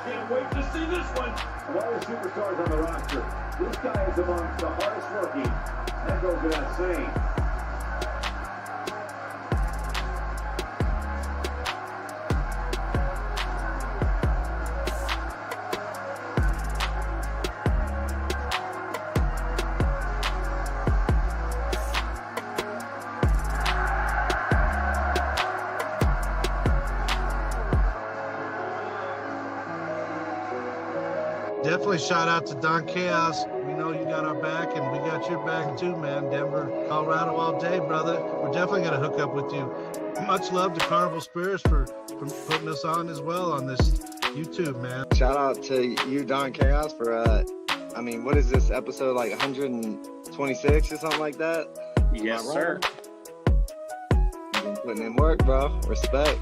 Can't wait to see this one. Of all the superstars on the roster, this guy is amongst the hardest working. That goes without saying. Definitely shout out to Don Chaos. We know you got our back, and we got your back too, man. Denver, Colorado all day, brother. We're definitely going to hook up with you. Much love to Carnival Spirits for putting us on as well on this YouTube, man. Shout out to you, Don Chaos, for, what is this episode, like 126 or something like that? Yes, sir. You've been putting in work, bro. Respect.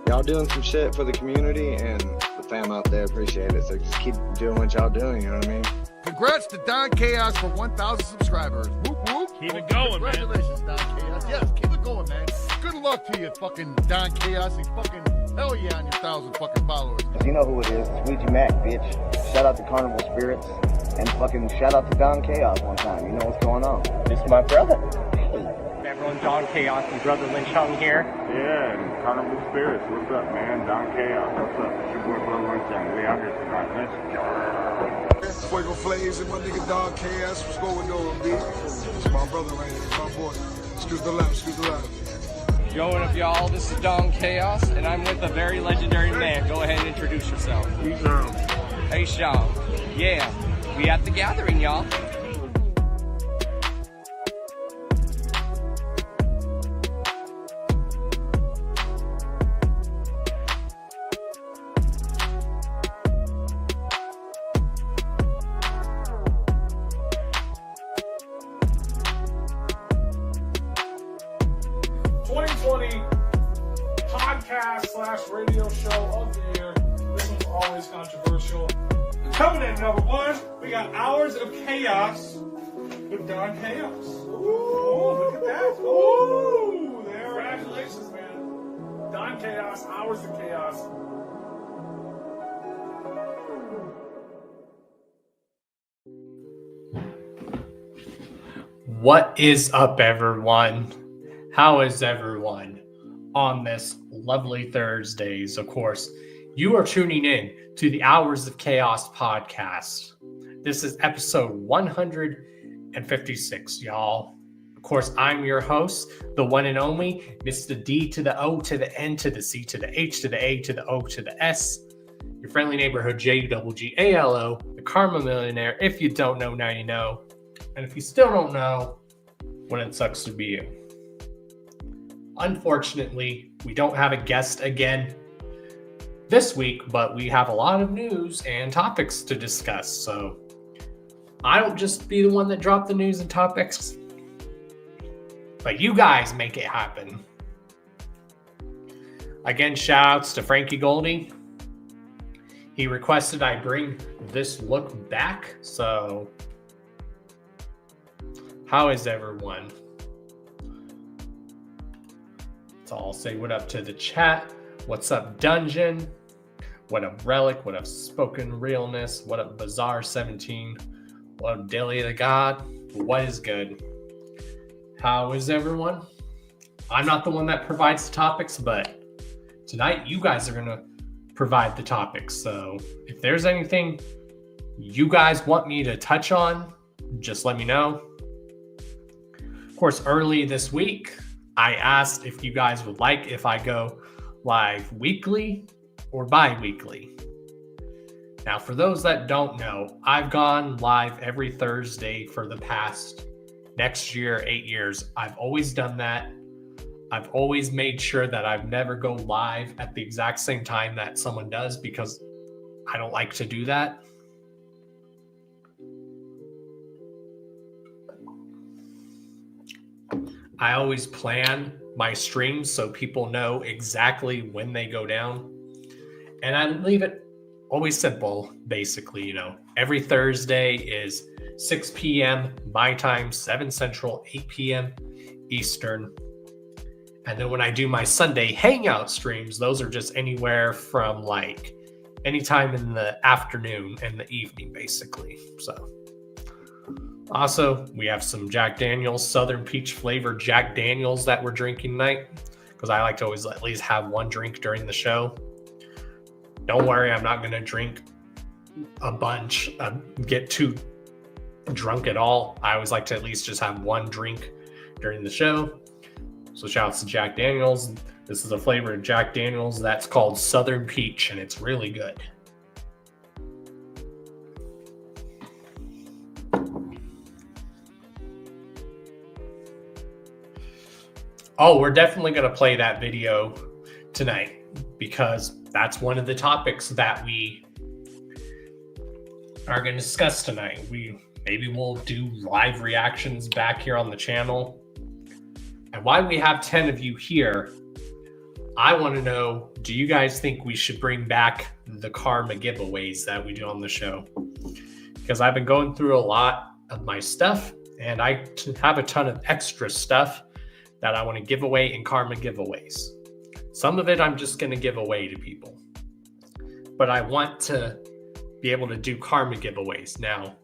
Y'all doing some shit for the community, and the fam out there appreciate it. So just keep doing what y'all doing, you know what I mean? Congrats to Don Chaos for 1,000 subscribers. Whoop, whoop. Keep it going, man. Congratulations, Don Chaos. Yes, keep it going, man. Good luck to you, fucking Don Chaos, and fucking hell yeah on your 1,000 fucking followers. You know who it is. It's Ouija Mac, bitch. Shout out to Carnival Spirits. And fucking shout out to Don Chaos one time. You know what's going on. This is my brother. Everyone, Don Chaos and Brother Lynch Hung here. Yeah, and Carnival Spirits. What's up, man? Don Chaos. What's up? It's your boy Brother Lynch Hung. We out here tonight. Let's go. Fuego Flames and my nigga Don Chaos. What's going on, B? It's my brother right here. My boy. Excuse the left. Excuse the left. Yo, what up, y'all? This is Don Chaos, and I'm with a very legendary man. Go ahead and introduce yourself. Hey, Sean. Yeah, we at the gathering, y'all. podcast/radio show of the year. This one's always controversial. Coming in number one, we got Hours of Chaos with Don Chaos. Ooh, look at that. Ooh, there. Congratulations, man. Don Chaos, Hours of Chaos. What is up, everyone? How is everyone on this lovely Thursdays? Of course, you are tuning in to the Hours of Chaos podcast. This is episode 156, y'all. Of course, I'm your host, the one and only Mr. D to the O to the N to the C to the H to the A to the O to the S. Your friendly neighborhood J-double-G-A-L-O, the Karma Millionaire. If you don't know, now you know. And if you still don't know, when it sucks to be you. Unfortunately, we don't have a guest again this week, but we have a lot of news and topics to discuss. So I don't just be the one that dropped the news and topics, but you guys make it happen. Again, shout outs to Frankie Goldie. He requested I bring this look back. So how is everyone? So I'll say what up to the chat. What's up, Dungeon? What up, Relic? What up, Spoken Realness? What up, Bazaar 17? What up, Delia the God? What is good? How is everyone? I'm not the one that provides the topics, but tonight you guys are going to provide the topics. So if there's anything you guys want me to touch on, just let me know. Of course, early this week, I asked if you guys would like if I go live weekly or bi-weekly. Now, for those that don't know, I've gone live every Thursday for the past next year, 8 years. I've always done that. I've always made sure that I've never go live at the exact same time that someone does because I don't like to do that. I always plan my streams so people know exactly when they go down. And I leave it always simple, basically, every Thursday is 6 p.m. my time, 7 Central, 8 p.m. Eastern. And then when I do my Sunday hangout streams, those are just anywhere from like anytime in the afternoon and the evening, basically. So also, we have some Jack Daniels, Southern Peach flavored Jack Daniels that we're drinking tonight, because I like to always at least have one drink during the show. Don't worry, I'm not going to drink a bunch, get too drunk at all. I always like to at least just have one drink during the show. So shouts to Jack Daniels. This is a flavor of Jack Daniels that's called Southern Peach, and it's really good. Oh, we're definitely going to play that video tonight, because that's one of the topics that we are going to discuss tonight. Maybe we'll do live reactions back here on the channel. And why we have 10 of you here, I want to know, do you guys think we should bring back the karma giveaways that we do on the show? Because I've been going through a lot of my stuff, and I have a ton of extra stuff that I want to give away in karma giveaways. Some of it I'm just going to give away to people, but I want to be able to do karma giveaways. Now,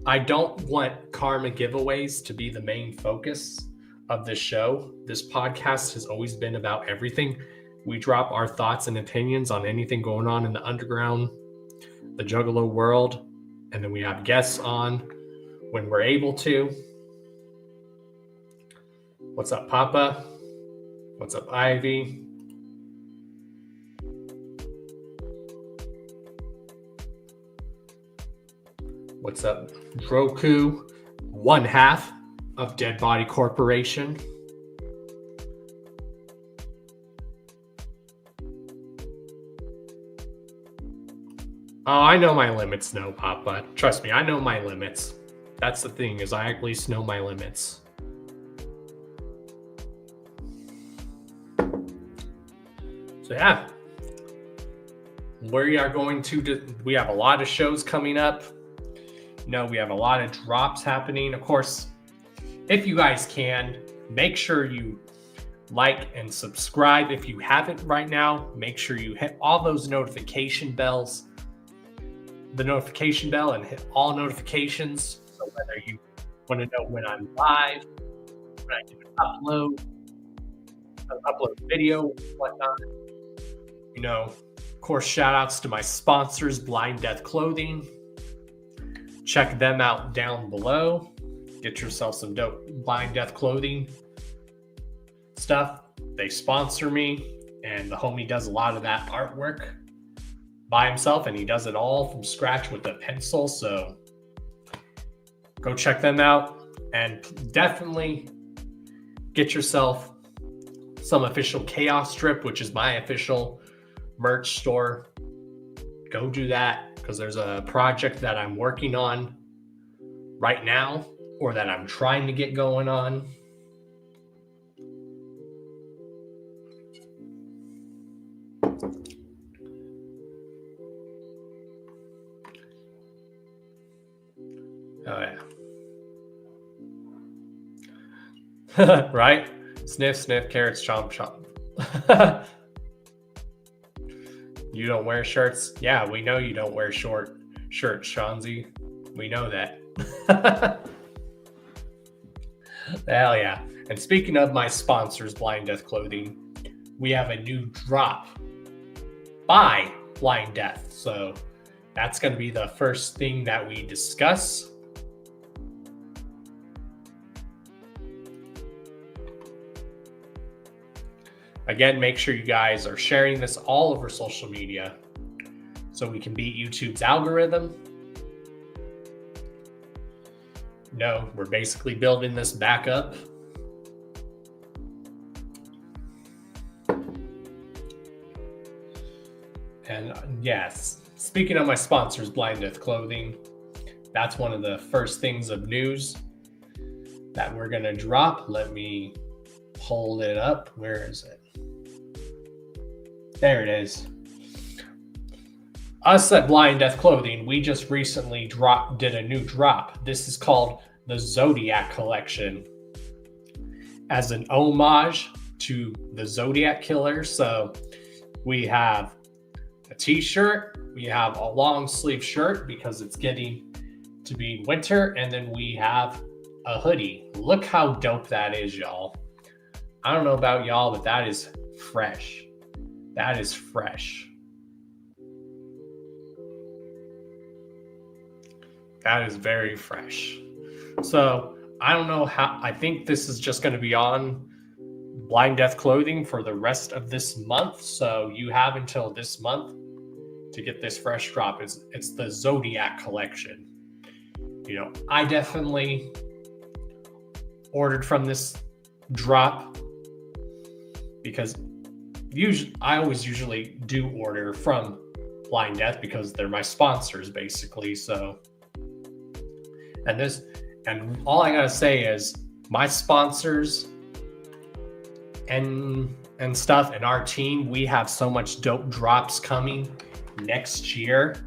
I don't want karma giveaways to be the main focus of this show. This podcast has always been about everything. We drop our thoughts and opinions on anything going on in the underground, the Juggalo world, and then we have guests on when we're able to. What's up, Papa? What's up, Ivy? What's up, Roku? One half of Dead Body Corporation. Oh, I know my limits, no, Papa. Trust me, I know my limits. That's the thing, is I at least know my limits. So yeah, we are going to, we have a lot of shows coming up. We have a lot of drops happening. Of course, if you guys can, make sure you like and subscribe. If you haven't right now, make sure you hit all those notification bells, the notification bell, and hit all notifications. So whether you want to know when I'm live, when I do an upload video, whatnot. Of course, shout outs to my sponsors, Blind Death Clothing. Check them out down below. Get yourself some dope Blind Death Clothing stuff. They sponsor me, and the homie does a lot of that artwork by himself, and he does it all from scratch with a pencil. So go check them out, and definitely get yourself some official Chaos Strip, which is my official merch store. Go do that, because there's a project that I'm working on right now, or that I'm trying to get going on. Oh yeah. Right? Sniff, sniff, carrots, chomp, chomp. You don't wear shirts? Yeah, we know you don't wear short shirts, Shanzi. We know that. Hell yeah. And speaking of my sponsors, Blind Death Clothing, we have a new drop by Blind Death. So that's going to be the first thing that we discuss. Again, make sure you guys are sharing this all over social media so we can beat YouTube's algorithm. We're basically building this back up. And yes, speaking of my sponsors, Blind Death Clothing, that's one of the first things of news that we're going to drop. Let me pull it up. Where is it? There it is. us at Blind Death Clothing, we just recently did a new drop. This is called the Zodiac Collection, as an homage to the Zodiac Killer. So we have a t-shirt, we have a long sleeve shirt because it's getting to be winter, and then we have a hoodie. Look how dope that is, y'all. I don't know about y'all, but that is fresh. That is fresh. That is very fresh. So I don't know how, I think this is just going to be on Blind Death Clothing for the rest of this month. So you have until this month to get this fresh drop. It's the Zodiac Collection. You know, I definitely ordered from this drop because I always usually do order from Blind Death because they're my sponsors basically. So, and all I gotta say is my sponsors and stuff and our team, we have so much dope drops coming next year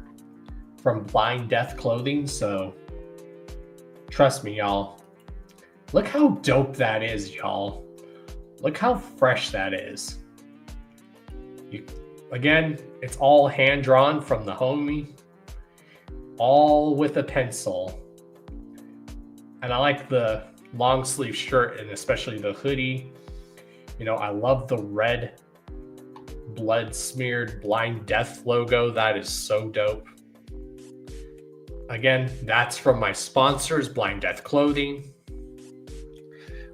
from Blind Death Clothing. So trust me, y'all. Look how dope that is, y'all. Look how fresh that is. Again, it's all hand drawn from the homie, all with a pencil. And I like the long sleeve shirt and especially the hoodie. You know, I love the red blood smeared Blind Death logo. That is so dope. Again, that's from my sponsors, Blind Death Clothing,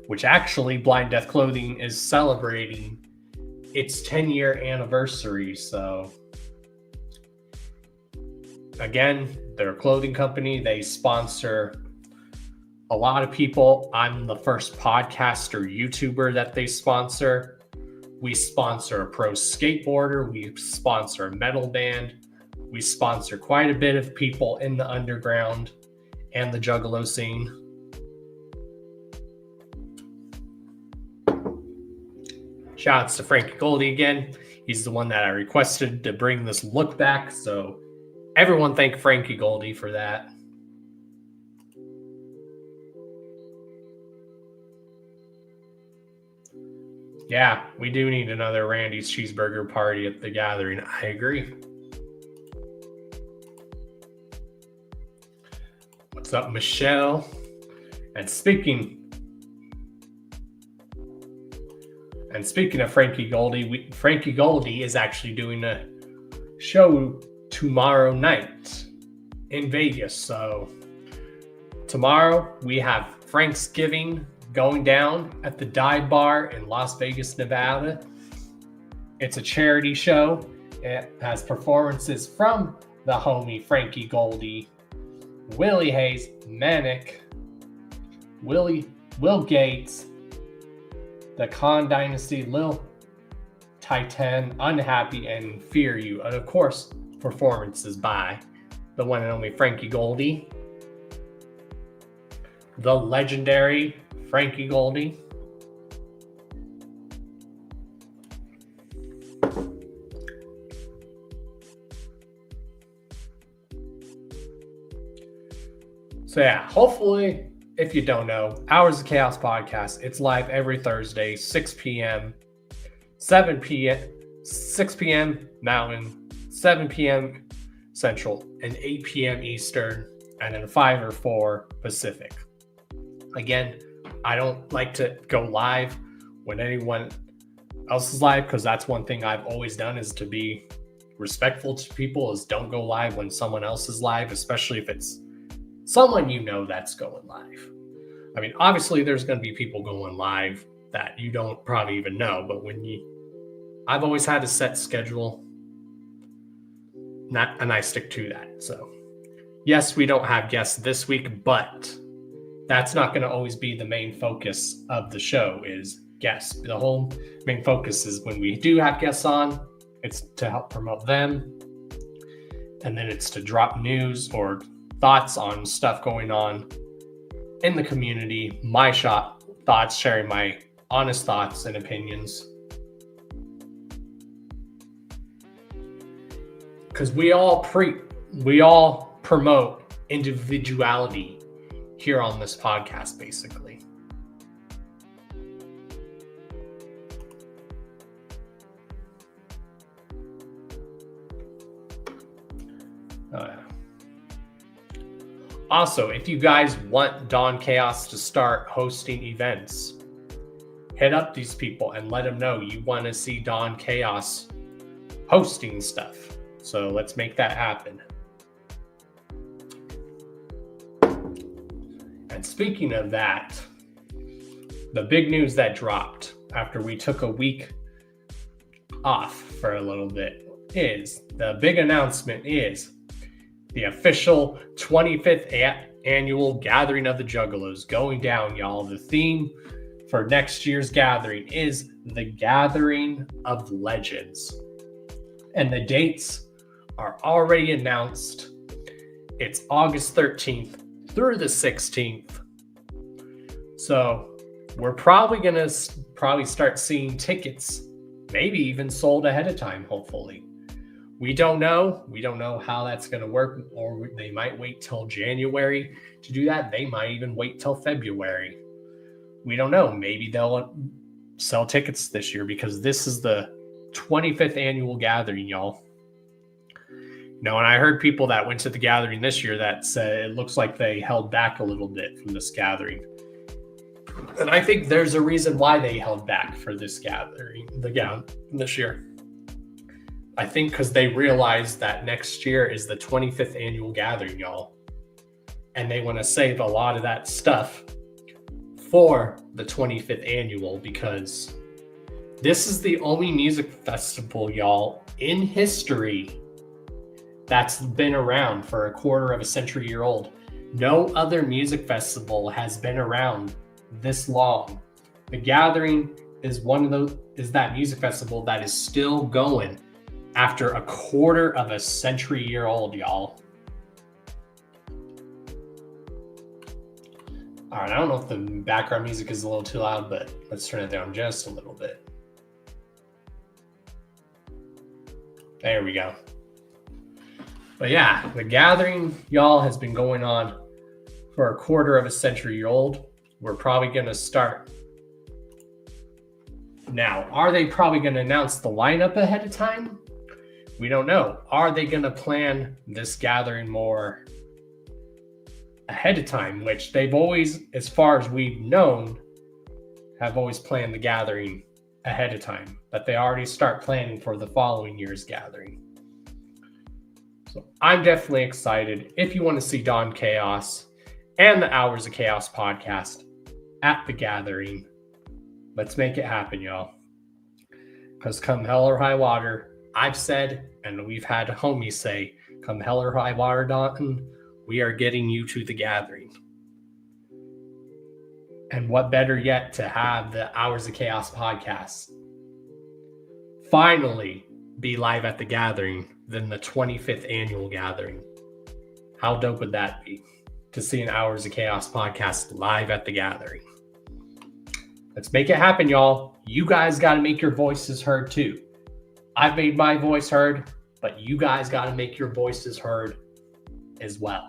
which actually Blind Death Clothing is celebrating its 10-year anniversary. So again, they're a clothing company. They sponsor a lot of people. I'm the first podcaster, YouTuber that they sponsor. We sponsor a pro skateboarder. We sponsor a metal band. We sponsor quite a bit of people in the underground and the Juggalo scene. Shoutouts to Frankie Goldie again. He's the one that I requested to bring this look back. So everyone thank Frankie Goldie for that. Yeah, we do need another Randy's cheeseburger party at the gathering. I agree. What's up, Michelle? And speaking of Frankie Goldie, Frankie Goldie is actually doing a show tomorrow night in Vegas. So tomorrow we have Franksgiving going down at the Dive Bar in Las Vegas, Nevada. It's a charity show. It has performances from the homie Frankie Goldie, Willie Hayes, Manic, Will Gates, the Khan Dynasty, Lil Titan, Unhappy, and Fear You. And of course, performances by the one and only Frankie Goldie, the legendary Frankie Goldie. So yeah, hopefully, if you don't know, Hours of Chaos podcast, it's live every Thursday, 6 p.m., 7 p.m., 6 p.m. Mountain, 7 p.m. Central, and 8 p.m. Eastern, and then 5 or 4 Pacific. Again, I don't like to go live when anyone else is live because that's one thing I've always done is to be respectful to people is don't go live when someone else is live, especially if it's someone you know that's going live. I mean, obviously there's going to be people going live that you don't probably even know, but I've always had a set schedule and I stick to that. So yes, we don't have guests this week, but that's not going to always be the main focus of the show is guests. The whole main focus is when we do have guests on, it's to help promote them. And then it's to drop news or thoughts on stuff going on in the community, my shop thoughts, sharing my honest thoughts and opinions. because we all promote individuality here on this podcast, basically. Also, if you guys want Don Chaos to start hosting events, hit up these people and let them know you want to see Don Chaos hosting stuff. So let's make that happen. And speaking of that, the big news that dropped after we took a week off for a little bit is the big announcement is the official 25th annual Gathering of the Juggalos going down, y'all. The theme for next year's gathering is the Gathering of Legends. And the dates are already announced. It's August 13th through the 16th. So we're probably going to start seeing tickets, maybe even sold ahead of time, hopefully. We don't know. We don't know how that's going to work, or they might wait till January to do that. They might even wait till February. We don't know. Maybe they'll sell tickets this year because this is the 25th annual gathering, y'all. You know, and I heard people that went to the gathering this year that said it looks like they held back a little bit from this gathering. And I think there's a reason why they held back for this gathering, this year. I think because they realized that next year is the 25th annual gathering, y'all. And they want to save a lot of that stuff for the 25th annual, because this is the only music festival, y'all, in history that's been around for a quarter of a century old. No other music festival has been around this long. The Gathering is that music festival that is still going after a quarter of a century old, y'all. All right, I don't know if the background music is a little too loud, but let's turn it down just a little bit. There we go. But yeah, the Gathering, y'all, has been going on for a quarter of a century old. We're probably going to start. Now, are they probably going to announce the lineup ahead of time? We don't know. Are they going to plan this gathering more ahead of time, which they've always, as far as we've known, have always planned the gathering ahead of time, that they already start planning for the following year's gathering. So I'm definitely excited. If you want to see Don Chaos and the Hours of Chaos podcast at the gathering, let's make it happen, y'all. Because come hell or high water, I've said, and we've had homies say, come hell or high water, Dalton, we are getting you to the gathering. And what better yet to have the Hours of Chaos podcast finally be live at the gathering than the 25th annual gathering. How dope would that be to see an Hours of Chaos podcast live at the gathering? Let's make it happen, y'all. You guys got to make your voices heard too. I've made my voice heard, but you guys got to make your voices heard as well.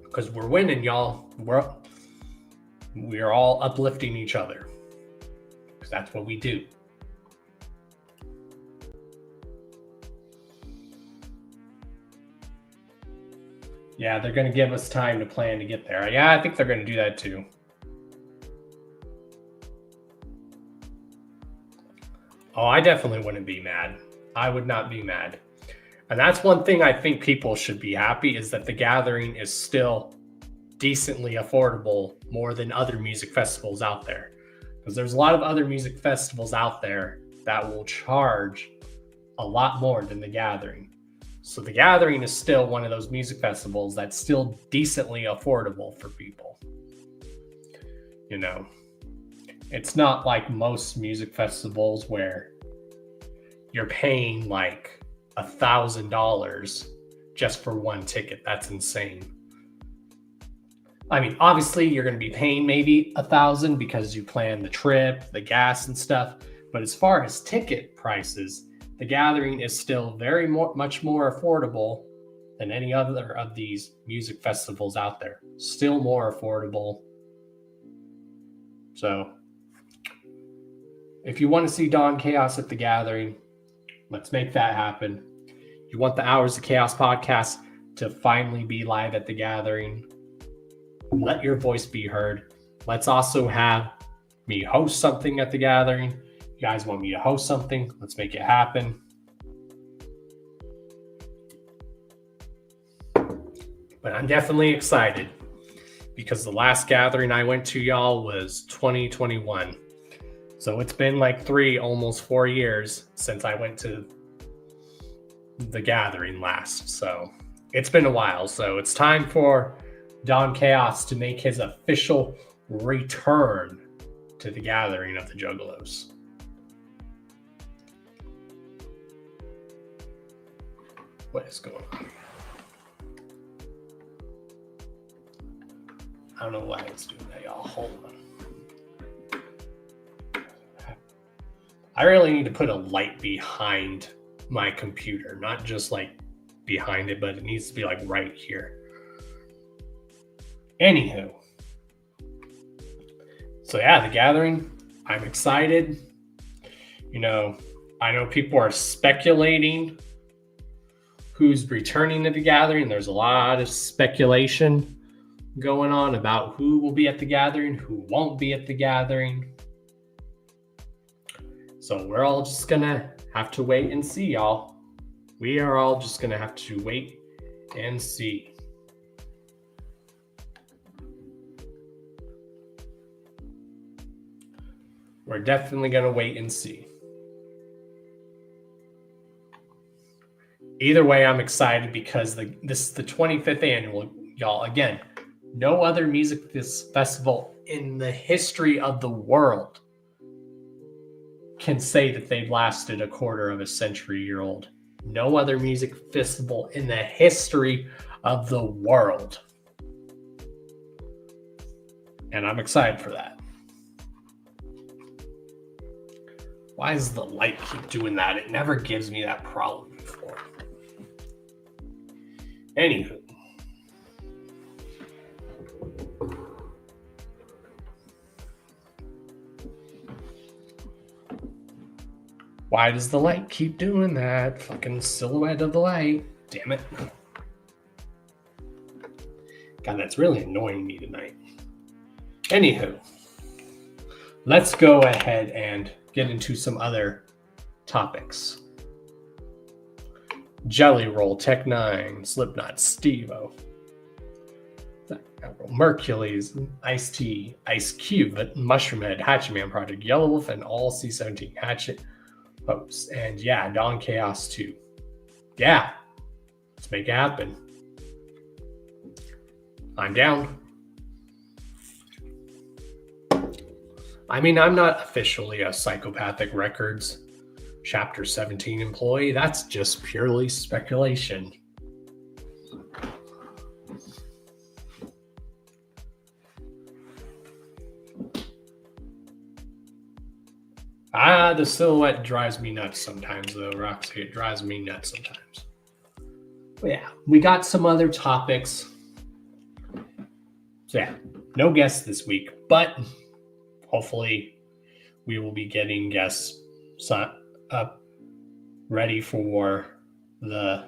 Because we're winning, y'all. We are all uplifting each other. Because that's what we do. Yeah, they're going to give us time to plan to get there. Yeah, I think they're going to do that too. Oh, I definitely wouldn't be mad. I would not be mad. And that's one thing I think people should be happy is that the gathering is still decently affordable more than other music festivals out there. Because there's a lot of other music festivals out there that will charge a lot more than the gathering. So the gathering is still one of those music festivals that's still decently affordable for people. You know, it's not like most music festivals where you're paying like $1,000 just for one ticket. That's insane. I mean, obviously, you're going to be paying maybe $1,000 because you plan the trip, the gas, and stuff. But as far as ticket prices, the Gathering is still much more affordable than any other of these music festivals out there. Still more affordable. So, if you want to see Don Chaos at the Gathering, let's make that happen. You want the Hours of Chaos podcast to finally be live at the Gathering. Let your voice be heard. Let's also have me host something at the Gathering. You guys want me to host something? Let's make it happen. But I'm definitely excited because the last Gathering I went to, y'all, was 2021. So it's been like 3, almost 4 years since I went to the Gathering last. So it's been a while. So it's time for Don Chaos to make his official return to the Gathering of the Juggalos. What is going on? I don't know why it's doing that, y'all. Hold on. I really need to put a light behind my computer, not just like behind it, but it needs to be like right here. Anywho, so yeah, the Gathering, I'm excited. You know, I know people are speculating who's returning to the Gathering. There's a lot of speculation going on about who will be at the Gathering, who won't be at the Gathering. So we're all just gonna have to wait and see, y'all. We are all just gonna have to wait and see. We're definitely going to wait and see. Either way, I'm excited because this is the 25th annual, y'all. Again, no other music festival in the history of the world can say that they've lasted a quarter of a century-year-old. No other music festival in the history of the world. And I'm excited for that. Why does the light keep doing that? It never gives me that problem before. Anywho. Why does the light keep doing that? Fucking silhouette of the light. Damn it. God, that's really annoying me tonight. Anywho. Let's go ahead and get into some other topics. Jelly Roll, Tech Nine, Slipknot, Steve-O, Mercules, Ice-T, Ice Cube, Mushroomhead, Hatchet Man Project, Yellow Wolf, and all C17 Hatchet hosts. And yeah, Don Chaos too. Yeah, let's make it happen. I'm down. I mean, I'm not officially a Psychopathic Records Chapter 17 employee. That's just purely speculation. The silhouette drives me nuts sometimes, though, Roxy. It drives me nuts sometimes. But yeah, we got some other topics. So yeah, no guests this week, but hopefully we will be getting guests up ready for the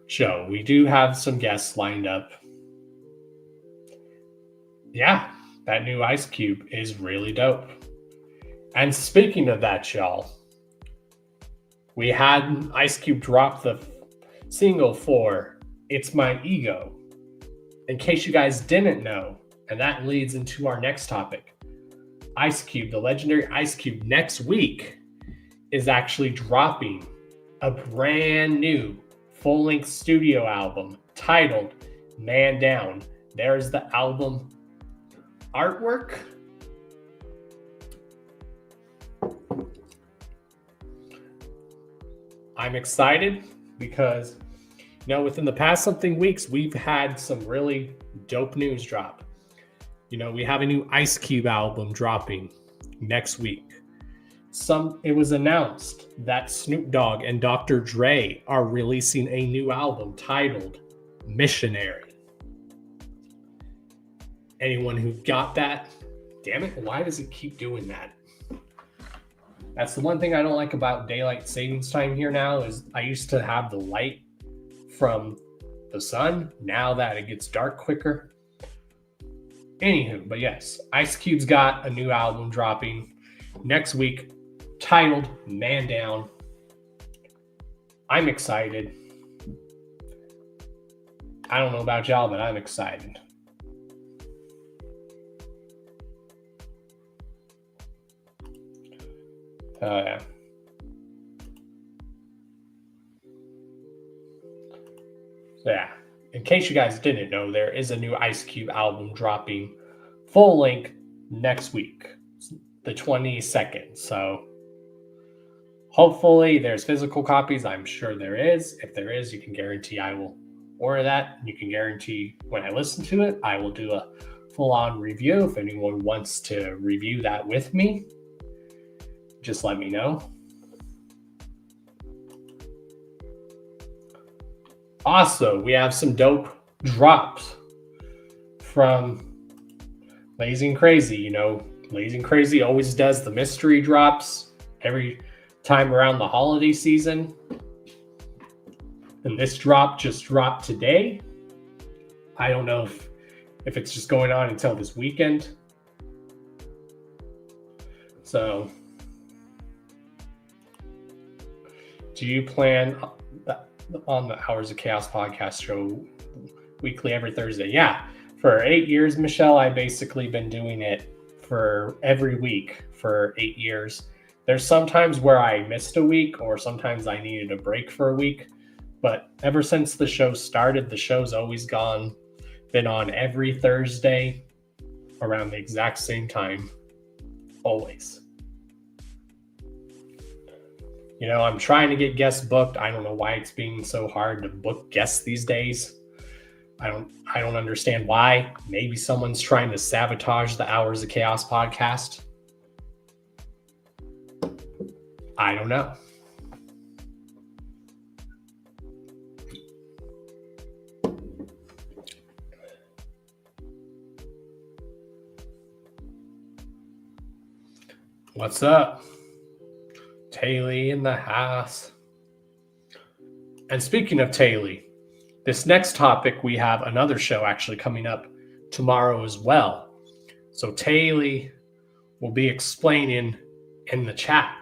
show. We do have some guests lined up. Yeah, that new Ice Cube is really dope. And speaking of that, y'all, we had Ice Cube drop the single for It's My Ego. In case you guys didn't know, and that leads into our next topic. Ice Cube, the legendary Ice Cube, next week is actually dropping a brand new full-length studio album titled Man Down. There's the album artwork. I'm excited because within the past weeks, we've had some really dope news drop. We have a new Ice Cube album dropping next week. It was announced that Snoop Dogg and Dr. Dre are releasing a new album titled Missionary. Anyone who got that, damn it, why does it keep doing that? That's the one thing I don't like about daylight savings time here now is I used to have the light from the sun. Now that it gets dark quicker. Anywho, but yes, Ice Cube's got a new album dropping next week titled Man Down. I'm excited. I don't know about y'all, but I'm excited. Yeah. So yeah, in case you guys didn't know, there is a new Ice Cube album dropping full length next week, the 22nd. So hopefully there's physical copies. I'm sure there is. If there is, you can guarantee I will order that. You can guarantee when I listen to it, I will do a full-on review. If anyone wants to review that with me, just let me know. Also, we have some dope drops from Lazy and Crazy. Lazy and Crazy always does the mystery drops every time around the holiday season. And this drop just dropped today. I don't know if it's just going on until this weekend. So, do you plan on the Hours of Chaos podcast show weekly every Thursday? Yeah. For 8 years, Michelle, I've basically been doing it for every week for 8 years. There's sometimes where I missed a week or sometimes I needed a break for a week. But ever since the show started, the show's always been on every Thursday around the exact same time. Always. I'm trying to get guests booked. I don't know why it's being so hard to book guests these days. I don't understand why. Maybe someone's trying to sabotage the Hours of Chaos podcast. I don't know. What's up? Taylor in the house. And speaking of Taylor, this next topic, we have another show actually coming up tomorrow as well. So Taylor will be explaining in the chat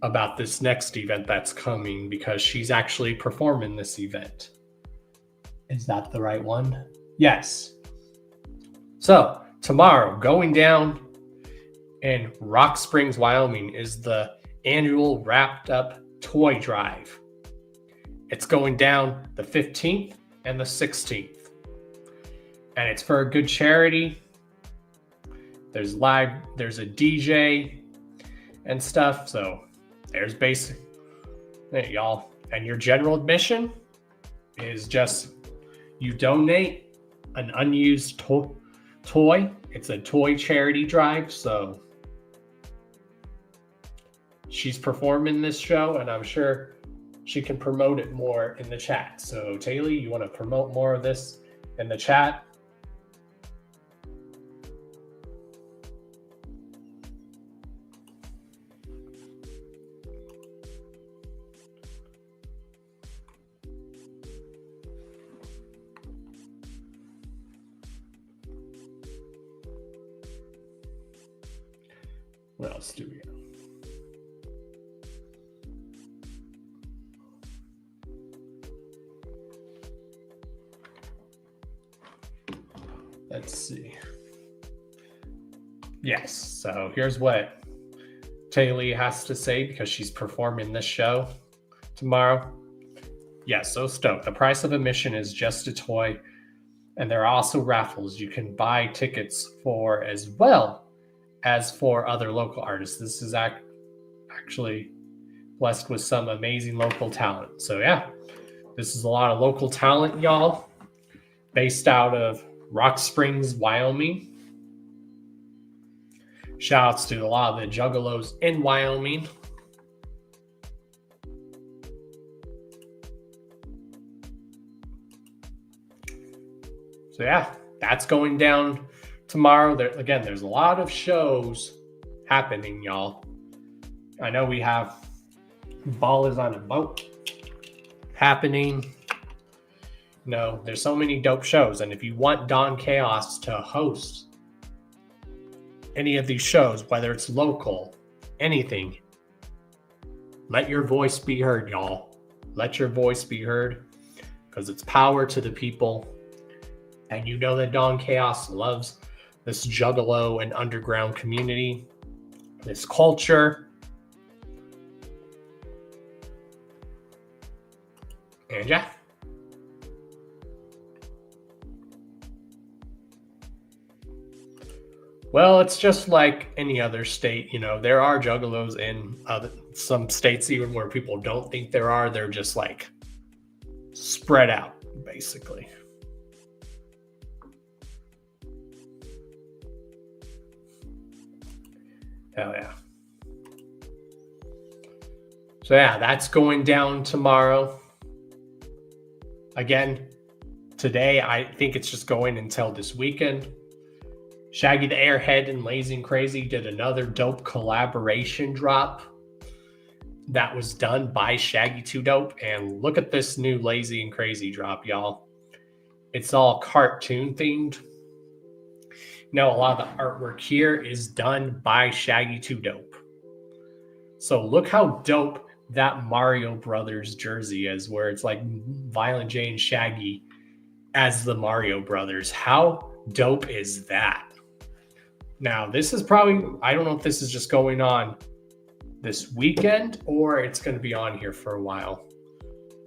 about this next event that's coming because she's actually performing this event. Is that the right one? Yes. So tomorrow, going down in Rock Springs, Wyoming, is the annual Wrapped Up Toy Drive. It's going down the 15th and the 16th. And it's for a good charity. There's a DJ and stuff. So there's y'all. And your general admission is just you donate an unused toy. It's a toy charity drive. So she's performing this show, and I'm sure she can promote it more in the chat. So Taylor, you want to promote more of this in the chat? What else do we have? Let's see. Yes, so here's what Taylor has to say because she's performing this show tomorrow. Yeah, so stoked. The price of admission is just a toy, and there are also raffles you can buy tickets for as well as for other local artists. This is actually blessed with some amazing local talent. So yeah, This is a lot of local talent, y'all, based out of Rock Springs, Wyoming. Shouts to a lot of the juggalos in Wyoming. So yeah, that's going down tomorrow. There's a lot of shows happening, y'all. I know we have Ball is on a Boat happening. No, there's so many dope shows. And if you want Don Chaos to host any of these shows, whether it's local, anything, let your voice be heard, y'all. Let your voice be heard, because it's power to the people. And you know that Don Chaos loves this juggalo and underground community, this culture. And yeah. Well, it's just like any other state. You know, there are juggalos in some states, even where people don't think there are. They're just like spread out, basically. Hell yeah. So yeah, that's going down tomorrow. Again, today, I think it's just going until this weekend. Shaggy the Airhead and Lazy and Crazy did another dope collaboration drop that was done by Shaggy 2 Dope. And look at this new Lazy and Crazy drop, y'all. It's all cartoon themed. Now, a lot of the artwork here is done by Shaggy 2 Dope. So look how dope that Mario Brothers jersey is, where it's like Violent J and Shaggy as the Mario Brothers. How dope is that? Now, this is probably, I don't know if this is just going on this weekend or it's going to be on here for a while.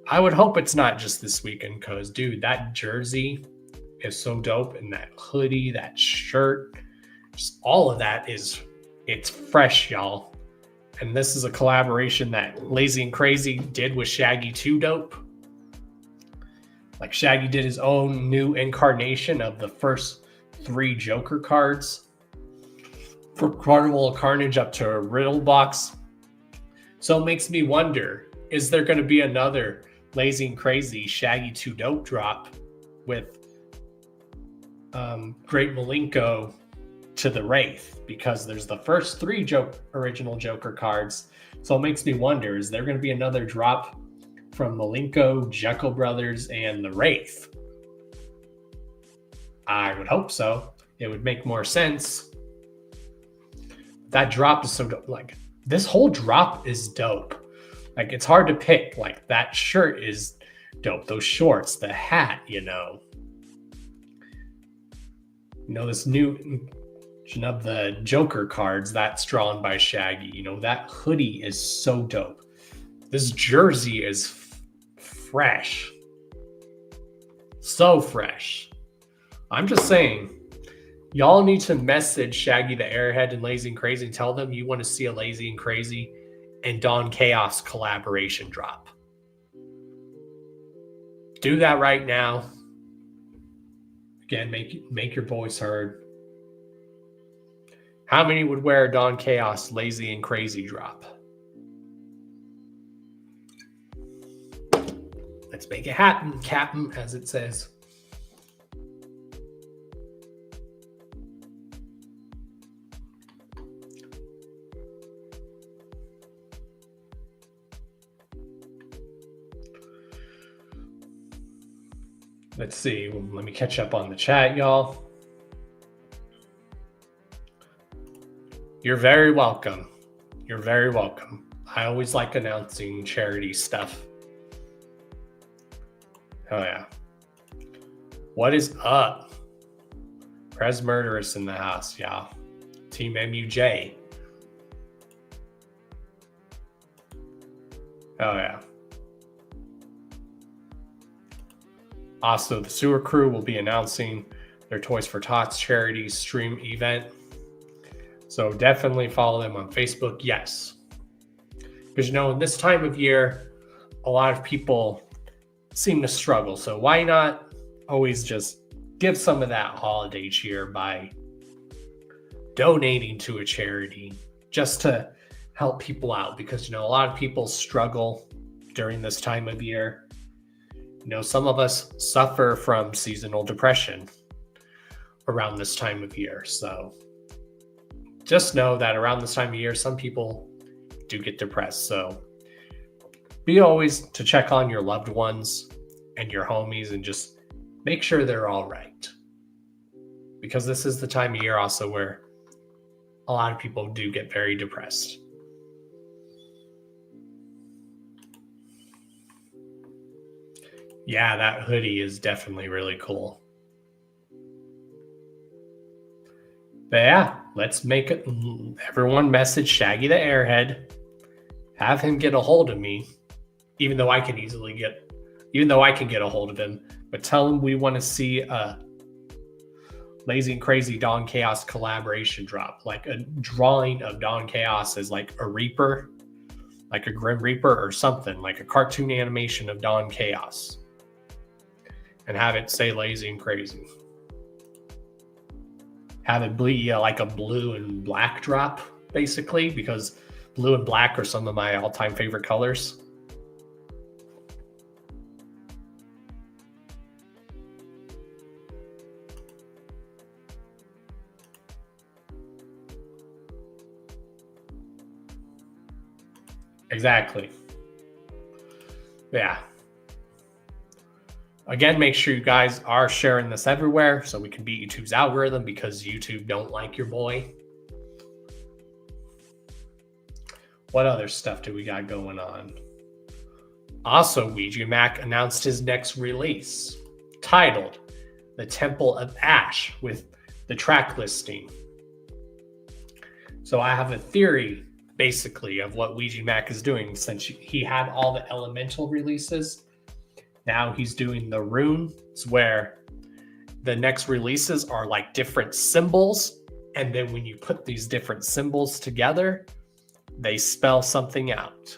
I would hope it's not just this weekend, because, dude, that jersey is so dope. And that hoodie, that shirt, just all of that it's fresh, y'all. And this is a collaboration that Lazy and Crazy did with Shaggy 2 Dope. Like, Shaggy did his own new incarnation of the first 3 Joker cards for Carnival of Carnage up to a Riddle box. So it makes me wonder, is there going to be another Lazy and Crazy Shaggy 2 Dope drop with Great Malenko to the Wraith? Because there's the first 3 original Joker cards. So it makes me wonder, is there going to be another drop from Malenko, Jekyll Brothers, and the Wraith? I would hope so. It would make more sense. That drop is so dope. Like, this whole drop is dope. Like, it's hard to pick. Like, that shirt is dope. Those shorts, the hat, you know. You know, this new of the Joker cards that's drawn by Shaggy. You know, that hoodie is so dope. This jersey is fresh. So fresh. I'm just saying, y'all need to message Shaggy the Airhead and Lazy and Crazy and tell them you want to see a Lazy and Crazy and Don Chaos collaboration drop. Do that right now. Again, make your voice heard. How many would wear a Don Chaos Lazy and Crazy drop? Let's make it happen, Captain, as it says. Let's see. Let me catch up on the chat, y'all. You're very welcome. You're very welcome. I always like announcing charity stuff. Oh, yeah. What is up? Prez Murderous in the house, y'all. Team MUJ. Oh, yeah. Also, the Sewer Crew will be announcing their Toys for Tots charity stream event. So definitely follow them on Facebook, yes. Because, you know, in this time of year, a lot of people seem to struggle. So why not always just give some of that holiday cheer by donating to a charity just to help people out? Because, a lot of people struggle during this time of year. Some of us suffer from seasonal depression around this time of year. So just know that around this time of year, some people do get depressed. So be always to check on your loved ones and your homies and just make sure they're all right. Because this is the time of year also where a lot of people do get very depressed. Yeah, that hoodie is definitely really cool. But yeah, let's make it. Everyone message Shaggy the Airhead. Have him get a hold of me, even though I can get a hold of him. But tell him we want to see a Lazy and Crazy Don Chaos collaboration drop, like a drawing of Don Chaos as like a Reaper, like a Grim Reaper or something, like a cartoon animation of Don Chaos, and have it say Lazy and Crazy. Have it be like a blue and black drop, basically, because blue and black are some of my all-time favorite colors. Exactly. Yeah. Again, make sure you guys are sharing this everywhere so we can beat YouTube's algorithm, because YouTube don't like your boy. What other stuff do we got going on? Also, Ouija Mac announced his next release, titled The Temple of Ash, with the track listing. So I have a theory, basically, of what Ouija Mac is doing, since he had all the elemental releases. Now he's doing the runes, where the next releases are like different symbols. And then when you put these different symbols together, they spell something out.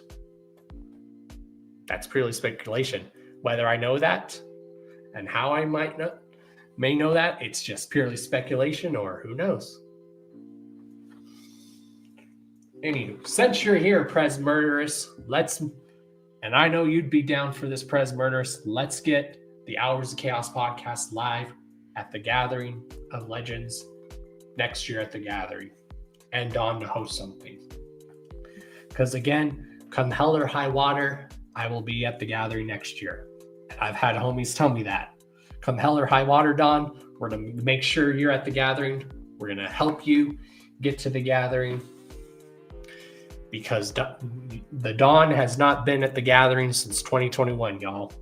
That's purely speculation. Whether I know that and how I may know that, it's just purely speculation, or who knows. Anywho, since you're here, Prez Murderous, and I know you'd be down for this, Prez Murderous, let's get the Hours of Chaos podcast live at the Gathering of Legends next year at the Gathering, and Dawn to host something. Because again, come hell or high water, I will be at the Gathering next year. And I've had homies tell me that. Come hell or high water, Dawn, we're going to make sure you're at the Gathering. We're going to help you get to the Gathering. Because the Dawn has not been at the Gathering since 2021, y'all.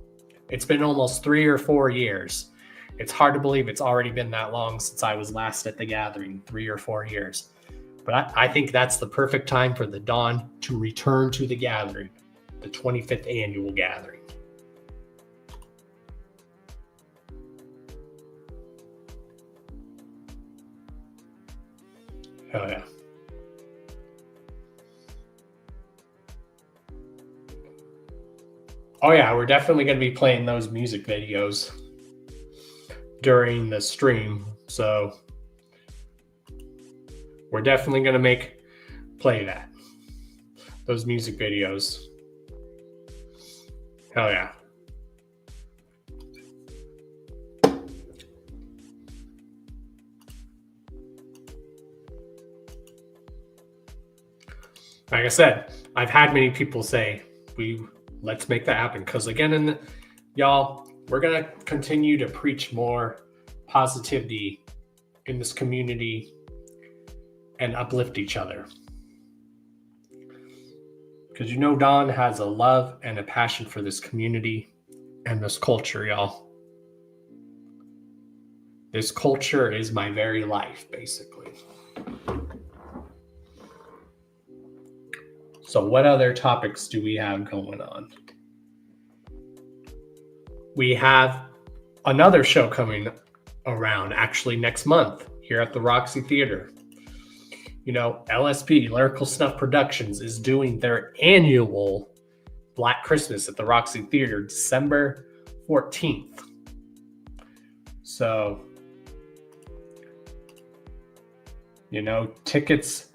It's been almost 3 or 4 years. It's hard to believe it's already been that long since I was last at the Gathering, 3 or 4 years. But I think that's the perfect time for the Dawn to return to the Gathering, the 25th annual Gathering. Oh, yeah. Oh, yeah, we're definitely going to be playing those music videos during the stream. So we're definitely going to play those music videos. Hell yeah. Like I said, I've had many people say, let's make that happen. Because again, y'all, we're going to continue to preach more positivity in this community and uplift each other. Because Dawn has a love and a passion for this community and this culture, y'all. This culture is my very life, basically. So what other topics do we have going on? We have another show coming around actually next month here at the Roxy Theater. LSP, Lyrical Snuff Productions, is doing their annual Black Christmas at the Roxy Theater, December 14th. So, tickets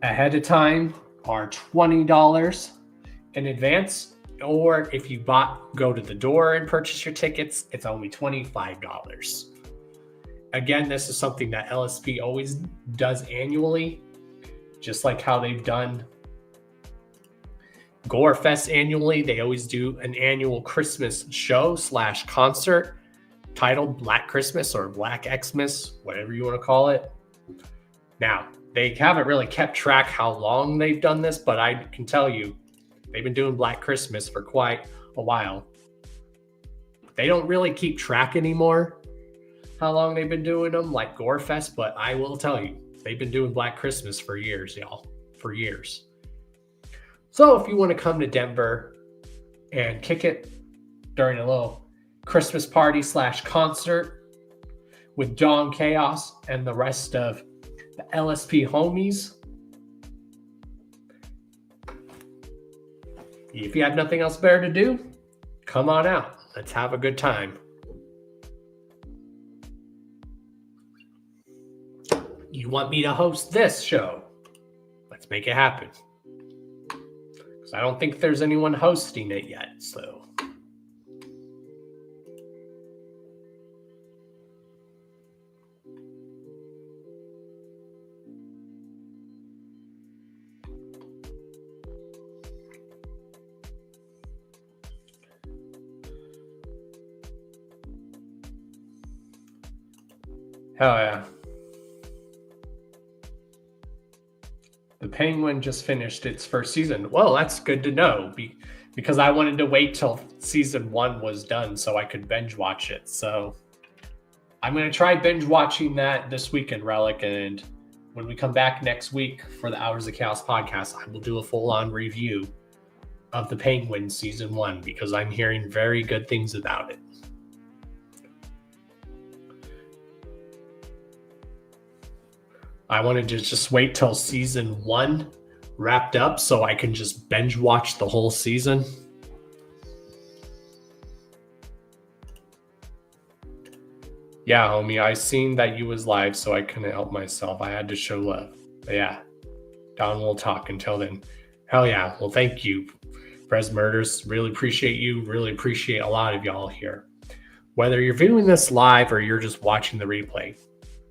ahead of time are $20 in advance, or if you go to the door and purchase your tickets, it's only $25. Again, this is something that LSP always does annually, just like how they've done Gore Fest annually. They always do an annual Christmas show / concert titled Black Christmas or Black Xmas, whatever you want to call it. Now, they haven't really kept track how long they've done this, but I can tell you they've been doing Black Christmas for quite a while. They don't really keep track anymore how long they've been doing them like Gore Fest, but I will tell you, they've been doing Black Christmas for years, y'all. For years. So if you want to come to Denver and kick it during a little Christmas party / concert with Don Chaos and the rest of the LSP homies, if you have nothing else better to do, come on out. Let's have a good time. You want me to host this show? Let's make it happen. Because I don't think there's anyone hosting it yet, so. Hell yeah. The Penguin just finished its first season. Well, that's good to know because I wanted to wait till season 1 was done so I could binge watch it. So I'm going to try binge watching that this weekend, Relic. And when we come back next week for the Hours of Chaos podcast, I will do a full-on review of The Penguin season 1 because I'm hearing very good things about it. I wanted to just wait till season 1 wrapped up so I can just binge watch the whole season. Yeah, homie, I seen that you was live, so I couldn't help myself. I had to show love. But yeah, Don will talk until then. Hell yeah. Well, thank you, Fres Murders. Really appreciate you. Really appreciate a lot of y'all here. Whether you're viewing this live or you're just watching the replay,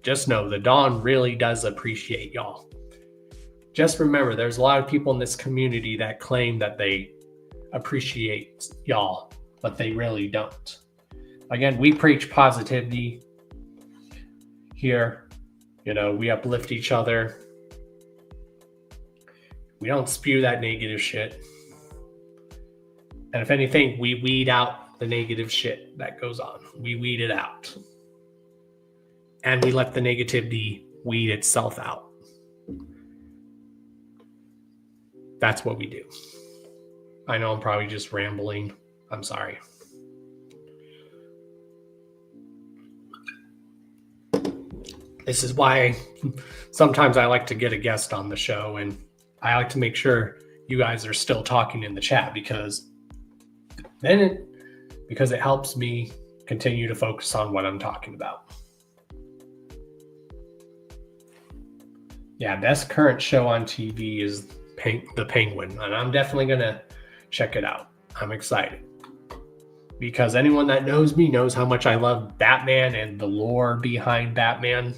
just know the Don really does appreciate y'all. Just remember, there's a lot of people in this community that claim that they appreciate y'all, but they really don't. Again, we preach positivity here. We uplift each other. We don't spew that negative shit. And if anything, we weed out the negative shit that goes on. We weed it out. And we let the negativity weed itself out. That's what we do. I know I'm probably just rambling. I'm sorry. This is why sometimes I like to get a guest on the show, and I like to make sure you guys are still talking in the chat because it helps me continue to focus on what I'm talking about. Yeah, best current show on TV is The Penguin, and I'm definitely going to check it out. I'm excited. Because anyone that knows me knows how much I love Batman and the lore behind Batman.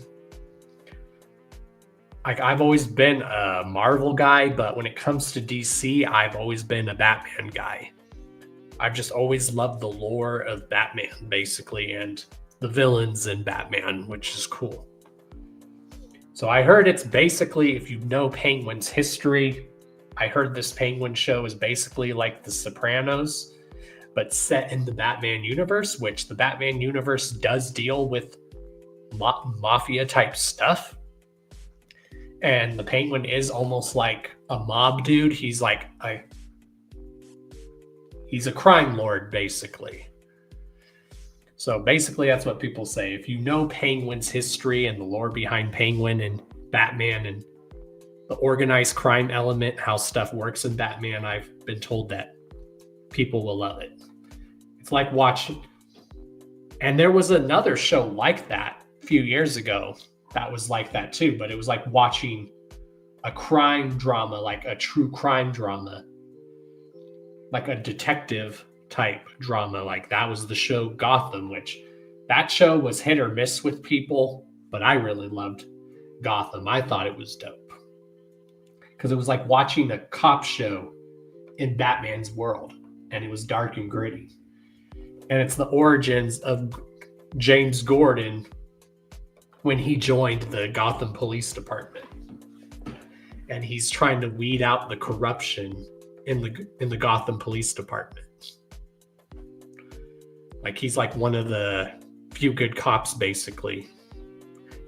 I've always been a Marvel guy, but when it comes to DC, I've always been a Batman guy. I've just always loved the lore of Batman, basically, and the villains in Batman, which is cool. So I heard it's basically, if you know Penguin's history, I heard this Penguin show is basically like The Sopranos, but set in the Batman universe, which the Batman universe does deal with mafia type stuff. And the Penguin is almost like a mob dude. He's like he's a crime lord, basically. So basically, that's what people say. If you know Penguin's history and the lore behind Penguin and Batman and the organized crime element, how stuff works in Batman, I've been told that people will love it. It's like watching. And there was another show like that a few years ago that was like that too, but it was like watching a crime drama, like a true crime drama, like a detective type drama. Like that was the show Gotham, which that show was hit or miss with people, but I really loved Gotham. I thought it was dope because it was like watching a cop show in Batman's world, and it was dark and gritty. And it's the origins of James Gordon when he joined the Gotham Police Department. And he's trying to weed out the corruption in the Gotham Police Department. Like he's like one of the few good cops, basically.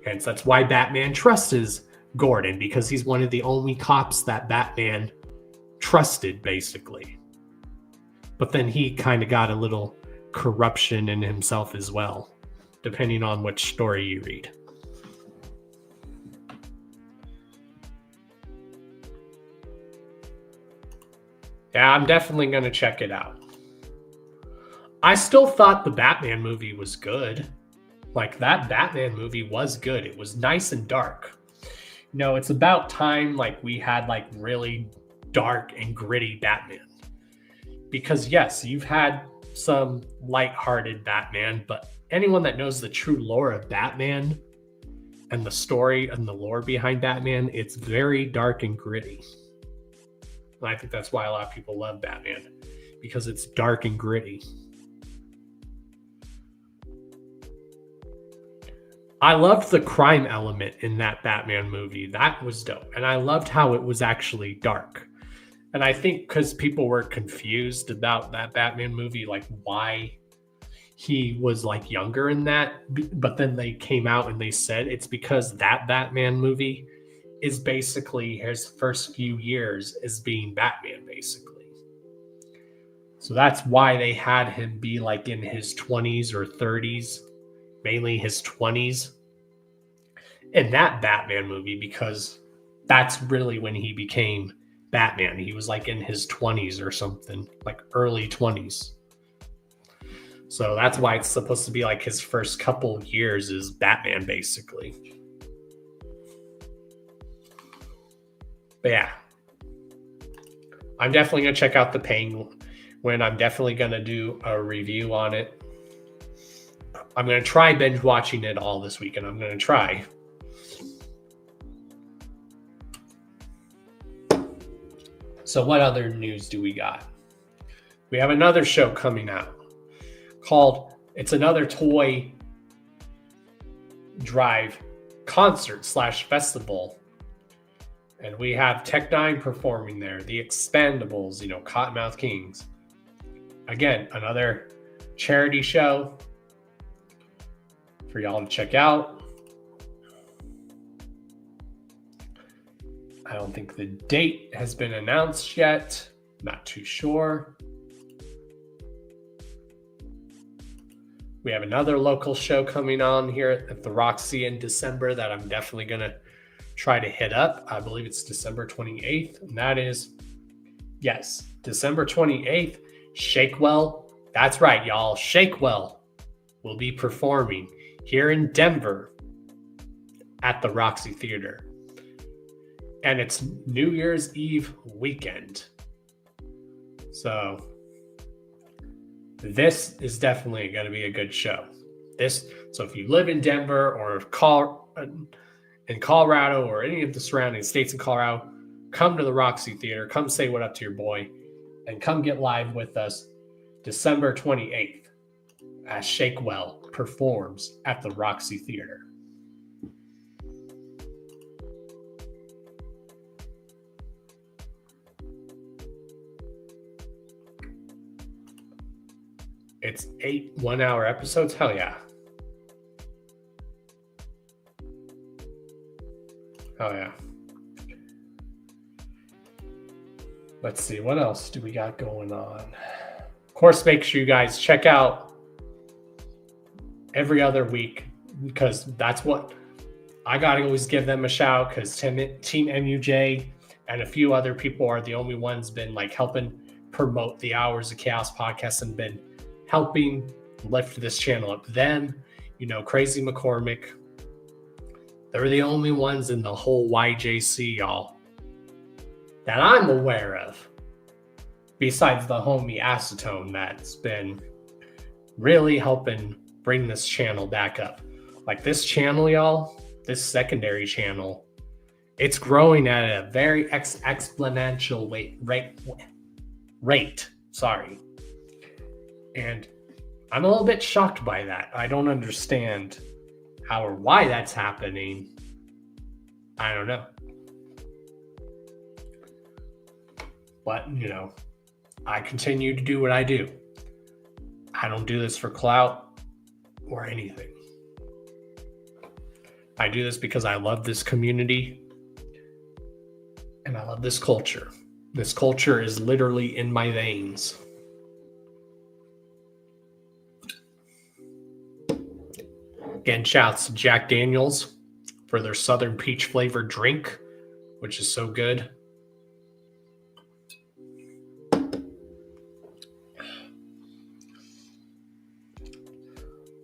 And so that's why Batman trusts Gordon, because he's one of the only cops that Batman trusted, basically. But then he kind of got a little corruption in himself as well, depending on which story you read. Yeah, I'm definitely going to check it out. I still thought the Batman movie was good. Like, that Batman movie was good. It was nice and dark. You know, it's about time, like, we had, like, really dark and gritty Batman. Because, yes, you've had some lighthearted Batman, but anyone that knows the true lore of Batman and the story and the lore behind Batman, it's very dark and gritty. And I think that's why a lot of people love Batman, because it's dark and gritty. I loved the crime element in that Batman movie. That was dope. And I loved how it was actually dark. And I think because people were confused about that Batman movie, like why he was like younger in that. But then they came out and they said it's because that Batman movie is basically his first few years as being Batman, basically. So that's why they had him be like in his 20s or 30s, mainly his 20s in that Batman movie, because that's really when he became Batman. He was like in his 20s or something, like early 20s. So that's why it's supposed to be like his first couple years is Batman, basically. But yeah, I'm definitely going to check out The Penguin. I'm definitely going to do a review on it. I'm going to try binge watching it all this weekend. I'm going to try. So what other news do we got? We have another show coming out called, it's another toy drive concert / festival. And we have Tech Nine performing there, the Expendables, you know, Cottonmouth Kings. Again, another charity show for y'all to check out. I don't think the date has been announced yet. Not too sure. We have another local show coming on here at the Roxy in December that I'm definitely going to try to hit up. I believe it's December 28th. And that is, yes, December 28th, Shakewell. That's right, y'all. Shakewell will be performing here in Denver at the Roxy Theater. And it's New Year's Eve weekend. So this is definitely going to be a good show. So if you live in Denver or in Colorado or any of the surrounding states in Colorado, come to the Roxy Theater. Come say what up to your boy and come get live with us December 28th as Shakewell performs at the Roxy Theater. It's 8 one-hour episodes. Hell yeah. Oh, yeah. Let's see. What else do we got going on? Of course, make sure you guys check out Every Other Week, because that's what I got to always give them a shout, because Team MUJ and a few other people are the only ones been like helping promote the Hours of Chaos podcast and been helping lift this channel up. Them, Crazy McCormick, they're the only ones in the whole YJC, y'all, that I'm aware of, besides the homie Acetone, that's been really helping bring this channel back up. Like this channel, y'all, this secondary channel, it's growing at a very exponential rate. Sorry. And I'm a little bit shocked by that. I don't understand how or why that's happening. I don't know. But, I continue to do what I do. I don't do this for clout or anything. I do this because I love this community and I love this culture. This culture is literally in my veins. Again, shouts to Jack Daniels for their Southern Peach flavored drink, which is so good.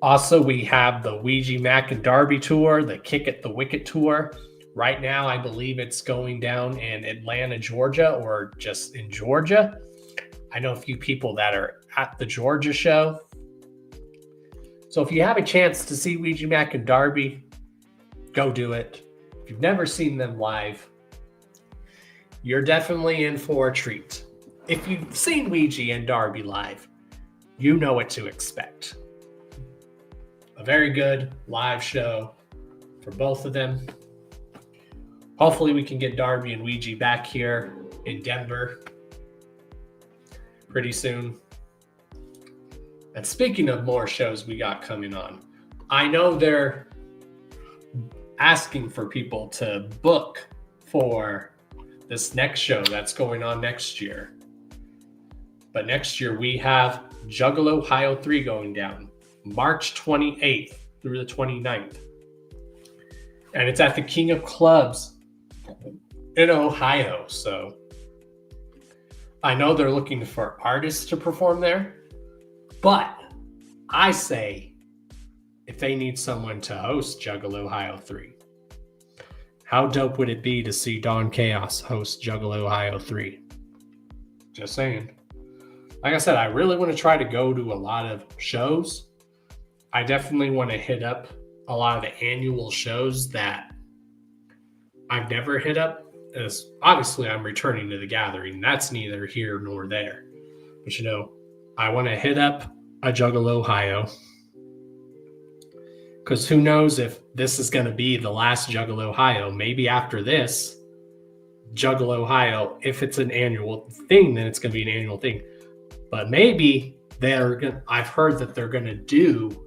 Also, we have the Ouija Mac and Darby tour, the Kick It the Wicket tour. Right now, I believe it's going down in Atlanta, Georgia, or just in Georgia. I know a few people that are at the Georgia show. So if you have a chance to see Ouija Mac and Darby, go do it. If you've never seen them live, you're definitely in for a treat. If you've seen Ouija and Darby live, you know what to expect. A very good live show for both of them. Hopefully we can get Darby and Ouija back here in Denver pretty soon. And speaking of more shows we got coming on, I know they're asking for people to book for this next show that's going on next year. But next year we have Juggalo Ohio 3 going down March 28th through the 29th. And it's at the King of Clubs in Ohio. So I know they're looking for artists to perform there, but I say if they need someone to host Juggalo Ohio 3, how dope would it be to see Don Chaos host Juggalo Ohio 3? Just saying. Like I said, I really want to try to go to a lot of shows. I definitely want to hit up a lot of the annual shows that I've never hit up. As obviously I'm returning to the gathering. That's neither here nor there. But I want to hit up a Juggalo Ohio. Because who knows if this is going to be the last Juggalo Ohio. Maybe after this, Juggalo Ohio, if it's an annual thing, then it's going to be an annual thing. But maybe I've heard that they're going to do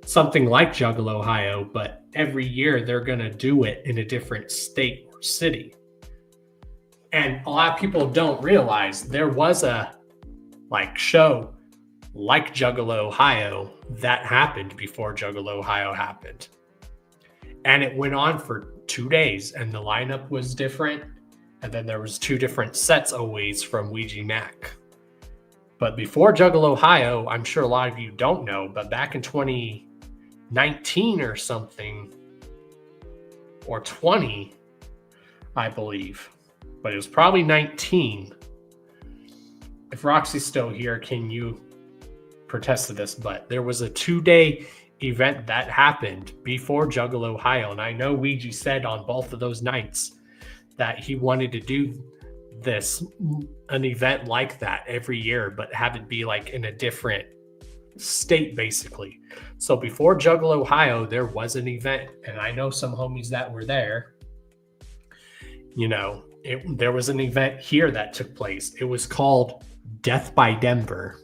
something like Juggalo Ohio, but every year they're going to do it in a different state or city. And a lot of people don't realize there was a show like Juggalo Ohio that happened before Juggalo Ohio happened. And it went on for 2 days and the lineup was different. And then there was 2 different sets always from Ouija Mac. But before Juggalo Ohio, I'm sure a lot of you don't know, but back in 2019 or something, or 20, I believe, but it was probably 19. If Roxy's still here, can you protest to this? But there was a 2-day event that happened before Juggalo Ohio, and I know Ouija said on both of those nights that he wanted to do an event like that every year, but have it be in a different state, basically. So before Juggalo Ohio, there was an event, and I know some homies that were there. There was an event here that took place. It was called Death by Denver,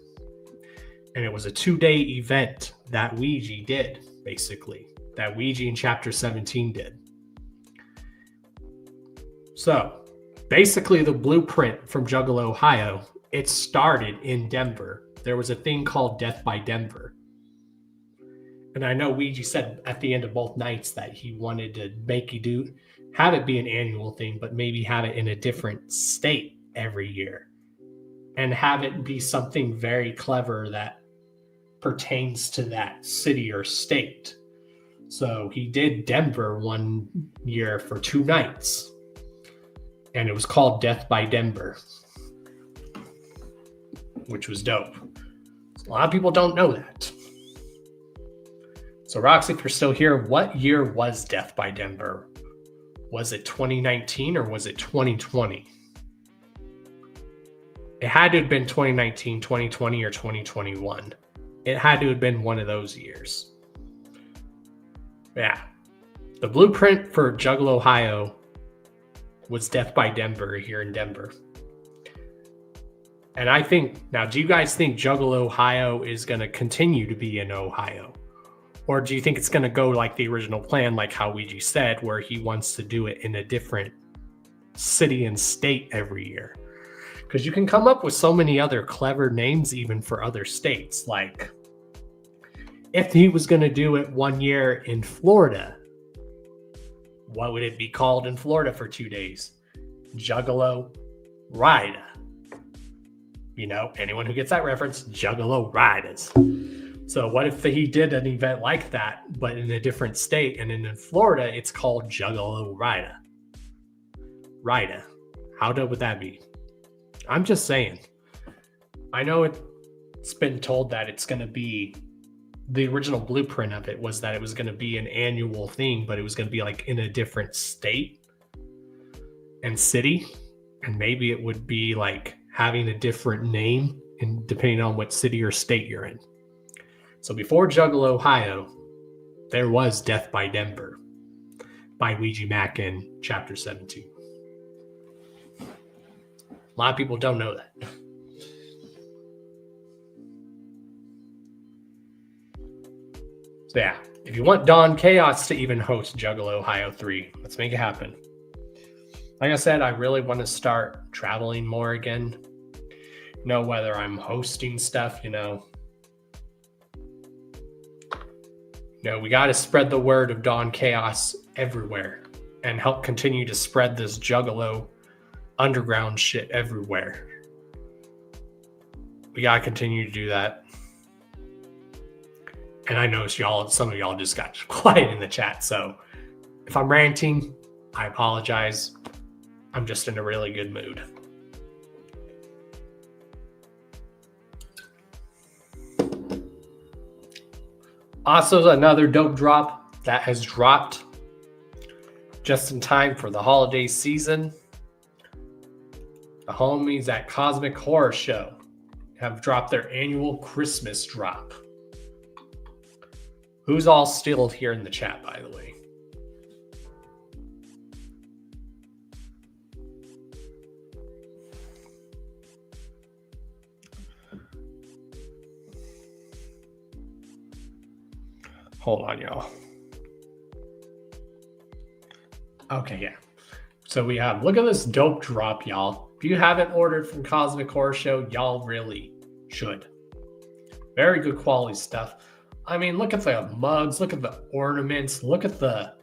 and it was a 2-day event that Ouija did, basically, that Ouija in Chapter 17 did. So basically, the blueprint from Juggalo Ohio, it started in Denver. There was a thing called Death by Denver. And I know Ouija said at the end of both nights that he wanted to have it be an annual thing, but maybe have it in a different state every year. And have it be something very clever that pertains to that city or state. So he did Denver one year for 2 nights, and it was called Death by Denver, which was dope. A lot of people don't know that. So Roxy, if you're still here, what year was Death by Denver? Was it 2019 or was it 2020? It had to have been 2019, 2020, or 2021. It had to have been one of those years. Yeah. The blueprint for Juggalo, Ohio was Death by Denver here in Denver. And I think, now, do you guys think Juggalo, Ohio is going to continue to be in Ohio? Or do you think it's going to go like the original plan, like how Ouija said, where he wants to do it in a different city and state every year? Because you can come up with so many other clever names even for other states. Like, if he was going to do it one year in Florida, what would it be called in Florida for 2 days? Juggalo Rida. You know, anyone who gets that reference, Juggalo Riders. So what if he did an event like that, but in a different state, and in Florida, it's called Juggalo Rida. Rida. How dope would that be? I'm just saying. I know it's been told that it's going to be, the original blueprint of it was that it was going to be an annual thing, but it was going to be like in a different state and city. And maybe it would be like having a different name and depending on what city or state you're in. So before Juggalo, Ohio, there was Death by Denver by Ouija Mac in Chapter 17. A lot of people don't know that. So yeah, if you want Don Chaos to even host Juggalo, Ohio 3, let's make it happen. Like I said, I really want to start traveling more again. You know, whether I'm hosting stuff, you know, we got to spread the word of Don Chaos everywhere and help continue to spread this Juggalo underground shit everywhere. We got to continue to do that. And I noticed some of y'all just got quiet in the chat. So if I'm ranting, I apologize. I'm just in a really good mood. Also, another dope drop that has dropped just in time for the holiday season. The homies at Cosmic Horror Show have dropped their annual Christmas drop. Who's all still here in the chat, by the way? Hold on, y'all. Okay, yeah. So we have, look at this dope drop, y'all. If you haven't ordered from Cosmic Horror Show, y'all really should. Very good quality stuff. I mean, look at the mugs, look at the ornaments, look at the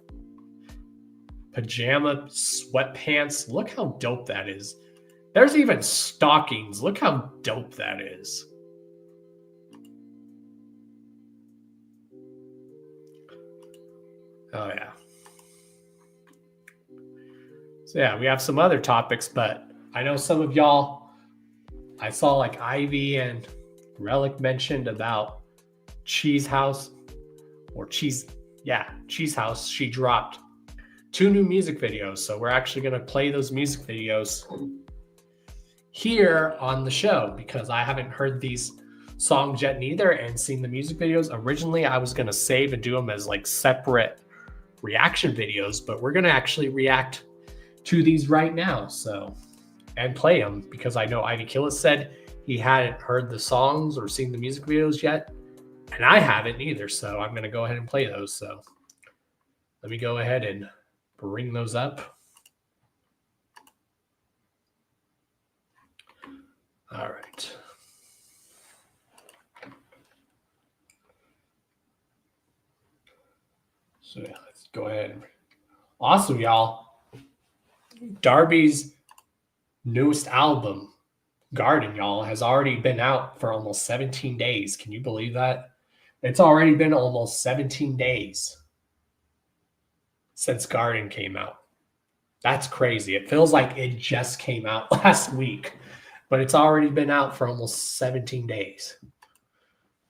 pajama sweatpants. Look how dope that is. There's even stockings. Look how dope that is. Oh, yeah. So, yeah, we have some other topics, but I know some of y'all, I saw like Ivy and Relic mentioned about Cheese House or Cheese House. She dropped 2 new music videos. So we're actually going to play those music videos here on the show because I haven't heard these songs yet neither and seen the music videos. Originally, I was going to save and do them as like separate reaction videos, but we're going to actually react to these right now. So, and play them because I know Ivy Killis said he hadn't heard the songs or seen the music videos yet. And I haven't either, so I'm going to go ahead and play those. So let me go ahead and bring those up. All right. So yeah, let's go ahead. Awesome, y'all. Darby's newest album, Garden, y'all, has already been out for almost 17 days. Can you believe that? It's already been almost 17 days since Garden came out. That's crazy. It feels like it just came out last week, but it's already been out for almost 17 days.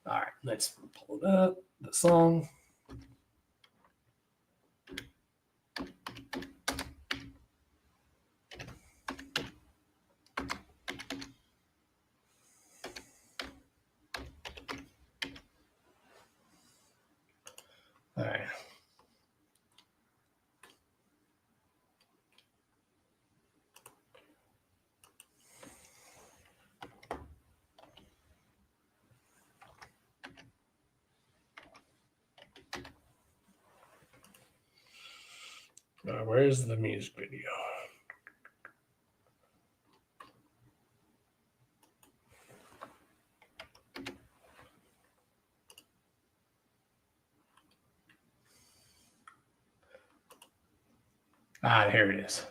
All right, let's pull it up, the song. All right. Where's the music video? Ah, here it is.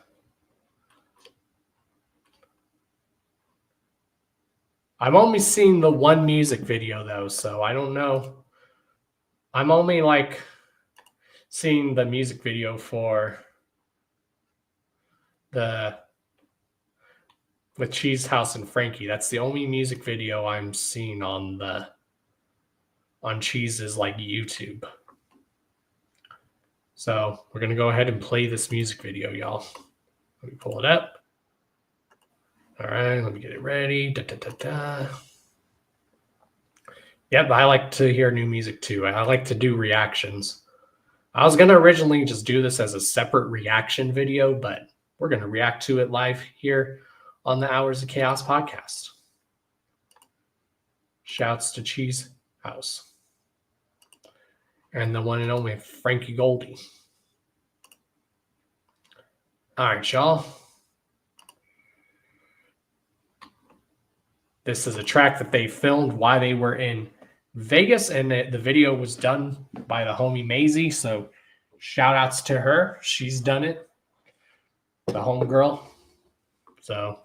I've only seen the one music video though, so I don't know. I'm only like seeing the music video for with Cheese House and Frankie. That's the only music video I'm seeing on Cheese's like YouTube. So we're gonna go ahead and play this music video, y'all. Let me pull it up. All right, let me get it ready. Yep, I like to hear new music too. I like to do reactions. I was gonna originally just do this as a separate reaction video, but we're gonna react to it live here on the Hours of Chaos podcast. Shouts to Cheese House and the one and only Frankie Goldie. All right, y'all. This is a track that they filmed while they were in Vegas, and the video was done by the homie Maisie. So shout outs to her. She's done it. The homegirl. So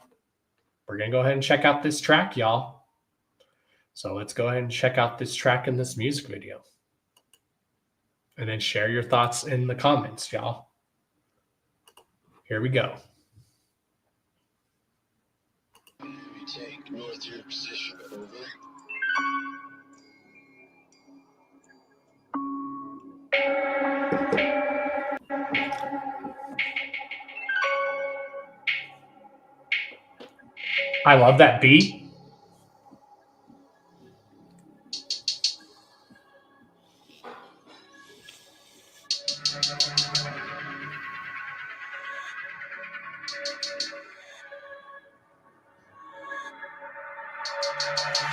we're going to go ahead and check out this track, y'all. So let's go ahead and check out this track in this music video. And then share your thoughts in the comments, y'all. Here we go. Take north your position, over. I love that beat.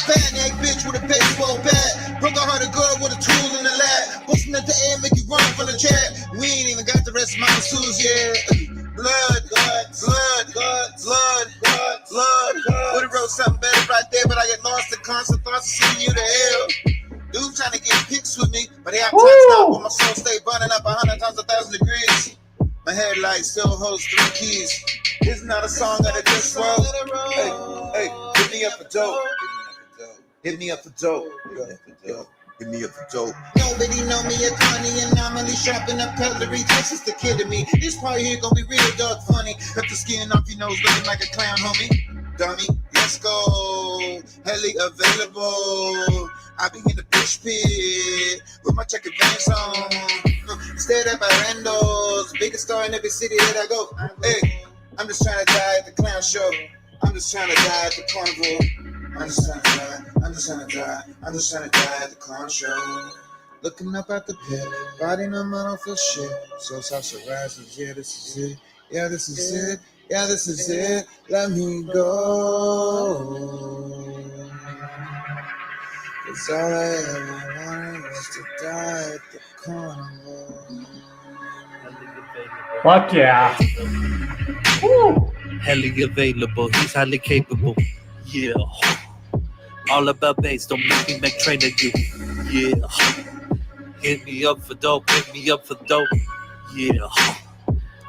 Fat neck bitch with a baseball bat. Broke a hearted girl with a tool in the lap. Bustin' at the air, make you run from the chat. We ain't even got the rest of my tools yet. Blood, blood. Would've wrote something better right there, but I get lost in constant thoughts of sending you to hell. Dude trying to get pics with me, but they have time stop when my soul stay burning up 100 times 1,000 degrees. My headlight still holds 3 keys. This is not a song that I just wrote. Hey, hit me up for dope. Hit me up for dope. Hit me up for dope. Nobody know me a Connie, anomaly, shopping up cutlery. Texas the kid to me. This part here gonna be real dark funny. Cut the skin off your nose, looking like a clown, homie. Dummy, let's go. Heli available. I be in the bitch pit with my check advance on. Instead of Randos, biggest star in every city that I go. Hey, I'm just trying to die at the clown show. I'm just trying to die at the carnival. I'm just trying to die at the clown show. Looking up at the pit, body numb, I don't feel shit. So soft rises, yeah, this is it. Yeah, this is it. Yeah, this is it. Let me go. 'Cause all I ever wanted was to die at the carnival. Fuck yeah. Woo. Highly available, he's highly capable. Yeah. All about bass, don't make me make train of you. Yeah. Hit me up for dope, hit me up for dope. Yeah.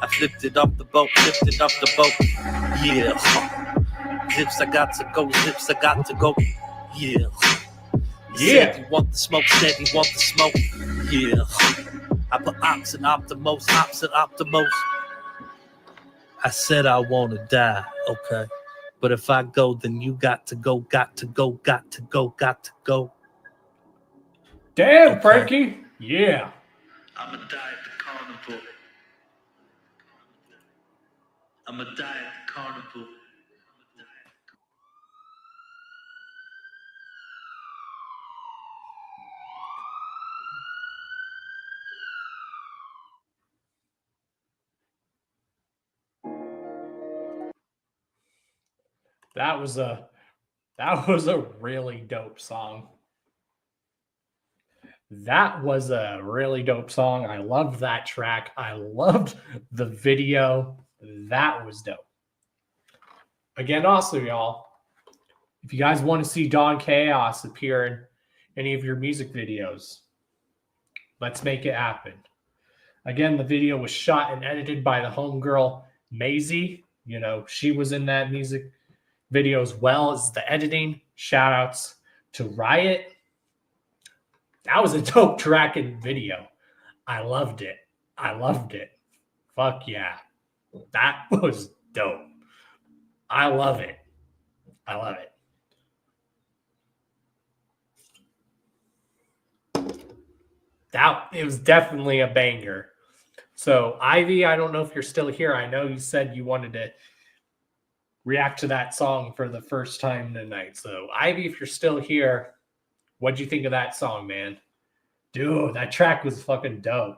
I flipped it off the boat, Yeah. Zips, I got to go. Zips, I got to go. Yeah. Yeah. Said he want the smoke, said he want the smoke. Yeah. I put ops and Optimos, ops and Optimos. I said I want to die, okay. But if I go, then you got to go, got to go, got to go, got to go. Damn, Okay. Frankie. Yeah. I'ma die at the carnival. I'ma die at the carnival. That was a really dope song. That was a really dope song. I loved that track. I loved the video. That was dope. Again, also, y'all, if you guys want to see Don Chaos appear in any of your music videos, let's make it happen. Again, the video was shot and edited by the homegirl Maisie. You know, she was in that music video as well as the editing. Shout outs to Riot. That was a dope track and video. I loved it. I loved it. Fuck yeah. That was dope. I love it. I love it. It was definitely a banger. So, Ivy, I don't know if you're still here. I know you said you wanted to react to that song for the first time tonight. So, Ivy, if you're still here, what'd you think of that song, man? Dude, that track was fucking dope.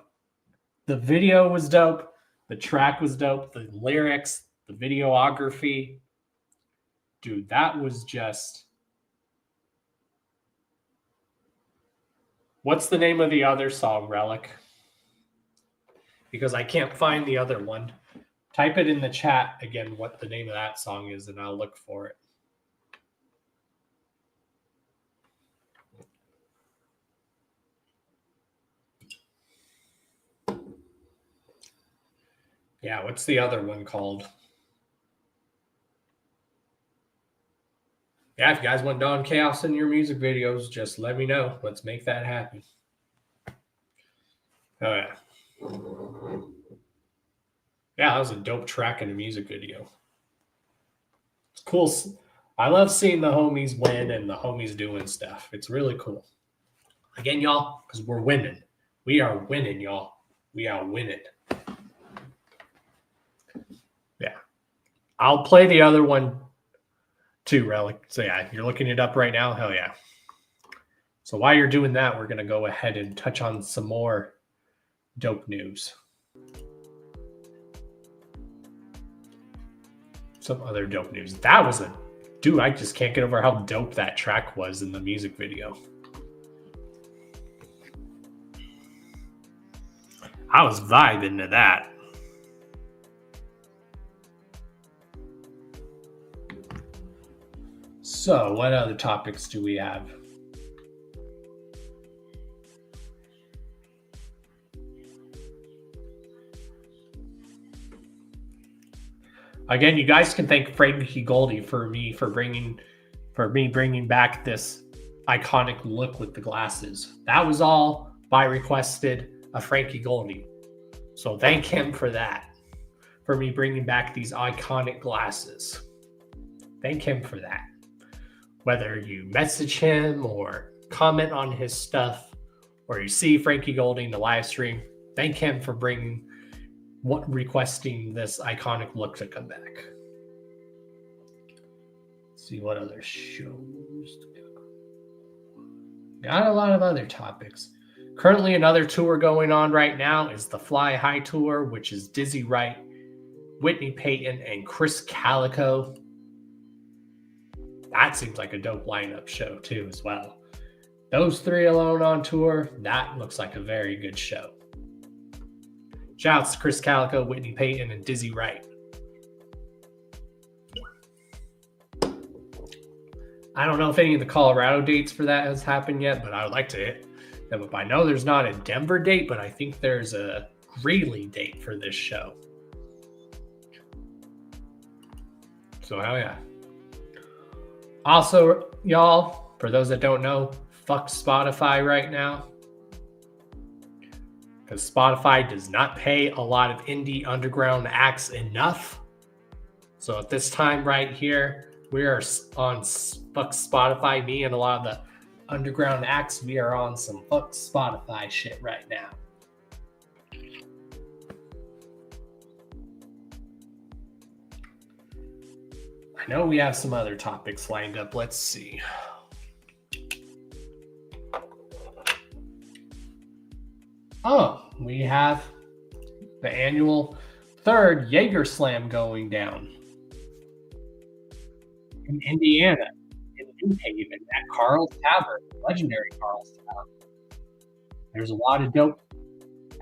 The video was dope. The track was dope. The lyrics, the videography. Dude, that was just... What's the name of the other song, Relic? Because I can't find the other one. Type it in the chat again what the name of that song is, and I'll look for it. Yeah, what's the other one called? Yeah, if you guys want Don Chaos in your music videos, just let me know. Let's make that happen. Oh, yeah. Yeah, that was a dope track in a music video. It's cool. I love seeing the homies win and the homies doing stuff. It's really cool. Again, y'all, because we're winning. We are winning, y'all. We are winning. Yeah. I'll play the other one too, Relic. So yeah, you're looking it up right now? Hell yeah. So while you're doing that, we're going to go ahead and touch on some more dope news. Some other dope news. That was dude, I just can't get over how dope that track was in the music video. I was vibing to that. So, what other topics do we have? Again, you guys can thank Frankie Goldie for me bringing back this iconic look with the glasses. That was all by requested of Frankie Goldie. So thank him for that, for me bringing back these iconic glasses. Thank him for that. Whether you message him or comment on his stuff, or you see Frankie Goldie in the live stream, thank him for requesting this iconic look to come back. Let's see what other shows. Got a lot of other topics. Currently, another tour going on right now is the Fly High Tour, which is Dizzy Wright, Whitney Payton, and Chris Calico. That seems like a dope lineup show too as well. Those three alone on tour, that looks like a very good show. Shouts to Chris Calico, Whitney Payton, and Dizzy Wright. I don't know if any of the Colorado dates for that has happened yet, but I would like to hit them up. I know there's not a Denver date, but I think there's a Greeley date for this show. So hell yeah. Also, y'all, for those that don't know, fuck Spotify right now. Because Spotify does not pay a lot of indie underground acts enough. So at this time right here, we are on fuck Spotify. Me and a lot of the underground acts, we are on some fuck Spotify shit right now. I know we have some other topics lined up. Let's see. Oh, we have the annual 3rd Jaeger Slam going down in Indiana, in New Haven, at Carl's Tavern, legendary Carl's Tavern. There's a lot of dope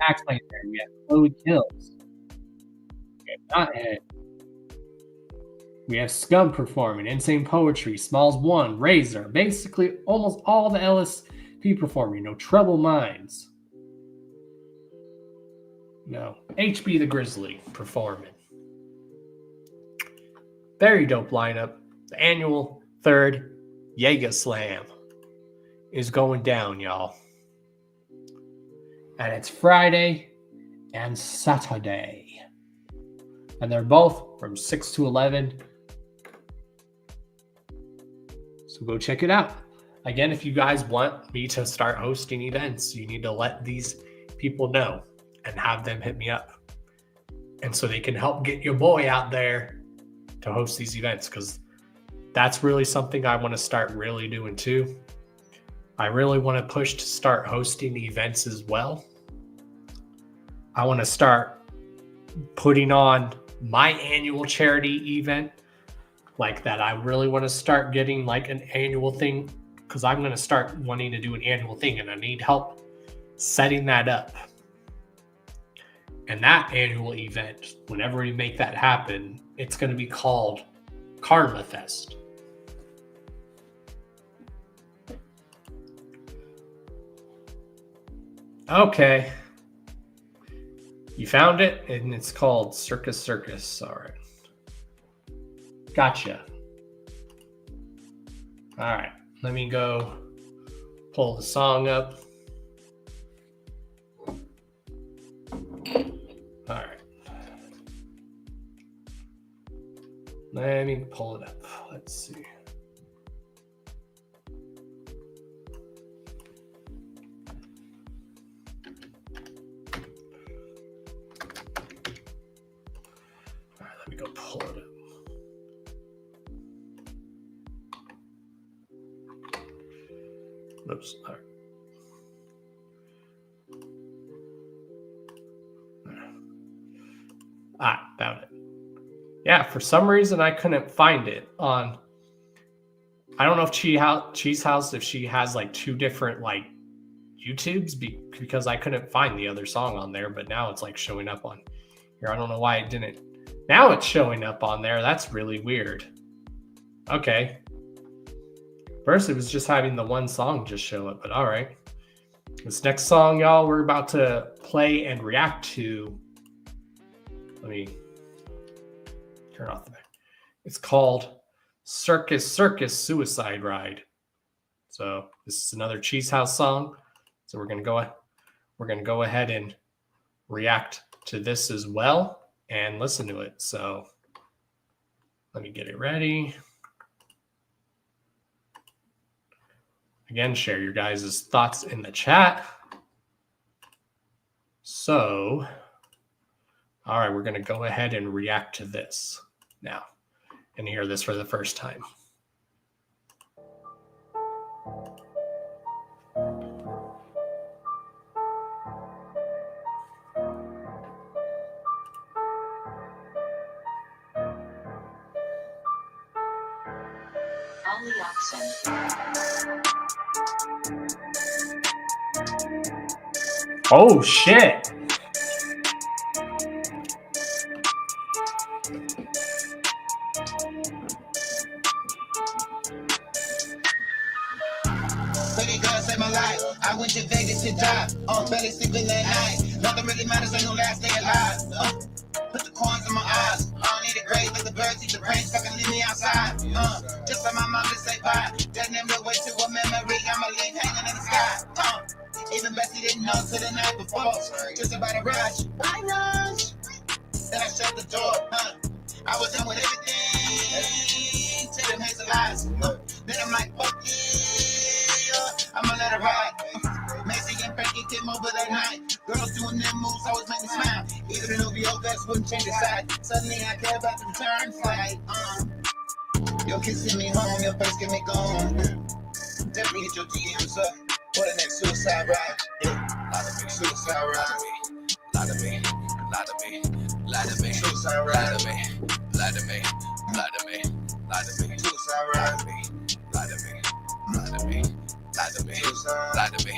acts playing there. We have Chloe Kills. We have Knothead. We have Scum performing, Insane Poetry, Smalls One, Razor, basically almost all the LSP performing. No Trouble Minds. No, HB the Grizzly performing. Very dope lineup. The annual 3rd Jaeger Slam is going down, y'all. And it's Friday and Saturday. And they're both from 6 to 11. So go check it out. Again, if you guys want me to start hosting events, you need to let these people know and have them hit me up. And so they can help get your boy out there to host these events, because that's really something I want to start really doing too. I really want to push to start hosting events as well. I want to start putting on my annual charity event like that. I really want to start getting like an annual thing, because I'm going to start wanting to do an annual thing, and I need help setting that up. And that annual event, whenever we make that happen, it's going to be called Karma Fest. Okay. You found it, and it's called Circus Circus. All right. Gotcha. All right. Let me go pull the song up. All right. Let me pull it up. Let's see. All right, let me go pull it up. Oops. All right. Found it. Yeah, for some reason I couldn't find it on. I don't know if Cheese House, if she has like 2 different like YouTubes, because I couldn't find the other song on there, but now it's like showing up on here. I don't know why it didn't. Now it's showing up on there. That's really weird. Okay. First it was just having the one song just show up, but all right. This next song, y'all, we're about to play and react to. Let me turn off the back. It's called Circus Circus Suicide Ride. So this is another Cheese House song. So we're gonna go ahead and react to this as well and listen to it. So let me get it ready. Again, share your guys' thoughts in the chat. So, all right, we're going to go ahead and react to this now and hear this for the first time. Oh, shit. I went to Vegas to die. Barely sleeping at night. Nothing really matters, ain't no last day alive. Put the coins in my eyes. I don't need a grave, the birds eat the rain, fucking leave me outside. Just for my mom to say bye. That never way to a memory. I'ma leave hanging in the sky. Even Bessie didn't know till the night before. Just about to rush. Why rush? Then I shut the door. I was done with everything. Till them hates lies. Then I'm like, fuck yeah. I'ma let her ride. Macy and Frankie came over that night. Girls doing their moves always make me smile. Even an OVO vest wouldn't change the side. Suddenly I care about the return flight. You're kissing me home, your face get me gone. Definitely hit your DMs up for the next suicide ride. Lie to me, suicide ride. Lie to me, lie to me, lie to me, suicide ride. Lie to me, lie to me, lie to me, suicide ride. Lie to me, lie to me, lie to me, lie to me.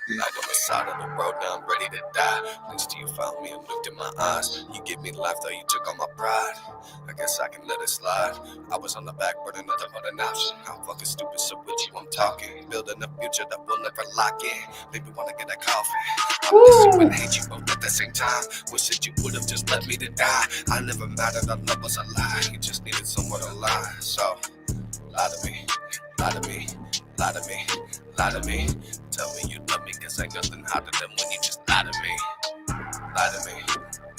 Like on the side of the road, now I'm ready to die. Next to you found me and looked in my eyes. You give me life, though you took all my pride. I guess I can let it slide. I was on the back burner, nothing but an option. I'm fucking stupid, so with you I'm talking. Building a future that will never lock in. Maybe wanna get a coffin. I miss you and hate you both at the same time. Wish that you would've just let me to die. I never mattered, our love was a lie. You just needed somewhere to lie. So, lie to me, lie to me, lie to me, lie to me. Tell me you love me, cause ain't nothing hotter than when you just lie to me. Lie to me,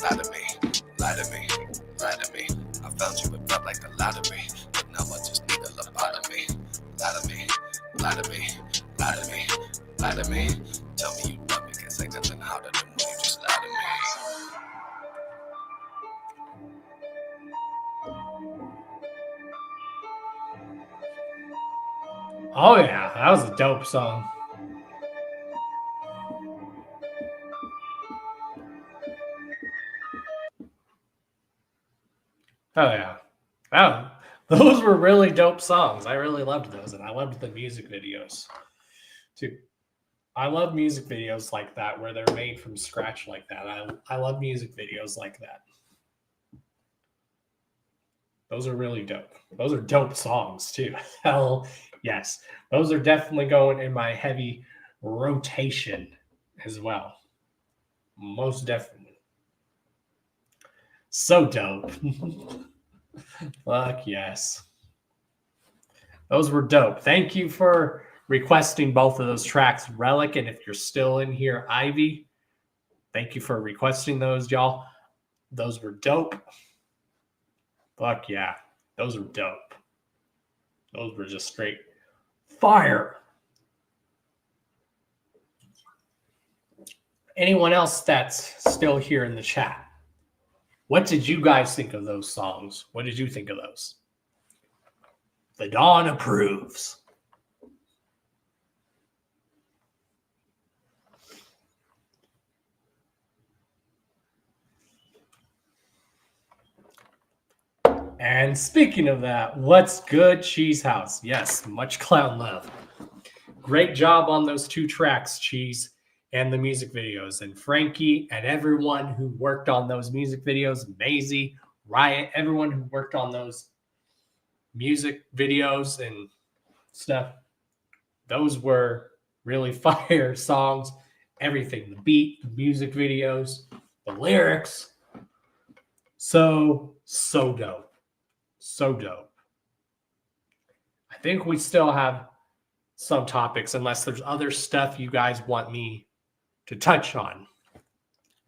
lie to me, lie to me, lie to me. I found you, it felt like a lottery, but now I just need a lobotomy. Lie to me, lie to me, lie to me, lie to me. Tell me you love me, cause ain't nothing hotter than when you just lie to me. Oh yeah, that was a dope song. Oh yeah. Those were really dope songs. I really loved those, and I loved the music videos too. I love music videos like that where they're made from scratch like that. I love music videos like that. Those are really dope. Those are dope songs too. Hell yes. Those are definitely going in my heavy rotation as well. Most definitely. So dope. Fuck yes. Those were dope. Thank you for requesting both of those tracks, Relic, and if you're still in here, Ivy. Thank you for requesting those, y'all. Those were dope. Fuck yeah. Those were dope. Those were just straight fire. Anyone else that's still here in the chat? What did you guys think of those songs? What did you think of those? The Dawn approves. And speaking of that, what's good, Cheese House? Yes, much clown love. Great job on those two tracks, Cheese, and the music videos. And Frankie and everyone who worked on those music videos, Maisie, Riot, everyone who worked on those music videos and stuff, those were really fire songs. Everything, the beat, the music videos, the lyrics. So dope. So dope. I think we still have some topics, unless there's other stuff you guys want me to touch on.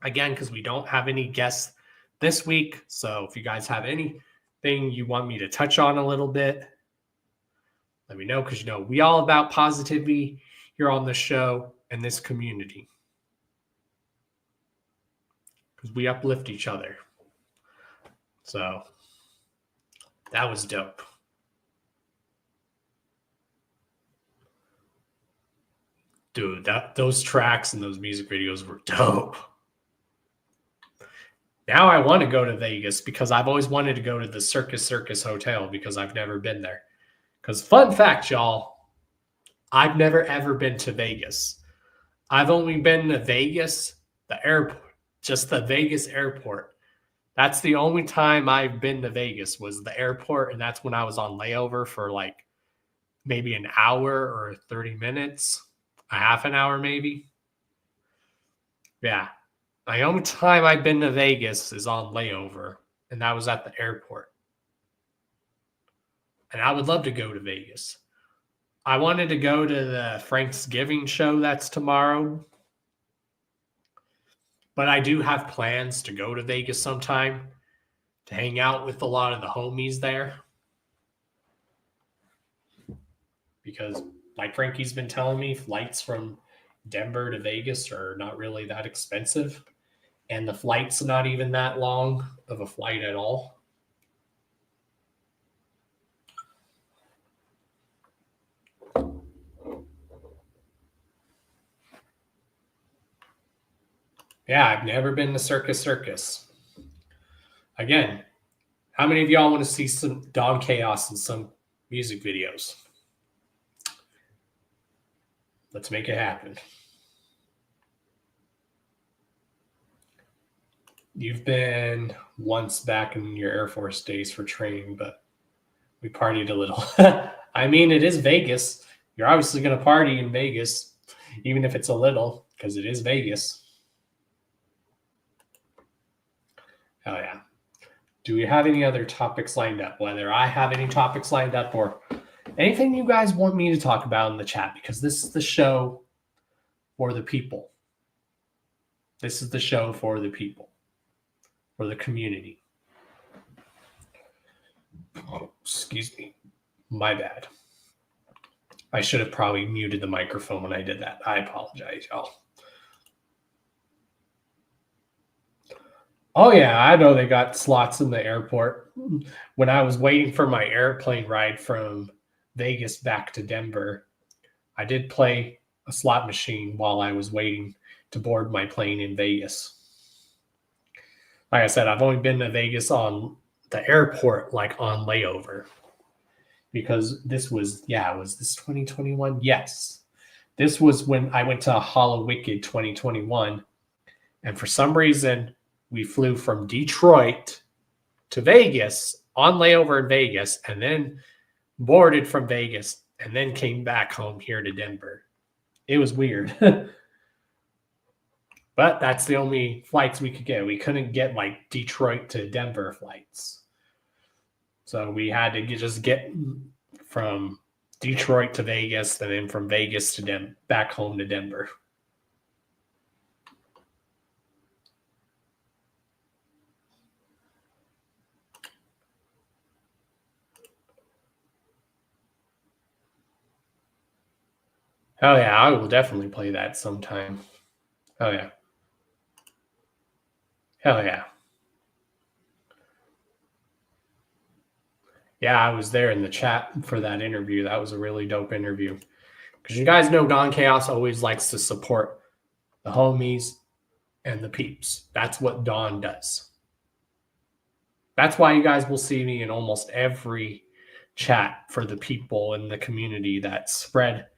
Again, because we don't have any guests this week. So if you guys have anything you want me to touch on a little bit, let me know, because we all about positivity here on the show and this community. Because we uplift each other. So that was dope. Dude, those tracks and those music videos were dope. Now I want to go to Vegas because I've always wanted to go to the Circus Hotel because I've never been there. Because fun fact, y'all, I've never ever been to Vegas. I've only been to Vegas, the airport, just the Vegas airport. That's the only time I've been to Vegas was the airport, and that's when I was on layover for like maybe an hour or 30 minutes, a half an hour maybe. Yeah. The only time I've been to Vegas is on layover. and that was at the airport. And I would love to go to Vegas. I wanted to go to the Thanksgiving show that's tomorrow. But I do have plans to go to Vegas sometime to hang out with a lot of the homies there. Because like Frankie's been telling me, flights from Denver to Vegas are not really that expensive. And the flight's not even that long of a flight at all. Yeah, I've never been to Circus. Again, how many of y'all want to see some Don Chaos in some music videos? Let's make it happen. You've been once back in your Air Force days for training, but we partied a little. I mean, it is Vegas. You're obviously going to party in Vegas, even if it's a little, because it is Vegas. Oh, yeah. Do we have any other topics lined up? Whether I have any topics lined up or anything you guys want me to talk about in the chat, because this is the show for the people. This is the show for the people, for the community. Oh, excuse me. My bad. I should have probably muted the microphone when I did that. I apologize, y'all. Oh, yeah, I know they got slots in the airport. When I was waiting for my airplane ride from Vegas back to Denver, I did play a slot machine while I was waiting to board my plane in Vegas. Like I said, I've only been to Vegas on the airport, like on layover. Because this was, was this 2021? Yes. This was when I went to Hallowicked 2021. And for some reason, we flew from Detroit to Vegas on layover in Vegas and then boarded from Vegas and then came back home here to Denver. It was weird. But that's the only flights we could get. We couldn't get like Detroit to Denver flights. So we had to just get from Detroit to Vegas and then from Vegas to back home to Denver. Oh, yeah, I will definitely play that sometime. Oh, yeah. Hell yeah. Yeah, I was there in the chat for that interview. That was a really dope interview. Because you guys know Don Chaos always likes to support the homies and the peeps. That's what Don does. That's why you guys will see me in almost every chat for the people in the community that spread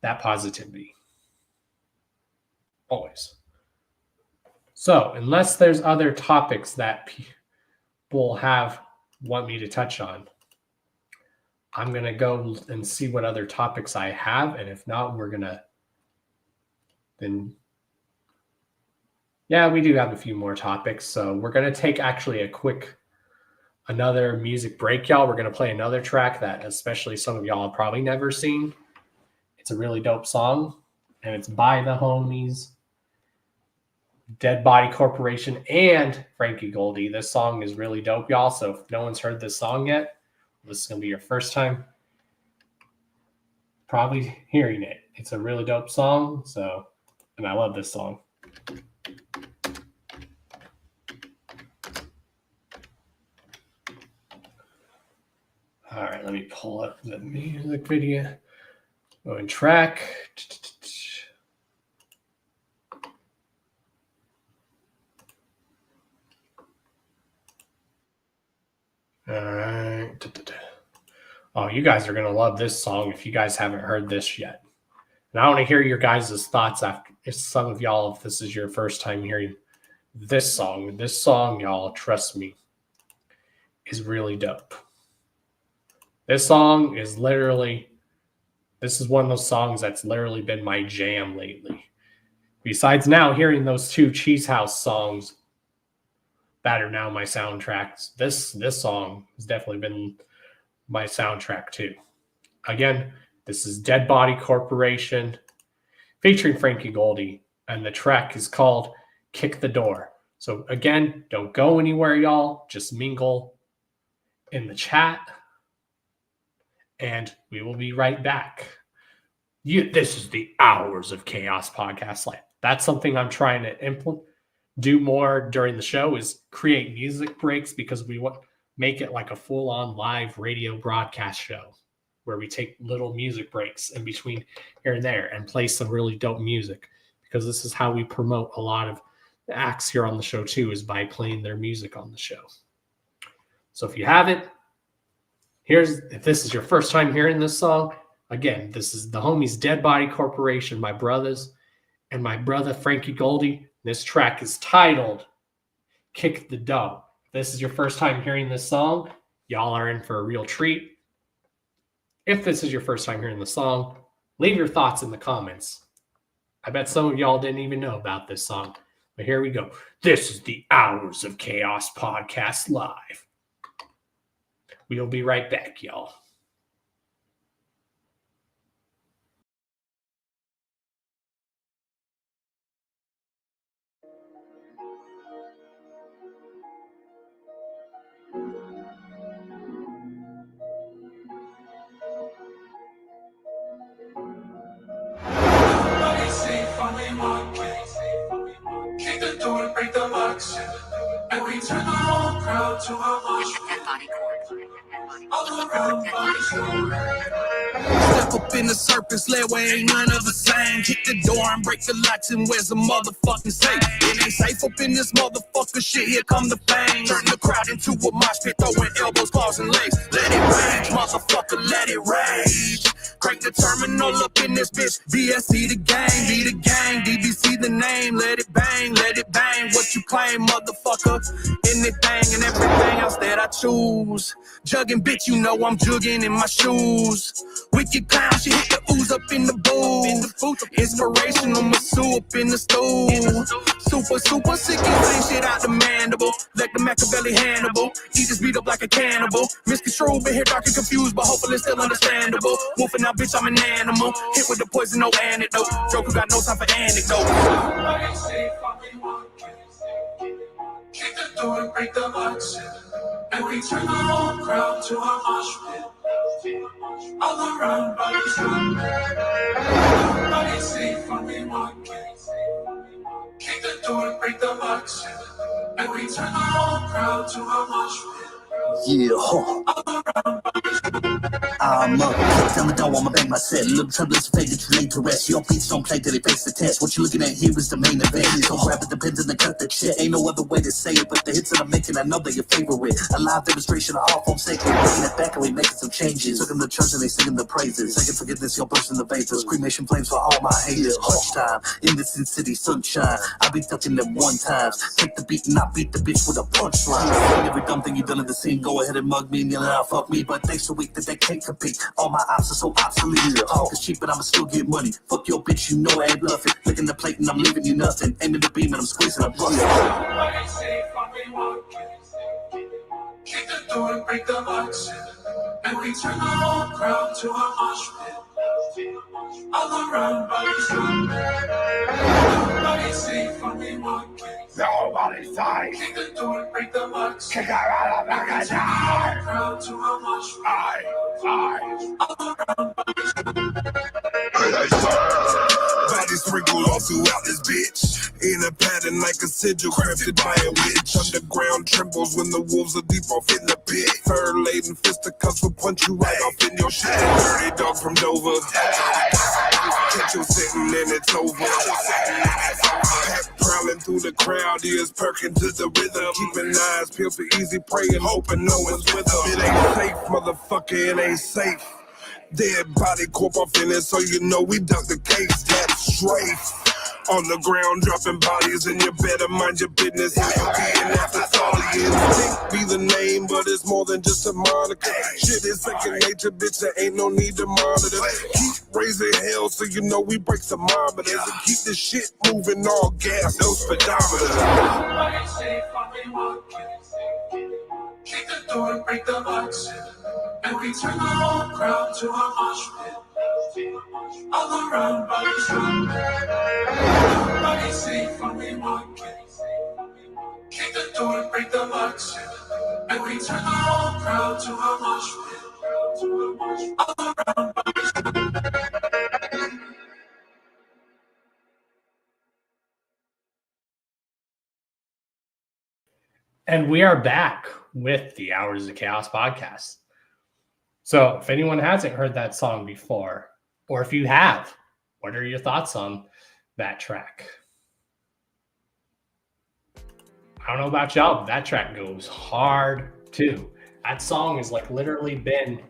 that positivity. Always. So, unless there's other topics that people want me to touch on, I'm going to go and see what other topics I have. And if not, we're going to then... Yeah, we do have a few more topics. So, we're going to take actually another music break, y'all. We're going to play another track that especially some of y'all have probably never seen. It's a really dope song, and it's by the homies, Dead Body Corporation, and Frankie Goldie. This song is really dope, y'all. So if no one's heard this song yet, this is going to be your first time probably hearing it. It's a really dope song, and I love this song. All right, let me pull up the music video. Going track. All right. Oh, you guys are going to love this song if you guys haven't heard this yet. And I want to hear your guys' thoughts after, if some of y'all, if this is your first time hearing this song. This song, y'all, trust me, is really dope. This song is this is one of those songs that's literally been my jam lately. Besides now hearing those two Cheese House songs that are now my soundtracks. This song has definitely been my soundtrack too. Again, this is Dead Body Corporation featuring Frankie Goldie, and the track is called Kick the Door. So again, don't go anywhere, y'all. Just mingle in the chat, and we will be right back. This is the Hours of Chaos podcast. Like, that's something I'm trying to do more during the show, is create music breaks, because we want make it like a full-on live radio broadcast show where we take little music breaks in between here and there and play some really dope music, because this is how we promote a lot of the acts here on the show too, is by playing their music on the show. So if you haven't, if this is your first time hearing this song, again, this is the homies Dead Body Corporation, my brothers, and my brother Frankie Goldie. This track is titled Kick the Door. If this is your first time hearing this song, y'all are in for a real treat. If this is your first time hearing the song, leave your thoughts in the comments. I bet some of y'all didn't even know about this song, but here we go. This is the Hours of Chaos podcast live. We'll be right back, y'all. Kick the door and break the locks, and we turn the whole crowd to a mosh pit. All around Step up in the serpent's lair where ain't none of the same. Kick the door and break the locks, and where's the motherfucking safe? It ain't safe up in this motherfucker shit, here come the fame. Turn the crowd into a mosh pit, throwing elbows, claws, and legs. Let it rage, motherfucker, let it rage. Crank the terminal up in this bitch. DSC the gang, be the gang, DBC the name. Let it bang, what you claim, motherfucker. Anything and everything else that I choose. Jugging, bitch, you know I'm jugging in my shoes. Wicked clown, she hit the ooze up in the booth. Inspirational, Masu up in the stool. Super sick, and shit out the mandible. Like the Machiavelli Hannibal. He just beat up like a cannibal. Misconstrued, been here dark and confused, but hopefully still understandable. Wolfing out, bitch, I'm an animal. Hit with the poison, no antidote. Joker got no time for anecdotes. Kick the door and break the locks, and we turn the whole crowd to a mosh pit. All around, bodies run. Bodies safe when we walk in. Kick the door and break the locks, and we turn the whole crowd to a mosh pit. Yeah, I'm up, down the door, I'ma bang my set. Little troublers fade that you laid to rest. Your beats don't play till they face the test. What you looking at here is the main event. So grab it, depends on the cut the check. Ain't no other way to say it, but the hits that I'm making, I know they're your favorite. A live demonstration of all form sacred. Bringing it back and we making some changes. Took them to church and they singing the praises. Second forgiveness, your burst in the vapors. Cremation flames for all my haters. Hush time, in the Sin City sunshine. I be ducking them one times. Take the beat and I beat the bitch with a punchline. Every dumb thing you done in the scene, go ahead and mug me and yell out, fuck me. But they so weak that they can't compete. All my ops are so obsolete. Talk is cheap, but I'ma still get money. Fuck your bitch, you know I ain't bluffing. Licking the plate and I'm leaving you nothing. Aiming the beam and I'm squeezing a busting. Kick the door and break the locks, and we turn the whole crowd to a mosh pit. All around, bodies run. Nobody's safe when we walk in. Nobody's safe. Kick the door and break the locks. Kick her out of and we turn the whole crowd to a mosh pit. All around, bodies Bodies sprinkled all throughout this bitch. In a pattern like a sigil crafted by a witch. Underground trembles when the wolves are deep off in the pit. Fur-laden fisticuffs will punch you right off in your shit. Dirty dog from Dover. Catch you sitting and it's over. Pack prowling through the crowd, ears perking to the rhythm. Keeping eyes peeled for easy praying, hoping no one's with them. It ain't safe, motherfucker, it ain't safe. Dead body corp off in it, so you know we duck the case. That's straight. On the ground, dropping bodies, and you better mind your business. You'll be an afterthought. Think be the name, but it's more than just a moniker. Shit is second nature, bitch. There ain't no need to monitor. Keep raising hell so you know we break thermometers and keep the shit moving, all gas, no speedometer. Somebody say fucking walking. Kick the door and break the box in. And we turn the whole crowd to a mosh pit. All around bodies run. Somebody say fucking walking. Kick the door and break the box in. And we turn the whole crowd to a mosh pit. All around bodies run. And we are back with the Hours of Chaos podcast. So if anyone hasn't heard that song before, or if you have, what are your thoughts on that track? I don't know about y'all, but that track goes hard too. That song has like literally been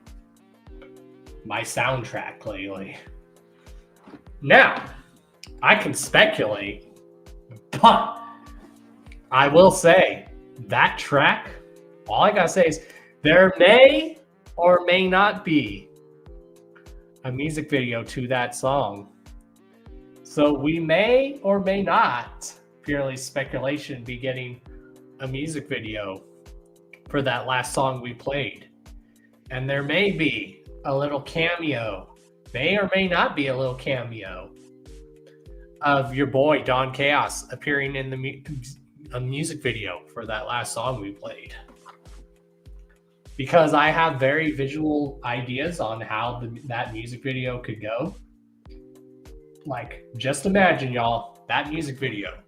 my soundtrack lately. Now, I can speculate, but I will say that track, all I gotta say is there may or may not be a music video to that song. So we may or may not, purely speculation, be getting a music video for that last song we played. And there may be a little cameo, may or may not be a little cameo of your boy Don Chaos appearing in a music video for that last song we played. Because I have very visual ideas on how that music video could go. Like, just imagine, y'all, that music video.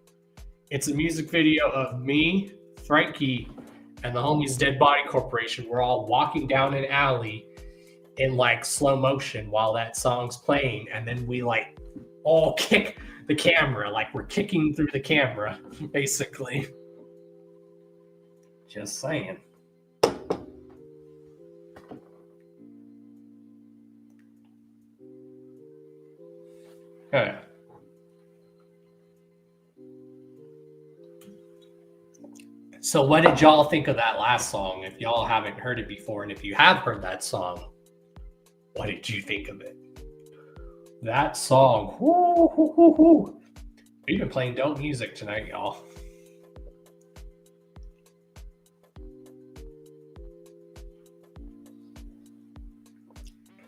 It's a music video of me, Frankie, and the homies Dead Body Corporation. We're all walking down an alley in like slow motion while that song's playing. And then we like all kick the camera, like we're kicking through the camera, basically. Just saying. Okay. So what did y'all think of that last song? If y'all haven't heard it before, and if you have heard that song, what did you think of it? That song, whoo, whoo, whoo, whoo. We've been playing dope music tonight, y'all.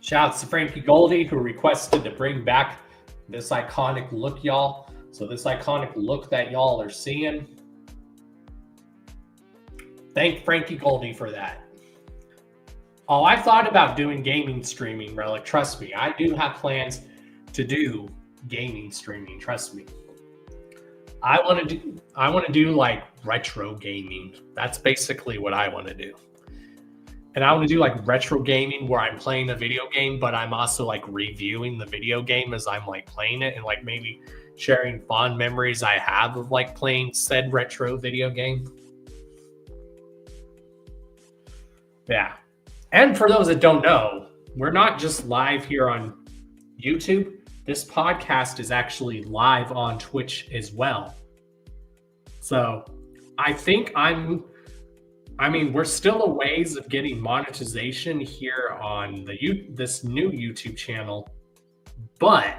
Shouts to Frankie Goldie, who requested to bring back this iconic look, y'all. So this iconic look that y'all are seeing, thank Frankie Goldie for that. Oh, I thought about doing gaming streaming, Relic. Trust me, I do have plans to do gaming streaming. Trust me. I want to do like retro gaming. That's basically what I want to do. And I want to do like retro gaming where I'm playing a video game, but I'm also like reviewing the video game as I'm like playing it and like maybe sharing fond memories I have of like playing said retro video game. Yeah. And for those that don't know, we're not just live here on YouTube. This podcast is actually live on Twitch as well. So I think we're still a ways of getting monetization here on this new YouTube channel, but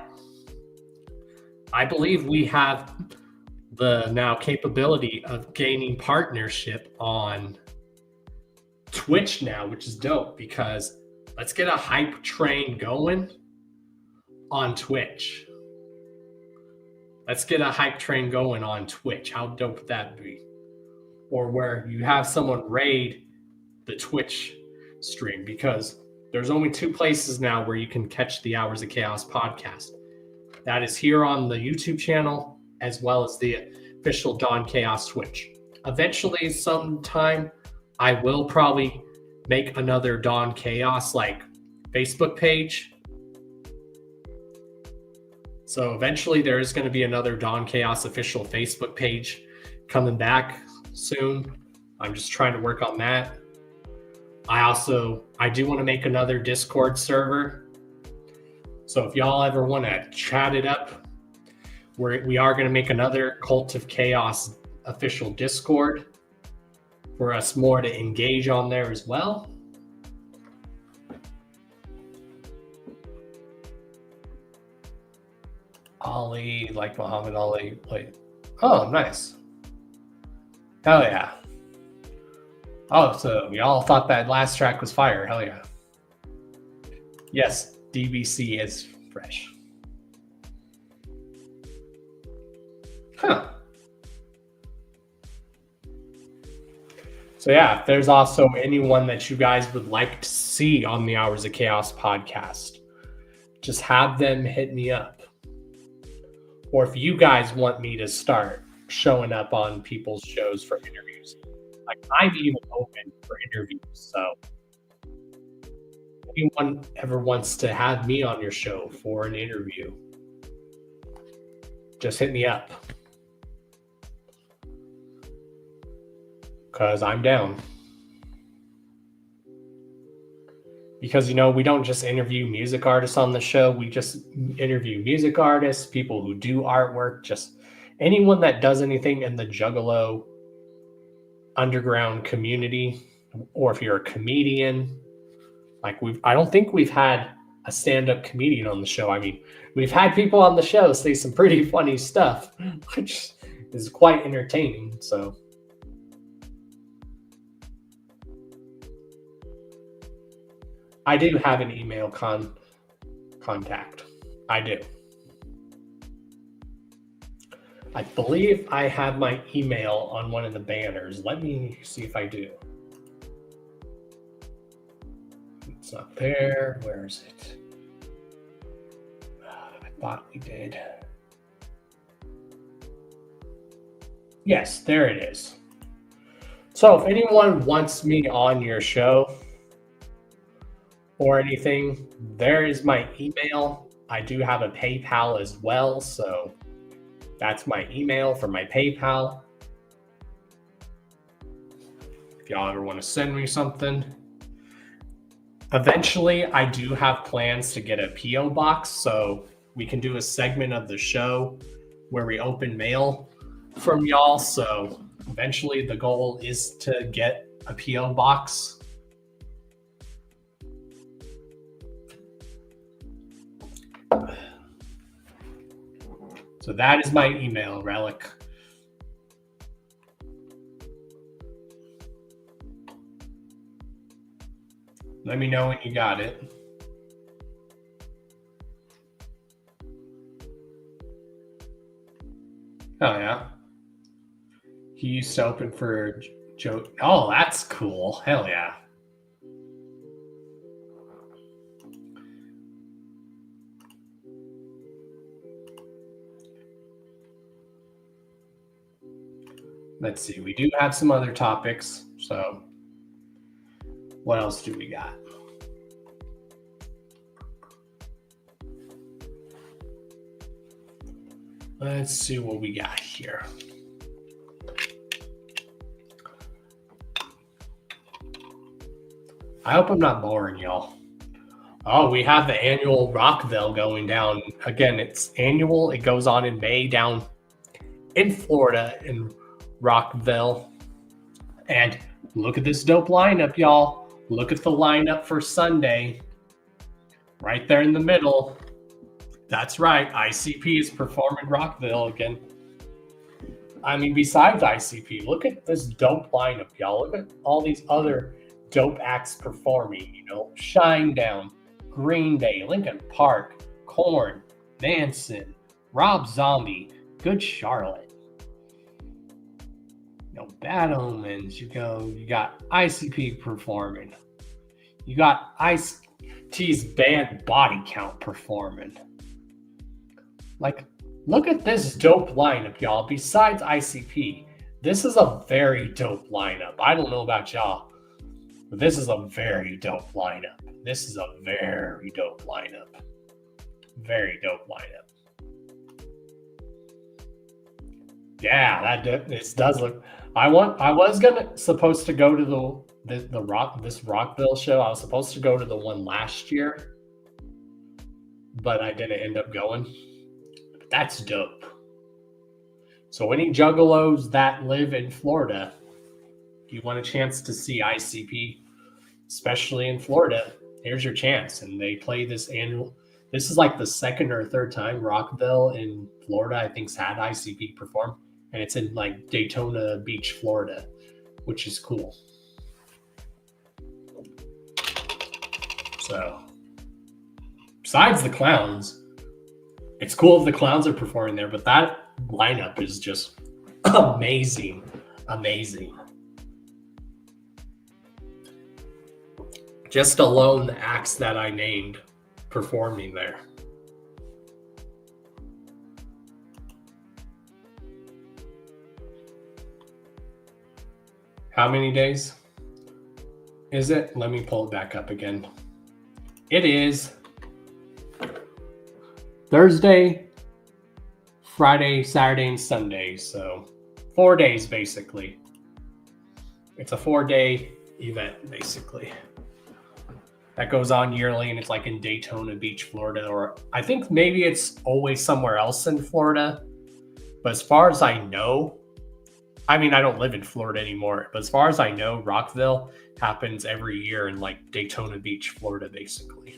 I believe we have the now capability of gaining partnership on Twitch now, which is dope, because let's get a hype train going on Twitch. Let's get a hype train going on Twitch. How dope would that be? Or where you have someone raid the Twitch stream, because there's only two places now where you can catch the Hours of Chaos podcast. That is here on the YouTube channel, as well as the official Don Chaos Twitch. Eventually, sometime, I will probably make another Don Chaos like Facebook page. So eventually there is going to be another Don Chaos official Facebook page coming back soon. I'm just trying to work on that. I do want to make another Discord server. So if y'all ever want to chat it up We are going to make another Cult of Chaos official Discord for us more to engage on there as well. Ali, like Muhammad Ali, played. Oh, nice. Hell yeah. Oh, so y'all thought that last track was fire. Hell yeah. Yes, DBC is fresh. Huh. So yeah, if there's also anyone that you guys would like to see on the Hours of Chaos podcast, just have them hit me up. Or if you guys want me to start showing up on people's shows for interviews, like I'm even open for interviews. So if anyone ever wants to have me on your show for an interview, just hit me up. Because I'm down. Because, you know, we don't just interview music artists on the show. We just interview music artists, people who do artwork, just anyone that does anything in the Juggalo underground community. Or if you're a comedian, like I don't think we've had a stand-up comedian on the show. I mean, we've had people on the show say some pretty funny stuff, which is quite entertaining. So I do have an email contact. I do. I believe I have my email on one of the banners. Let me see if I do. It's not there. Where is it? I thought we did. Yes, there it is. So if anyone wants me on your show or anything, there is my email. I do have a PayPal as well, so that's my email for my PayPal. If y'all ever want to send me something. Eventually, I do have plans to get a P.O. box, so we can do a segment of the show where we open mail from y'all. So eventually the goal is to get a P.O. box. So that is my email, Relic. Let me know when you got it. Oh, yeah. He used to open for Joe. Oh, that's cool. Hell yeah. Let's see. We do have some other topics. So what else do we got? Let's see what we got here. I hope I'm not boring y'all. Oh, we have the annual Rockville going down. Again, it's annual. It goes on in May down in Florida in Rockville. And look at this dope lineup, y'all. Look at the lineup for Sunday. Right there in the middle. That's right. ICP is performing Rockville again. I mean, besides ICP, look at this dope lineup, y'all. Look at all these other dope acts performing, you know. Shinedown, Green Day, Linkin Park, Korn, Manson, Rob Zombie, Good Charlotte. You know, Bad Omens, you got ICP performing. You got Ice-T's band Body Count performing. Like, look at this dope lineup, y'all. Besides ICP, this is a very dope lineup. I don't know about y'all, but this is a very dope lineup. This is a very dope lineup. Very dope lineup. Yeah, this does look. I was supposed to go to this Rockville show. I was supposed to go to the one last year, but I didn't end up going. But that's dope. So any juggalos that live in Florida, if you want a chance to see ICP, especially in Florida, here's your chance. And they play this annual. This is like the second or third time Rockville in Florida, I think, has had ICP perform. And it's in like Daytona Beach, Florida, which is cool. So, besides the clowns, it's cool if the clowns are performing there, but that lineup is just amazing. Amazing. Just alone the acts that I named performing there. How many days is it? Let me pull it back up again. It is Thursday, Friday, Saturday, and Sunday. So 4 days, basically. It's a 4-day event, basically. That goes on yearly, and it's like in Daytona Beach, Florida. Or I think maybe it's always somewhere else in Florida. But as far as I know, I mean, I don't live in Florida anymore. But as far as I know, Rockville happens every year in like Daytona Beach, Florida, basically.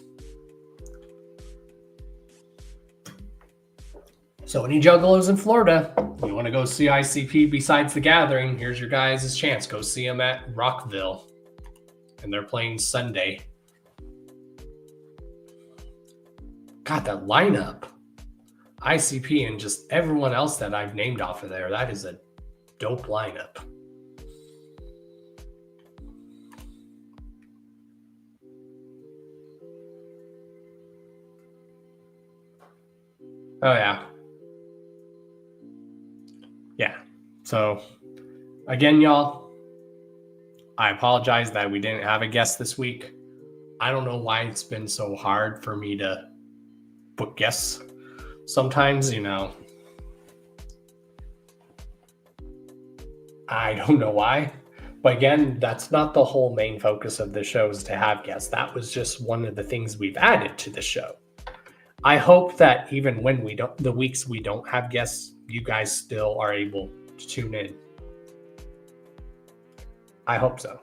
So any juggalos in Florida, you want to go see ICP besides the gathering, here's your guys' chance. Go see them at Rockville. And they're playing Sunday. God, that lineup. ICP and just everyone else that I've named off of there. That is a dope lineup. Oh, yeah. Yeah. So, again, y'all, I apologize that we didn't have a guest this week. I don't know why it's been so hard for me to book guests. Sometimes, you know, I don't know why. But again, that's not the whole main focus of the show is to have guests. That was just one of the things we've added to the show. I hope that even when we don't, the weeks we don't have guests, you guys still are able to tune in. I hope so.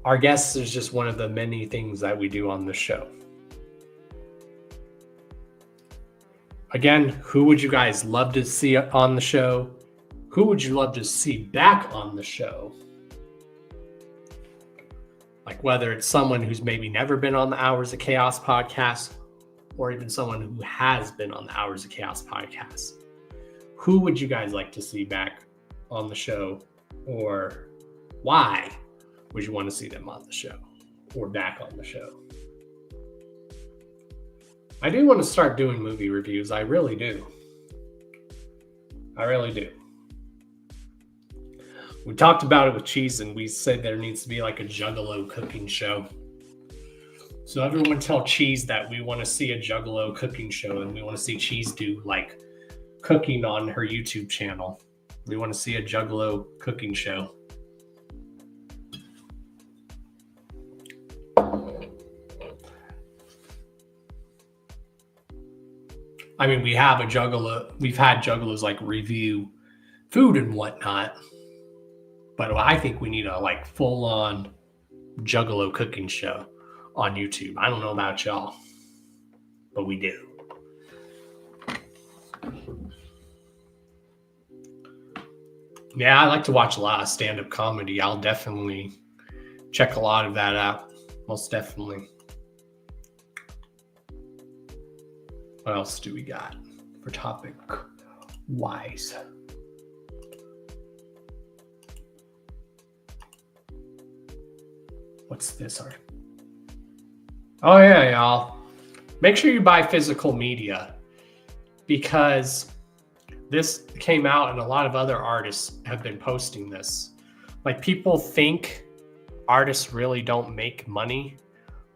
Our guests is just one of the many things that we do on the show. Again, who would you guys love to see on the show? Who would you love to see back on the show? Like whether it's someone who's maybe never been on the Hours of Chaos podcast or even someone who has been on the Hours of Chaos podcast. Who would you guys like to see back on the show, or why would you want to see them on the show or back on the show? I do want to start doing movie reviews. I really do. I really do. We talked about it with Cheese, and we said there needs to be like a Juggalo cooking show. So everyone tell Cheese that we want to see a Juggalo cooking show, and we want to see Cheese do like cooking on her YouTube channel. We want to see a Juggalo cooking show. I mean, we have a Juggalo. We've had Juggalos like review food and whatnot. But I think we need a like full-on Juggalo cooking show on YouTube. I don't know about y'all, but we do. Yeah, I like to watch a lot of stand-up comedy. I'll definitely check a lot of that out. Most definitely. What else do we got for topic wise? What's this? Oh yeah, y'all. Make sure you buy physical media because this came out and a lot of other artists have been posting this. Like people think artists really don't make money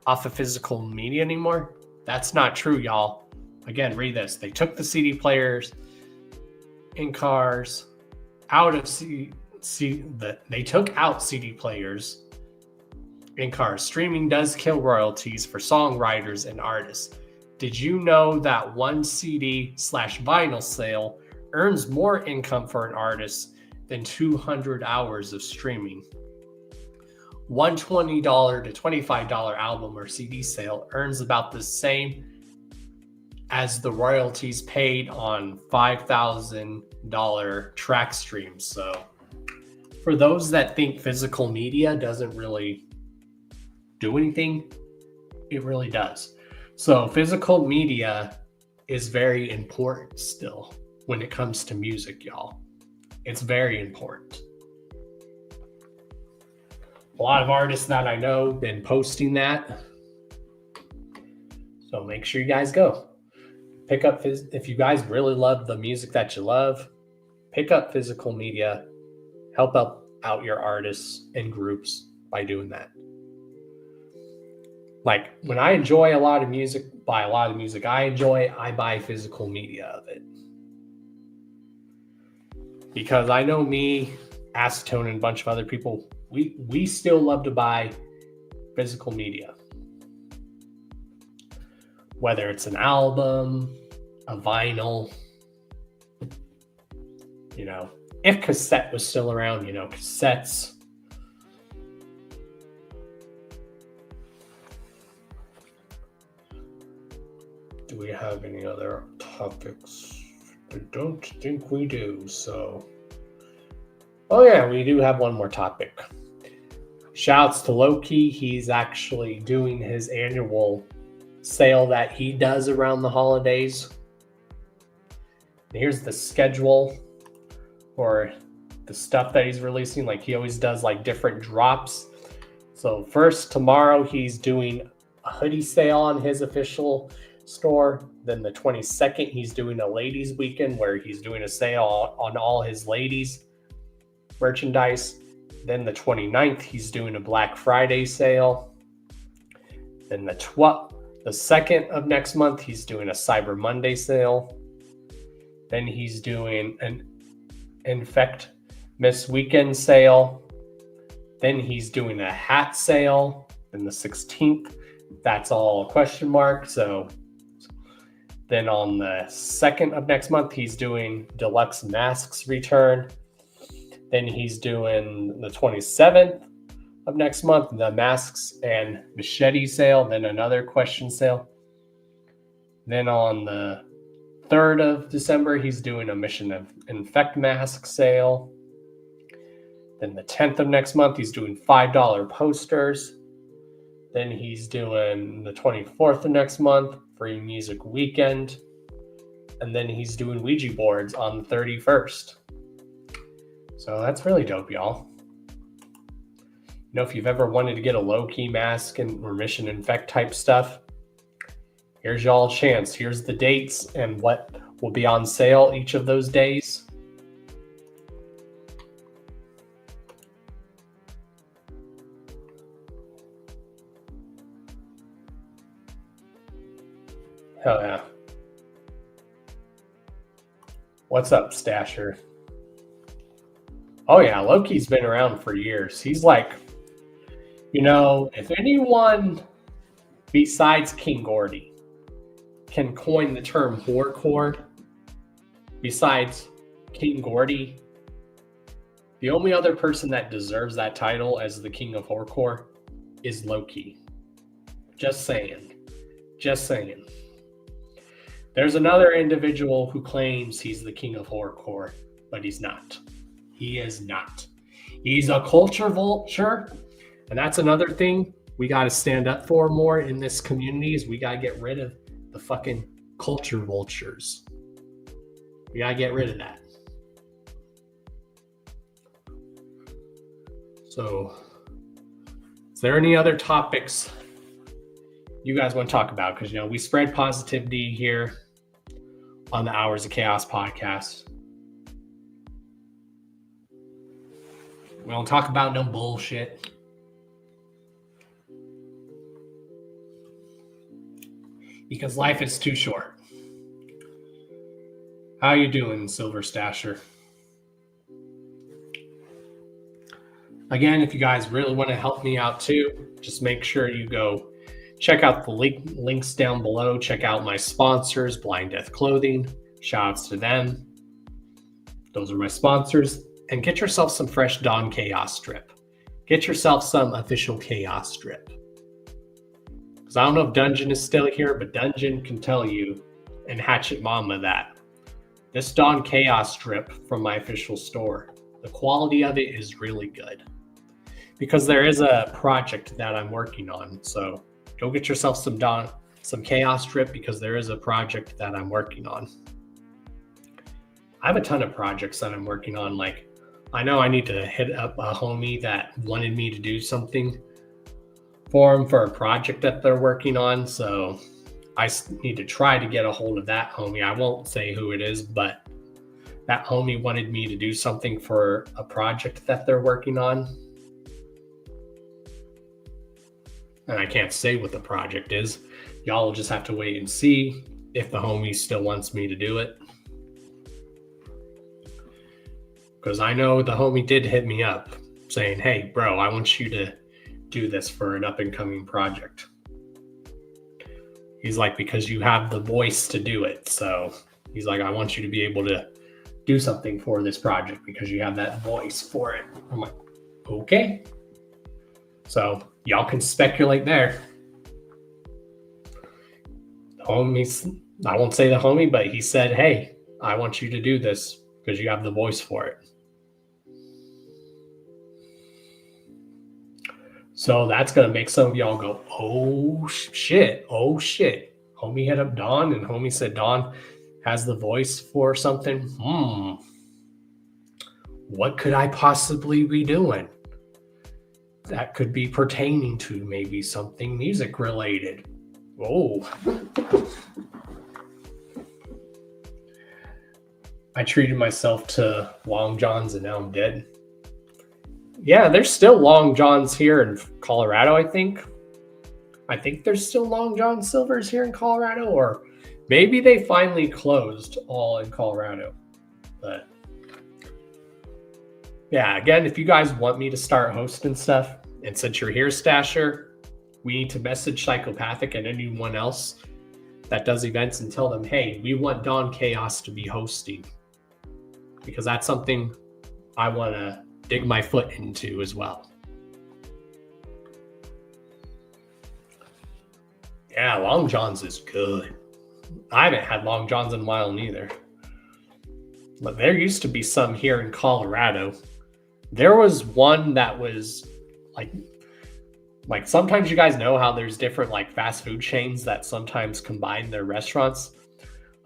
off of physical media anymore. That's not true, y'all. Again, read this. They took the CD players in cars out of they took out CD players in cars. Streaming does kill royalties for songwriters and artists. Did you know that one CD/vinyl sale earns more income for an artist than 200 hours of streaming? One $20 to $25 album or CD sale earns about the same as the royalties paid on $5,000 track streams. So for those that think physical media doesn't really do anything, it really does. So physical media is very important still when it comes to music, y'all. It's very important. A lot of artists that I know been posting that. So make sure you guys go. Pick up, if you guys really love the music that you love, pick up physical media. Help out your artists and groups by doing that. Like when I enjoy a lot of music, I buy physical media of it. Because I know me, Acetone, and a bunch of other people, we still love to buy physical media. Whether it's an album, a vinyl, if cassette was still around, cassettes. Do we have any other topics? I don't think we do, so. Oh yeah, we do have one more topic. Shouts to Loki. He's actually doing his annual sale that he does around the holidays. And here's the schedule for the stuff that he's releasing. Like he always does like different drops. So first, tomorrow he's doing a hoodie sale on his official store. Then the 22nd, he's doing a ladies weekend where he's doing a sale on all his ladies merchandise. Then the 29th, he's doing a Black Friday sale. Then the 2nd of next month, he's doing a Cyber Monday sale. Then he's doing an Infect Miss Weekend sale. Then he's doing a hat sale. Then the 16th, that's all a question mark. So then on the 2nd of next month, he's doing Deluxe Masks return. Then he's doing the 27th of next month, the Masks and Machete sale. Then another question sale. Then on the 3rd of December, he's doing a Mission of Infect Mask sale. Then the 10th of next month, he's doing $5 posters. Then he's doing the 24th of next month, Free Music Weekend. And then he's doing Ouija boards on the 31st. So that's really dope, y'all. If you've ever wanted to get a low-key mask or Mission Infect type stuff, here's y'all's chance. Here's the dates and what will be on sale each of those days. Hell yeah. What's up, Stasher? Oh yeah, Loki's been around for years. He's like, if anyone besides King Gordy can coin the term horrorcore, besides King Gordy, the only other person that deserves that title as the King of Horrorcore is Loki. Just saying. Just saying. There's another individual who claims he's the King of Horrorcore, but he's not. He is not. He's a culture vulture, and that's another thing we got to stand up for more in this community is we got to get rid of the fucking culture vultures. We got to get rid of that. So, is there any other topics you guys want to talk about? Because, we spread positivity here on the Hours of Chaos podcast. We don't talk about no bullshit. Because life is too short. How you doing, Silver Stasher? Again, if you guys really want to help me out too, just make sure you go Check out the links down below. Check out my sponsors, Blind Death Clothing. Shout outs to them. Those are my sponsors. And get yourself some fresh Don Chaos strip. Get yourself some official Chaos strip. Because I don't know if Dungeon is still here, but Dungeon can tell you, and Hatchet Mama, that this Don Chaos strip from my official store, the quality of it is really good. Because there is a project that I'm working on. So go get yourself some Chaos strip, because there is a project that I'm working on. I have a ton of projects that I'm working on. Like, I know I need to hit up a homie that wanted me to do something for him for a project that they're working on. So I need to try to get a hold of that homie. I won't say who it is, but that homie wanted me to do something for a project that they're working on. And I can't say what the project is. Y'all will just have to wait and see if the homie still wants me to do it. Because I know the homie did hit me up saying, hey, bro, I want you to do this for an up-and-coming project. He's like, because you have the voice to do it. So he's like, I want you to be able to do something for this project because you have that voice for it. I'm like, okay. So y'all can speculate there. The homie, I won't say the homie, but he said, hey, I want you to do this because you have the voice for it. So that's going to make some of y'all go, oh shit. Homie hit up Don, and homie said Don has the voice for something. What could I possibly be doing? That could be pertaining to maybe something music related. Oh. I treated myself to Long Johns and now I'm dead. Yeah, there's still Long Johns here in Colorado, I think. I think there's still Long John Silvers here in Colorado, or maybe they finally closed all in Colorado. But yeah, again, if you guys want me to start hosting stuff, and since you're here, Stasher, we need to message Psychopathic and anyone else that does events and tell them, hey, we want Don Chaos to be hosting. Because that's something I want to dig my foot into as well. Yeah, Long John's is good. I haven't had Long John's in a while neither. But there used to be some here in Colorado. There was one that was like sometimes you guys know how there's different like fast food chains that sometimes combine their restaurants.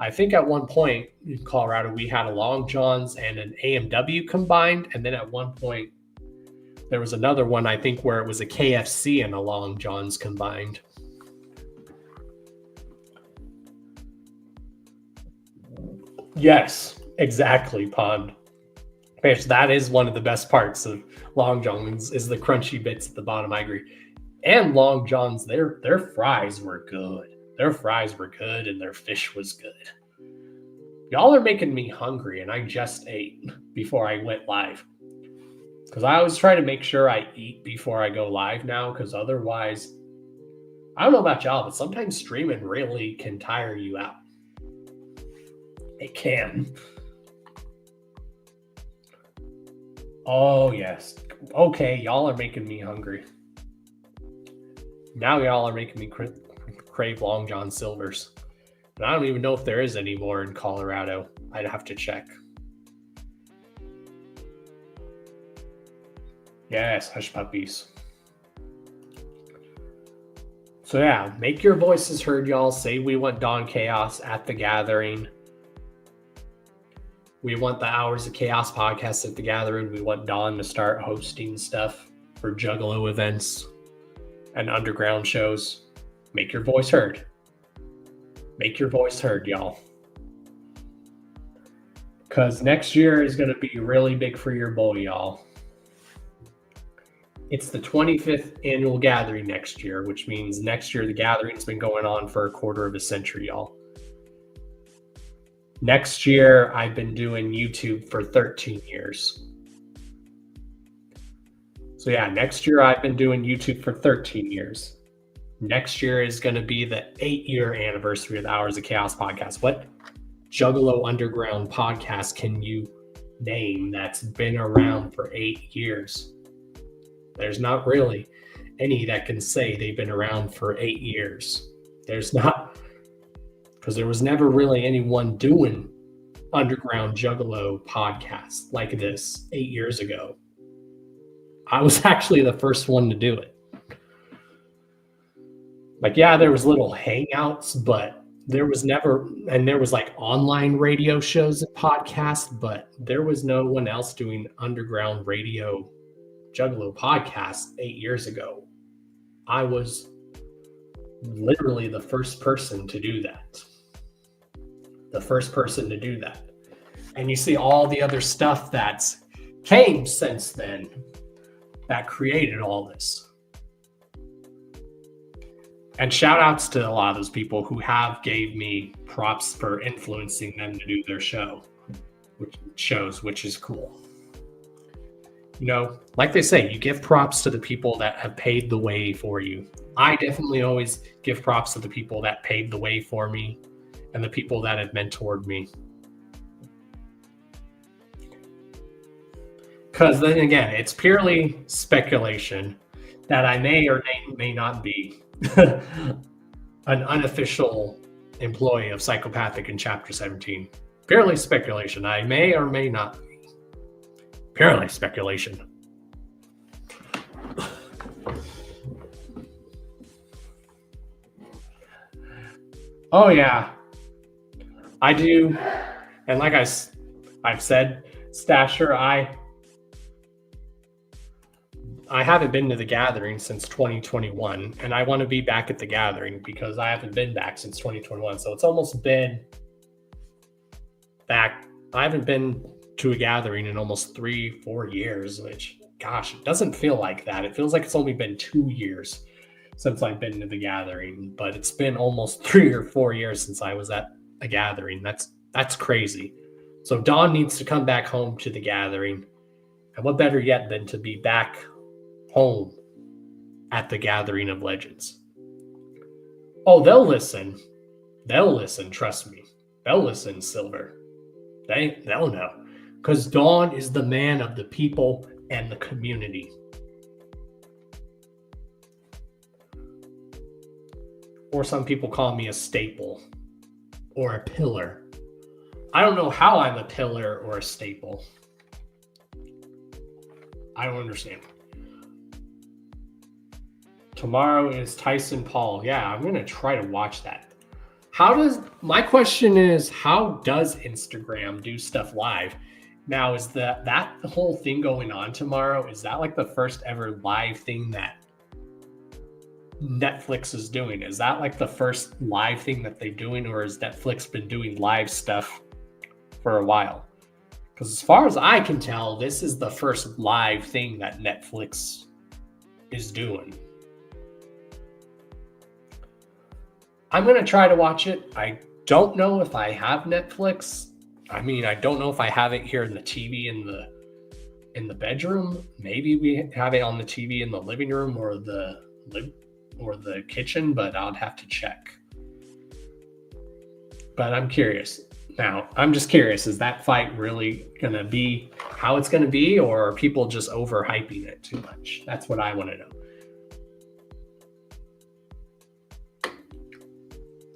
I think at one point in Colorado, we had a Long John's and an AMW combined. And then at one point, there was another one, I think, where it was a KFC and a Long John's combined. Yes, exactly, Pond. Bitch, that is one of the best parts of Long John's is the crunchy bits at the bottom, I agree. And Long John's, their fries were good. Their fries were good and their fish was good. Y'all are making me hungry, and I just ate before I went live. Because I always try to make sure I eat before I go live now, because otherwise, I don't know about y'all, but sometimes streaming really can tire you out. It can. Oh, yes. Okay, y'all are making me hungry. Now y'all are making me crave Long John Silvers. And I don't even know if there is any more in Colorado. I'd have to check. Yes, hush puppies. So yeah, make your voices heard, y'all. Say we want Don Chaos at the Gathering. We want the Hours of Chaos podcast at the Gathering. We want Don to start hosting stuff for Juggalo events and underground shows. Make your voice heard. Make your voice heard, y'all. Because next year is going to be really big for your boy, y'all. It's the 25th annual Gathering next year, which means next year the Gathering's been going on for a quarter of a century, y'all. Next year, I've been doing YouTube for 13 years. So yeah, next year I've been doing YouTube for 13 years. Next year is going to be the 8-year anniversary of the Hours of Chaos podcast. What Juggalo Underground podcast can you name that's been around for 8 years? There's not really any that can say they've been around for 8 years. There's not, because there was never really anyone doing Underground Juggalo podcast like this 8 years ago. I was actually the first one to do it. Like, yeah, there was little hangouts, but there was never, and there was like online radio shows and podcasts, but there was no one else doing underground radio Juggalo podcast 8 years ago. I was literally the first person to do that. The first person to do that. And you see all the other stuff that's came since then that created all this. And shout outs to a lot of those people who have gave me props for influencing them to do their which is cool. You know, like they say, you give props to the people that have paved the way for you. I definitely always give props to the people that paved the way for me and the people that have mentored me. Because then again, it's purely speculation that I may or may not be an unofficial employee of Psychopathic in Chapter 17. Purely speculation. I may or may not be. Purely speculation. Oh yeah, I do. And like I've said, Stasher, I haven't been to the Gathering since 2021, and I want to be back at the Gathering because I haven't been back since 2021. So it's almost been back. I haven't been to a Gathering in almost 3-4 years, which, gosh, it doesn't feel like that. It feels like it's only been 2 years since I've been to the Gathering, but it's been almost 3 or 4 years since I was at a Gathering. That's crazy. So Dawn needs to come back home to the Gathering. And what better yet than to be back home at the Gathering of Legends. Oh, they'll listen. They'll listen, trust me. They'll listen, Silver. They'll know. Because Dawn is the man of the people and the community. Or some people call me a staple or a pillar. I don't know how I'm a pillar or a staple. I don't understand. Tomorrow is Tyson Paul. Yeah, I'm going to try to watch that. My question is, how does Instagram do stuff live? Now, is that whole thing going on tomorrow? Is that like the first ever live thing that Netflix is doing? Is that like the first live thing that they're doing, or has Netflix been doing live stuff for a while? Because as far as I can tell, this is the first live thing that Netflix is doing. I'm going to try to watch it. I don't know if I have Netflix. I mean, I don't know if I have it here in the TV in the bedroom. Maybe we have it on the TV in the living room or the kitchen, but I'll have to check. But I'm curious. Now, I'm just curious, is that fight really going to be how it's going to be, or are people just overhyping it too much? That's what I want to know.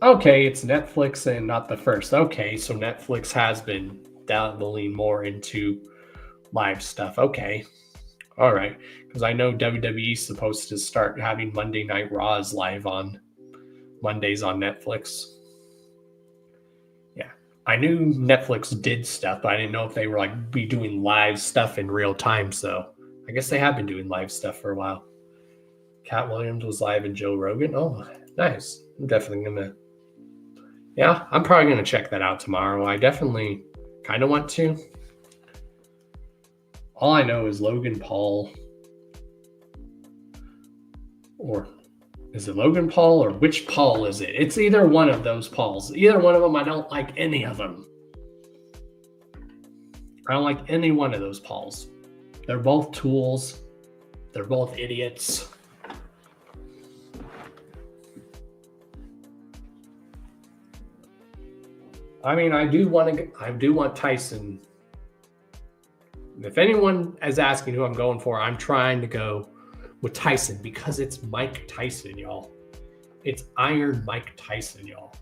Okay, it's Netflix and not the first. Okay, so Netflix has been dabbling more into live stuff. Okay. All right. Because I know WWE's supposed to start having Monday Night Raws live on Mondays on Netflix. Yeah. I knew Netflix did stuff, but I didn't know if they were like be doing live stuff in real time. So I guess they have been doing live stuff for a while. Cat Williams was live and Joe Rogan. Oh, nice. I'm definitely going to. Yeah, I'm probably going to check that out tomorrow. I definitely kind of want to. All I know is Logan Paul. Or is it Logan Paul or which Paul is it? It's either one of those Pauls. Either one of them, I don't like any of them. I don't like any one of those Pauls. They're both tools. They're both idiots. I mean, I do want Tyson. If anyone is asking who I'm going for, I'm trying to go with Tyson because it's Mike Tyson, y'all. It's Iron Mike Tyson, y'all.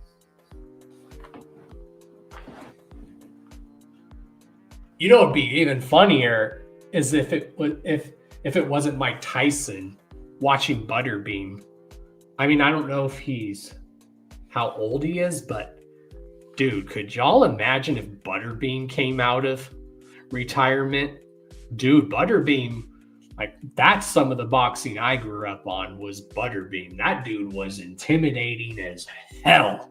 You know, it'd be even funnier is if it wasn't Mike Tyson watching Butterbean. I mean, I don't know if how old he is, but dude, could y'all imagine if Butterbean came out of retirement? Dude, Butterbean, like that's some of the boxing I grew up on was Butterbean. That dude was intimidating as hell.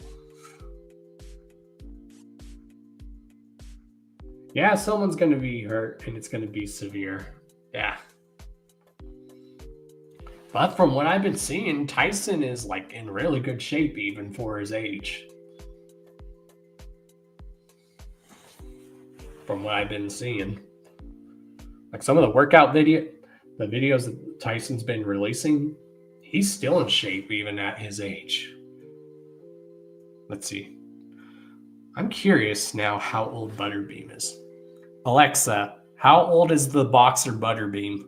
Yeah, someone's going to be hurt and it's going to be severe. Yeah. But from what I've been seeing, Tyson is like in really good shape even for his age. From what I've been seeing. Like some of the workout videos that Tyson's been releasing, he's still in shape even at his age. Let's see. I'm curious now how old Butterbean is. Alexa, how old is the boxer Butterbean?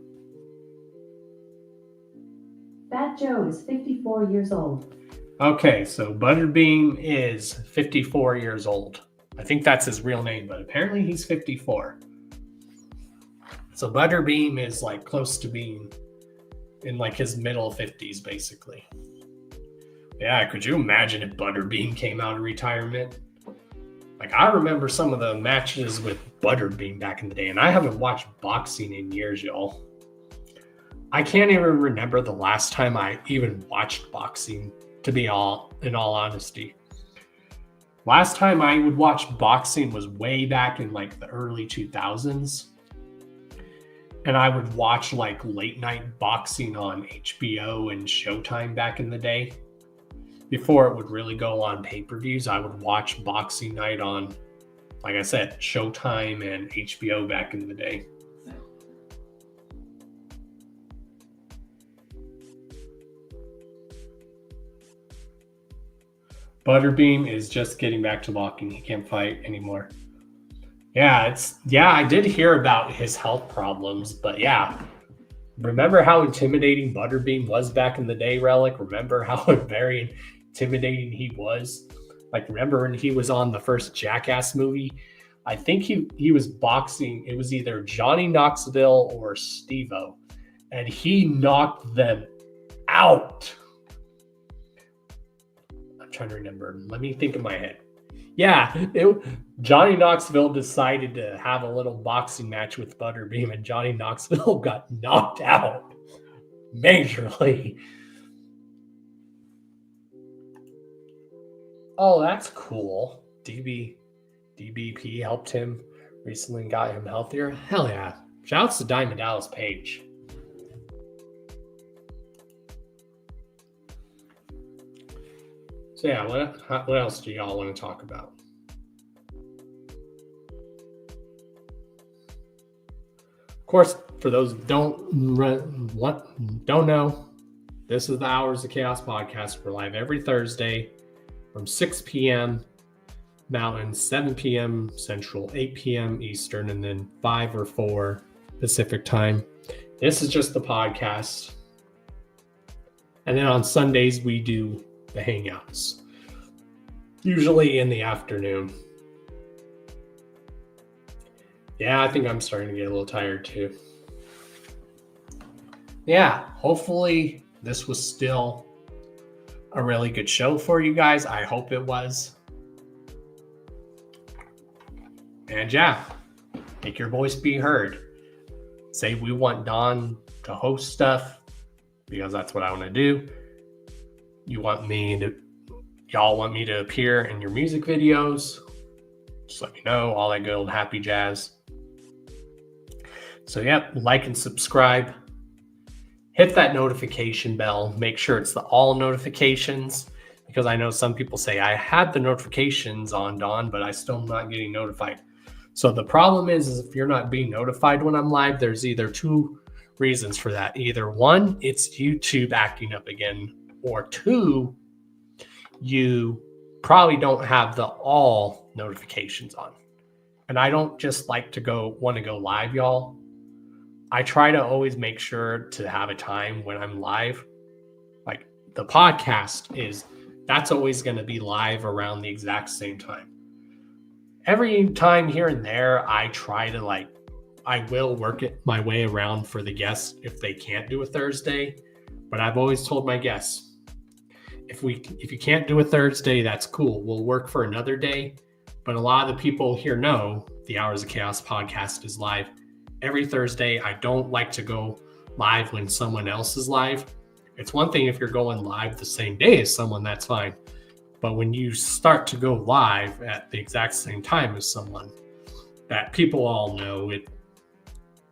Fat Joe is 54 years old. Okay, so Butterbean is 54 years old. I think that's his real name, but apparently he's 54. So Butterbean is like close to being in like his middle 50s, basically. Yeah, could you imagine if Butterbean came out of retirement? Like, I remember some of the matches with Butterbean back in the day, and I haven't watched boxing in years, y'all. I can't even remember the last time I even watched boxing, in all honesty. Last time I would watch boxing was way back in like the early 2000s. And I would watch like late night boxing on HBO and Showtime back in the day. Before it would really go on pay-per-views, I would watch Boxing Night on, like I said, Showtime and HBO back in the day. Butterbean is just getting back to walking. He can't fight anymore. Yeah, I did hear about his health problems, but yeah. Remember how intimidating Butterbean was back in the day, Relic? Remember how very intimidating he was? Like, remember when he was on the first Jackass movie? I think he was boxing. It was either Johnny Knoxville or Steve-O, and he knocked them out. I'm trying to remember. Let me think in my head. Yeah, Johnny Knoxville decided to have a little boxing match with Butterbean, and Johnny Knoxville got knocked out majorly. Oh, that's cool. DBP helped him recently and got him healthier. Hell yeah. Shouts to Diamond Dallas Page. So yeah, what else do y'all want to talk about? Of course, for those who don't know, this is the Hours of Chaos podcast. We're live every Thursday from 6 p.m. Mountain, 7 p.m. Central, 8 p.m. Eastern, and then 5 or 4 Pacific time. This is just the podcast. And then on Sundays, we do the hangouts, usually in the afternoon. Yeah, I think I'm starting to get a little tired too. Yeah, hopefully this was still a really good show for you guys. I hope it was. And yeah, make your voice be heard. Say we want Don to host stuff because that's what I want to do. Y'all want me to appear in your music videos? Just let me know. All that good old happy jazz. So yeah, like and subscribe. Hit that notification bell. Make sure it's the all notifications, because I know some people say I had the notifications on, Don, but I still am not getting notified. So the problem is if you're not being notified when I'm live, there's either 2 reasons for that. Either 1, it's YouTube acting up again, or 2, you probably don't have the all notifications on. And I don't just like to want to go live, y'all. I try to always make sure to have a time when I'm live. Like the podcast that's always going to be live around the exact same time. Every time here and there, I try to I will work it my way around for the guests if they can't do a Thursday. But I've always told my guests, if you can't do a Thursday, that's cool. We'll work for another day. But a lot of the people here know the Hours of Chaos podcast is live every Thursday. I don't like to go live when someone else is live. It's one thing if you're going live the same day as someone, that's fine. But when you start to go live at the exact same time as someone that people all know, it,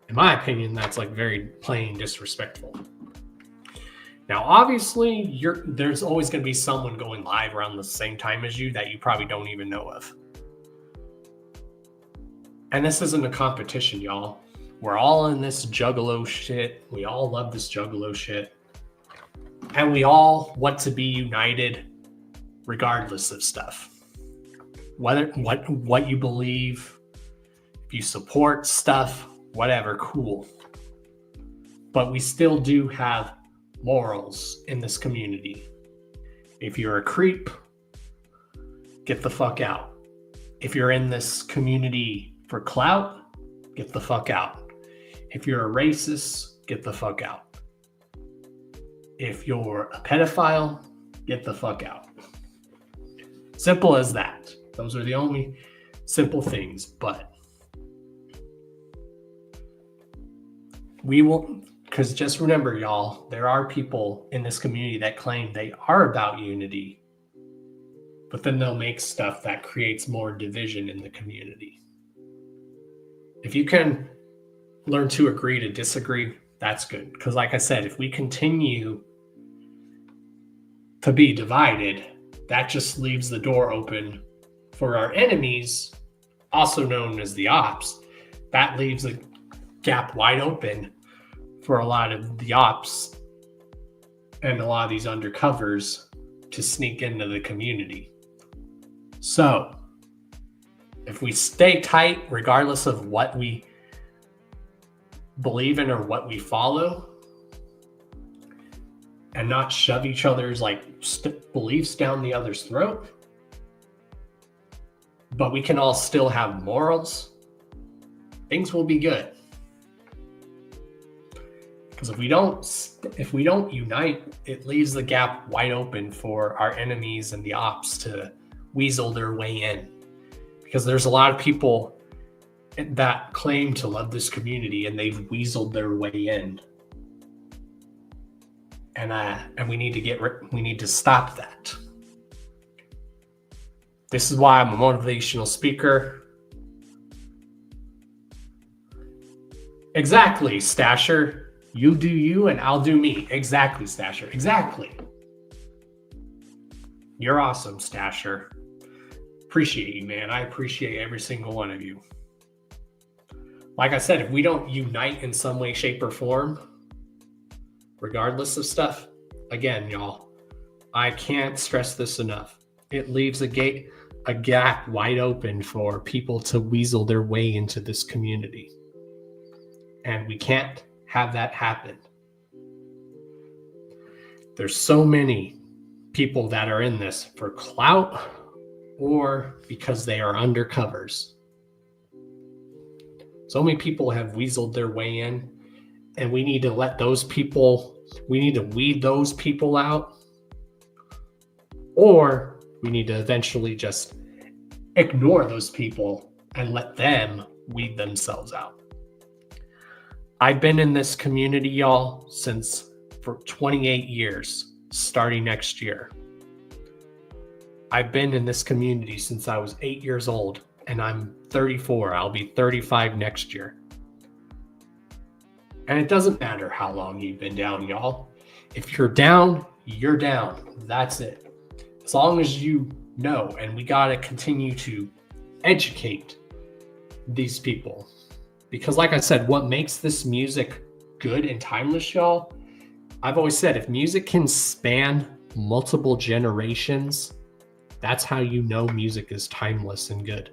in my opinion, that's very plain disrespectful. Now, obviously, there's always going to be someone going live around the same time as you that you probably don't even know of. And this isn't a competition, y'all. We're all in this juggalo shit. We all love this juggalo shit. And we all want to be united regardless of stuff. Whether what you believe, if you support stuff, whatever, cool. But we still do have morals in this community. If you're a creep, get the fuck out. If you're in this community for clout, get the fuck out. If you're a racist, get the fuck out. If you're a pedophile, get the fuck out. Simple as that. Those are the only simple things, but we will, because just remember, y'all, there are people in this community that claim they are about unity, but then they'll make stuff that creates more division in the community. If you can learn to agree to disagree, that's good. Because like I said, if we continue to be divided, that just leaves the door open for our enemies, also known as the ops. That leaves a gap wide open for a lot of the ops and a lot of these undercovers to sneak into the community. So, if we stay tight, regardless of what we believe in or what we follow, and not shove each other's beliefs down the other's throat, but we can all still have morals, things will be good. Because if we don't unite, it leaves the gap wide open for our enemies and the ops to weasel their way in. Because there's a lot of people that claim to love this community and they've weaseled their way in. And we need to stop that. This is why I'm a motivational speaker. Exactly, Stasher. You do you and I'll do me. Exactly, Stasher. Exactly. You're awesome, Stasher. Appreciate you, man. I appreciate every single one of you. Like I said, if we don't unite in some way, shape, or form, regardless of stuff, again, y'all, I can't stress this enough. It leaves a gap wide open for people to weasel their way into this community. And we can't have that happen. There's so many people that are in this for clout or because they are undercovers. So many people have weaseled their way in, and we need to weed those people out, or we need to eventually just ignore those people and let them weed themselves out. I've been in this community, y'all, for 28 years, starting next year. I've been in this community since I was 8 years old, and I'm 34. I'll be 35 next year. And it doesn't matter how long you've been down, y'all. If you're down, you're down. That's it. As long as you know, and we got to continue to educate these people. Because like I said, what makes this music good and timeless, y'all, I've always said, if music can span multiple generations, That's how you know music is timeless and good,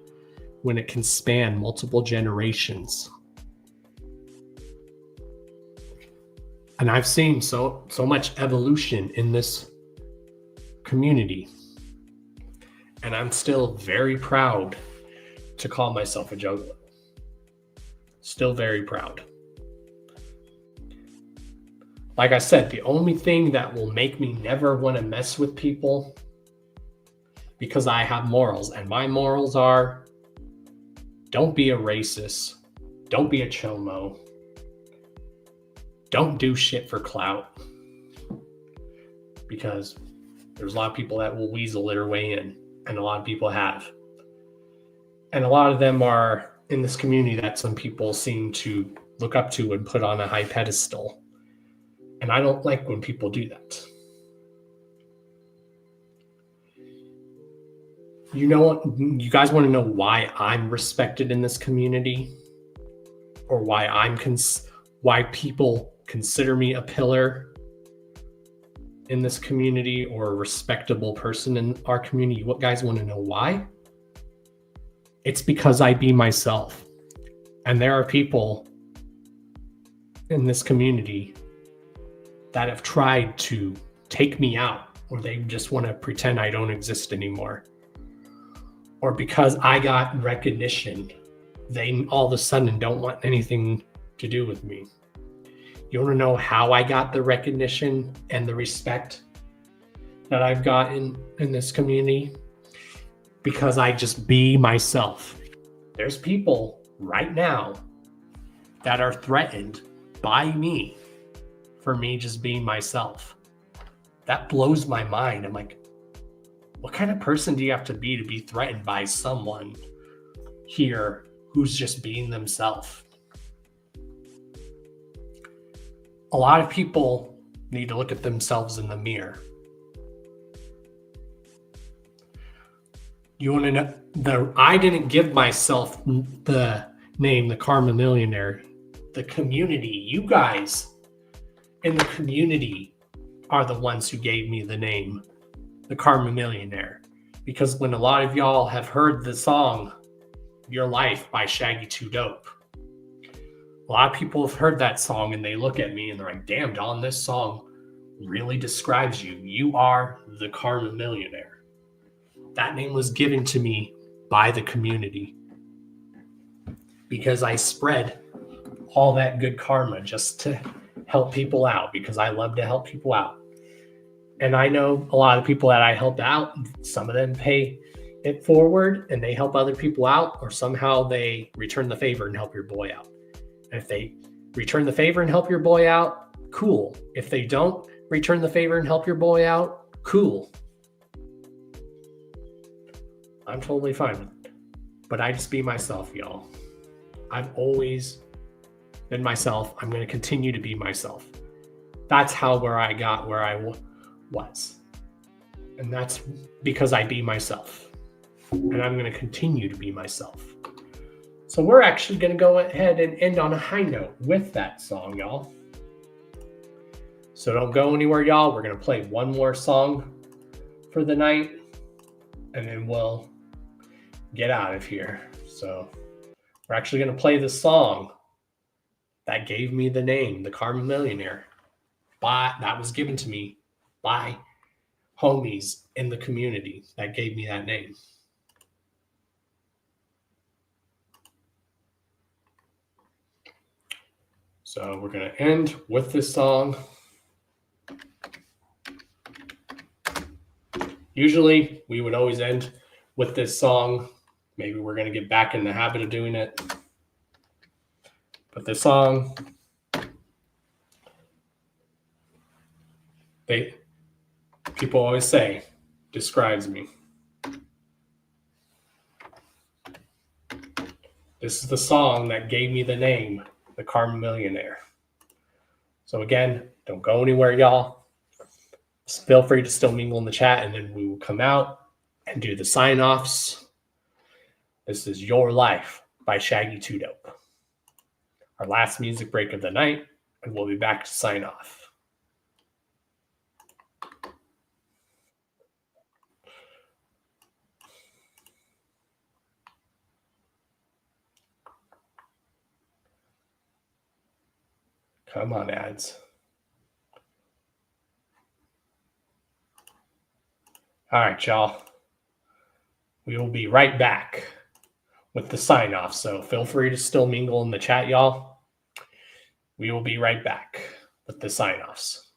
when it can span multiple generations. And I've seen so much evolution in this community. And I'm still very proud to call myself a juggler. Still very proud. Like I said, the only thing that will make me never want to mess with people, because I have morals, and my morals are, don't be a racist, don't be a chomo, don't do shit for clout, because there's a lot of people that will weasel their way in, and a lot of people have. And a lot of them are in this community that some people seem to look up to and put on a high pedestal. And I don't like when people do that. You know what? You guys want to know why I'm respected in this community? Or why why people consider me a pillar in this community or a respectable person in our community? What guys want to know why? It's because I be myself. And there are people in this community that have tried to take me out, or they just want to pretend I don't exist anymore. Or because I got recognition, they all of a sudden don't want anything to do with me. You want to know how I got the recognition and the respect that I've gotten in this community? Because I just be myself. There's people right now that are threatened by me for me just being myself. That blows my mind. I'm like, what kind of person do you have to be threatened by someone here who's just being themselves? A lot of people need to look at themselves in the mirror. You want to know, I didn't give myself the name, the Karma Millionaire. The community, you guys in the community are the ones who gave me the name, the Karma Millionaire. Because when a lot of y'all have heard the song, Your Life by Shaggy 2 Dope, a lot of people have heard that song and they look at me and they're like, damn, Don, this song really describes you. You are the Karma Millionaire. That name was given to me by the community because I spread all that good karma just to help people out, because I love to help people out. And I know a lot of people that I help out, some of them pay it forward and they help other people out, or somehow they return the favor and help your boy out. And if they return the favor and help your boy out, cool. If they don't return the favor and help your boy out, cool. I'm totally fine with it. But I just be myself, y'all. I've always been myself. I'm going to continue to be myself. That's where I got where I was. And that's because I be myself. And I'm going to continue to be myself. So we're actually going to go ahead and end on a high note with that song, y'all. So don't go anywhere, y'all. We're going to play one more song for the night, and then we'll get out of here. So we're actually going to play the song that gave me the name, the Karma Millionaire. That was given to me by homies in the community that gave me that name. So we're going to end with this song. Usually we would always end with this song. Maybe we're going to get back in the habit of doing it. But this song, people always say, describes me. This is the song that gave me the name, the Karma Millionaire. So again, don't go anywhere, y'all. Just feel free to still mingle in the chat, and then we will come out and do the sign-offs. This is Your Life by Shaggy 2 Dope. Our last music break of the night, and we'll be back to sign off. Come on, ads. All right, y'all. We will be right back with the sign off. So feel free to still mingle in the chat, y'all. We will be right back with the sign offs.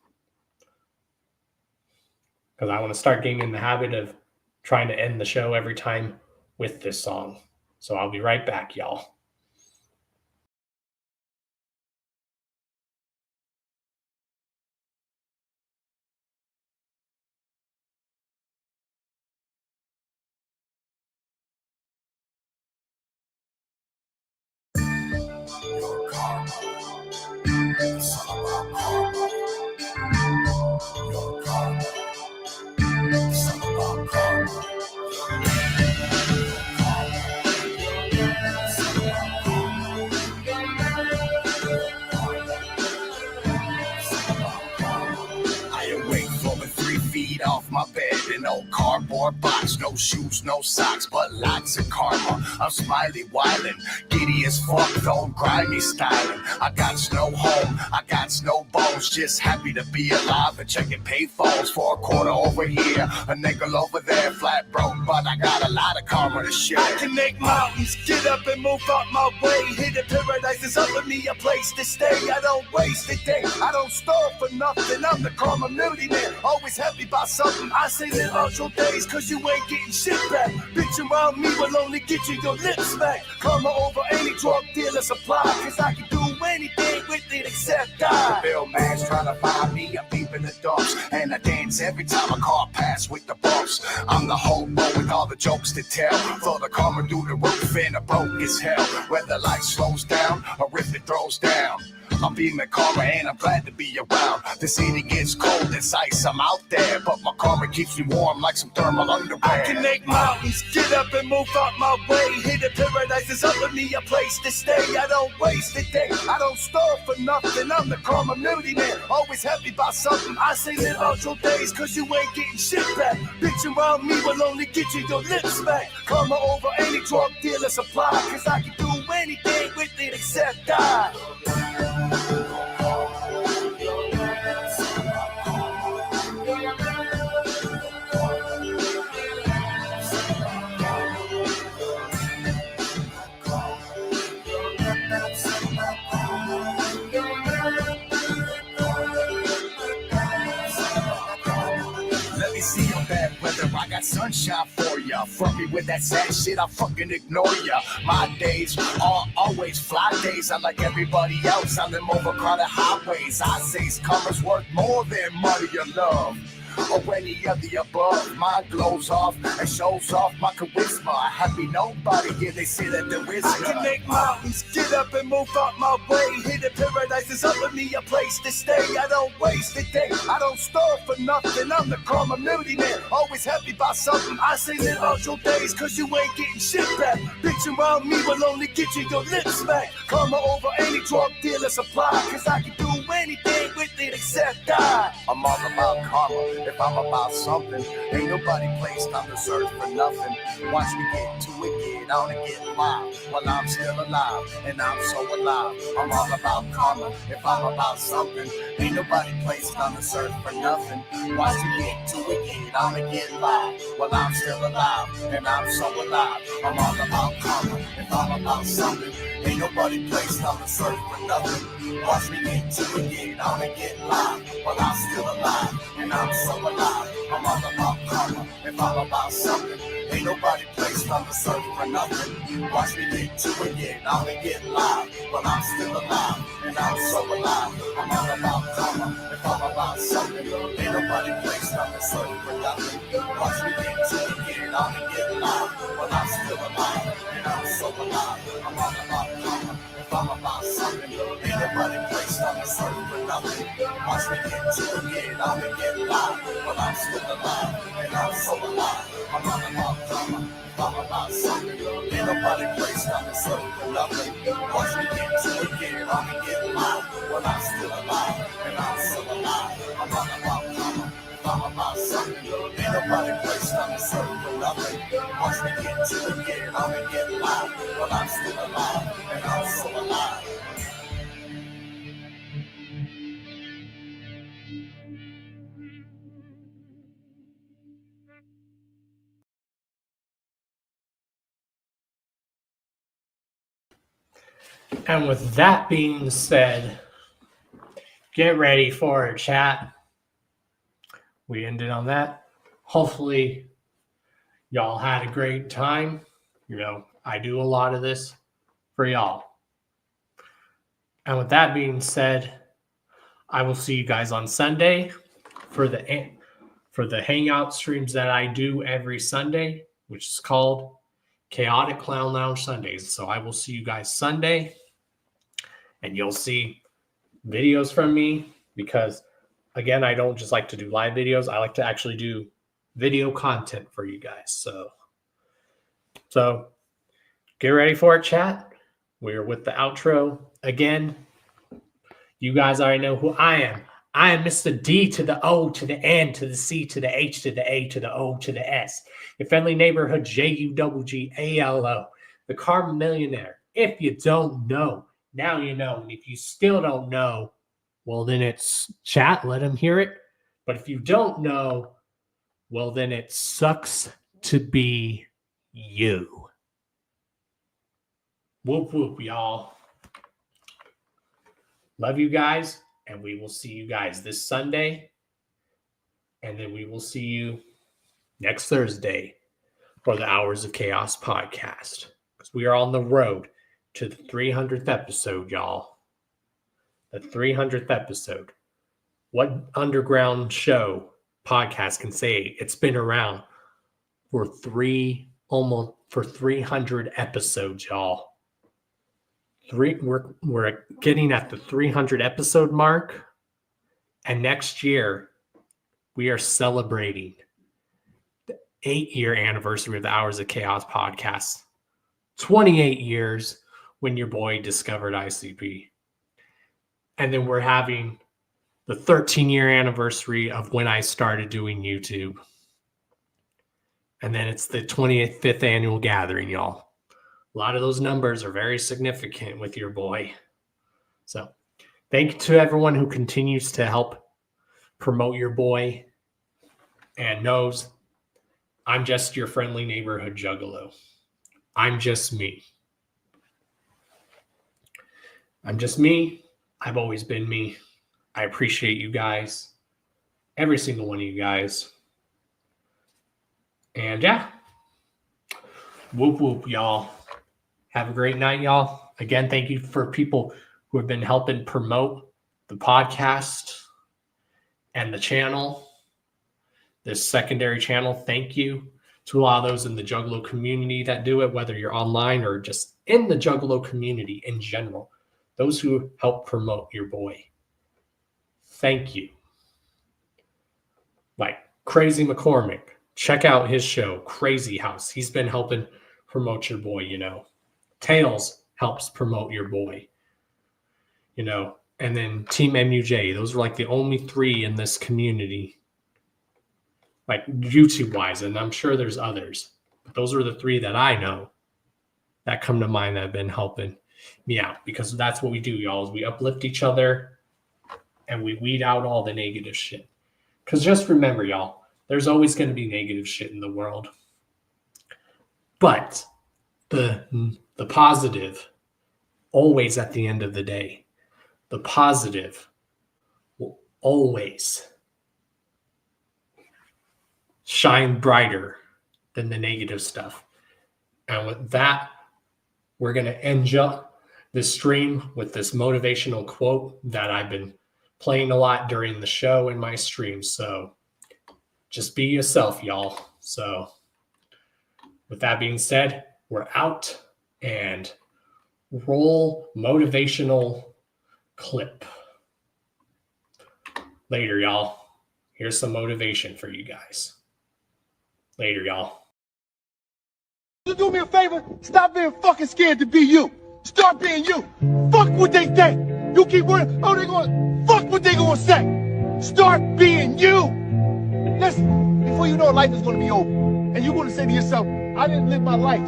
Because I want to start getting in the habit of trying to end the show every time with this song. So I'll be right back, y'all. Off my bed, an old cardboard box, no shoes, no socks, but lots of karma. I'm smiley wildin', giddy as fuck, though grimy styling. I got no home, I got no bones, just happy to be alive and checking payphones for a quarter over here, a nickel over there, flat broke, but I got a lot of karma to share. I can make mountains, get up and move out my way, hidden paradise is up with me, a place to stay. I don't waste a day, I don't starve for nothing, I'm the karma millionaire, always happy about something. I say live out your days, cause you ain't getting shit back. Bitch around me will only get you your lips back. Karma over any drug dealer supply, cause I can do anything with it except die. The mailman's trying to find me, I'm deep in the dumps, and I dance every time a car pass with the bumps. I'm the hobo with all the jokes to tell, throw the karma through the roof and I broke as hell. Whether life slows down or if it throws down, I'm beaming karma and I'm glad to be around. The city gets cold as ice, I'm out there, but my karma keeps me warm like some thermal underwear. I can make mountains, get up and move out my way, hidden paradise is up with me, a place to stay. I don't waste a day, I don't starve for nothing, I'm the karma millionaire, always happy about something. I say live out your days, cause you ain't getting shit back. Bitch around me will only get you your lips back. Karma over any drug dealer supply, cause I can do anything with it except die. I got sunshine for ya. Front me with that sad shit, I fucking ignore ya. My days are always fly days. I like everybody else on them overcrowded highways. I say karma's worth more than money or love, or any of the above. Mine glows off and shows off my charisma. A happy nobody, yeah, they say that there is none. I can make mountains, get up and move out my way, hidden paradise is up with me, a place to stay. I don't waste a day, I don't starve for nothing, I'm the karma millionaire, always happy about something. I say live out your days, cause you ain't getting shit back. Bitch around me will only get you your lips back. Karma over any drug dealer supply, cause I can do anything with it except die. I'm all about karma. If I'm about something, ain't nobody placed on the search for nothing. Watch me get to it, get on and get live, while I'm still alive, and I'm so alive. I'm all about karma. If I'm about something, ain't nobody placed on the search for nothing. Watch me get to it, get on and get live, while I'm still alive, and I'm so alive. I'm all about karma. If I'm about something, ain't nobody placed on the search for nothing. Watch me get to it, get on and get live, while I'm still alive, and I'm so alive. I'm all about karma. If I'm about something, ain't nobody placed on the search for nothing. Watch me get to it, get on and get live, while I'm still alive, and I'm so alive. I'm all about karma. If I'm about something, ain't nobody placed on the search for nothing. Watch me get to it, get on and get live, while I'm still alive, and I'm so alive. I'm all about karma. If I'm about something, ain't nobody placed on the search for nothing. Watch me get to it, get on and get live, while I'm still alive, and I'm so alive. I'm all about karma. If I'm about something, ain't nobody placed on the search for nothing. Watch me get to it, get on and get live, while I'm still alive, and I'm so alive. I'm all about karma. If I'm about something, ain't nobody placed on the search for nothing. Watch me get to it, get on and get live, while I'm still alive, and I'm so alive. And with that being said, get ready for a chat. We ended on that. Hopefully, y'all had a great time. You know, I do a lot of this for y'all. And with that being said, I will see you guys on Sunday for the hangout streams that I do every Sunday, which is called Chaotic Clown Lounge Sundays. So I will see you guys Sunday, and you'll see videos from me because, again, I don't just like to do live videos. I like to actually do video content for you guys. So get ready for it, chat. We're with the outro again. You guys already know who I am. I am Mr. D to the O to the N to the C to the H to the A to the O to the S. Your friendly neighborhood JUGGALO. The Carbon Millionaire. If you don't know, now you know. And if you still don't know, well, then it's chat. Let them hear it. But if you don't know, well, then it sucks to be you. Whoop, whoop, y'all. Love you guys, and we will see you guys this Sunday. And then we will see you next Thursday for the Hours of Chaos podcast. Because we are on the road to the 300th episode, y'all. The 300th episode. What underground show podcast can say it's been around for 300 episodes, y'all? We're getting at the 300 episode mark, and next year we are celebrating the 8-year anniversary of the Hours of Chaos podcast. 28 years when your boy discovered ICP, and then we're having the 13-year anniversary of when I started doing YouTube, and then it's the 25th annual gathering, y'all. A lot of those numbers are very significant with your boy. So thank you to everyone who continues to help promote your boy and knows I'm just your friendly neighborhood juggalo. I'm just me. I'm just me. I've always been me. I appreciate you guys. Every single one of you guys. And yeah. Whoop, whoop, y'all. Have a great night, y'all. Again, thank you for people who have been helping promote the podcast and the channel, this secondary channel. Thank you to a lot of those in the Juggalo community that do it, whether you're online or just in the Juggalo community in general. Those who help promote your boy. Thank you. Like Crazy McCormick. Check out his show, Crazy House. He's been helping promote your boy, you know. Tails helps promote your boy, you know, and then Team MUJ. Those are like the only 3 in this community, like YouTube wise, and I'm sure there's others, but those are the 3 that I know that come to mind that have been helping me out, because that's what we do, y'all, is we uplift each other and we weed out all the negative shit. Because just remember, y'all, there's always going to be negative shit in the world, but the positive, always at the end of the day, the positive will always shine brighter than the negative stuff. And with that, we're going to end up this stream with this motivational quote that I've been playing a lot during the show in my streams. So just be yourself, y'all. So with that being said, we're out. And roll motivational clip. Later, y'all. Here's some motivation for you guys. Later, y'all. Do me a favor, stop being fucking scared to be you. Start being you. Fuck what they think. You keep worrying, oh, they going, fuck what they gonna say. Start being you. Listen, before you know it, life is gonna be over. And you're gonna say to yourself, I didn't live my life.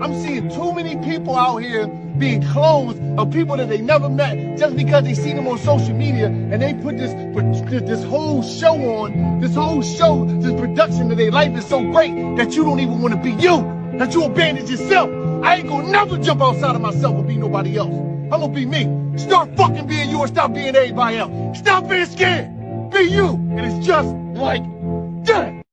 I'm seeing too many people out here being clones of people that they never met just because they see them on social media, and they put this whole show on, this production of their life is so great that you don't even want to be you, that you abandon yourself. I ain't gonna never jump outside of myself and be nobody else. I'm gonna be me. Start fucking being you and stop being everybody else. Stop being scared. Be you. And it's just like that.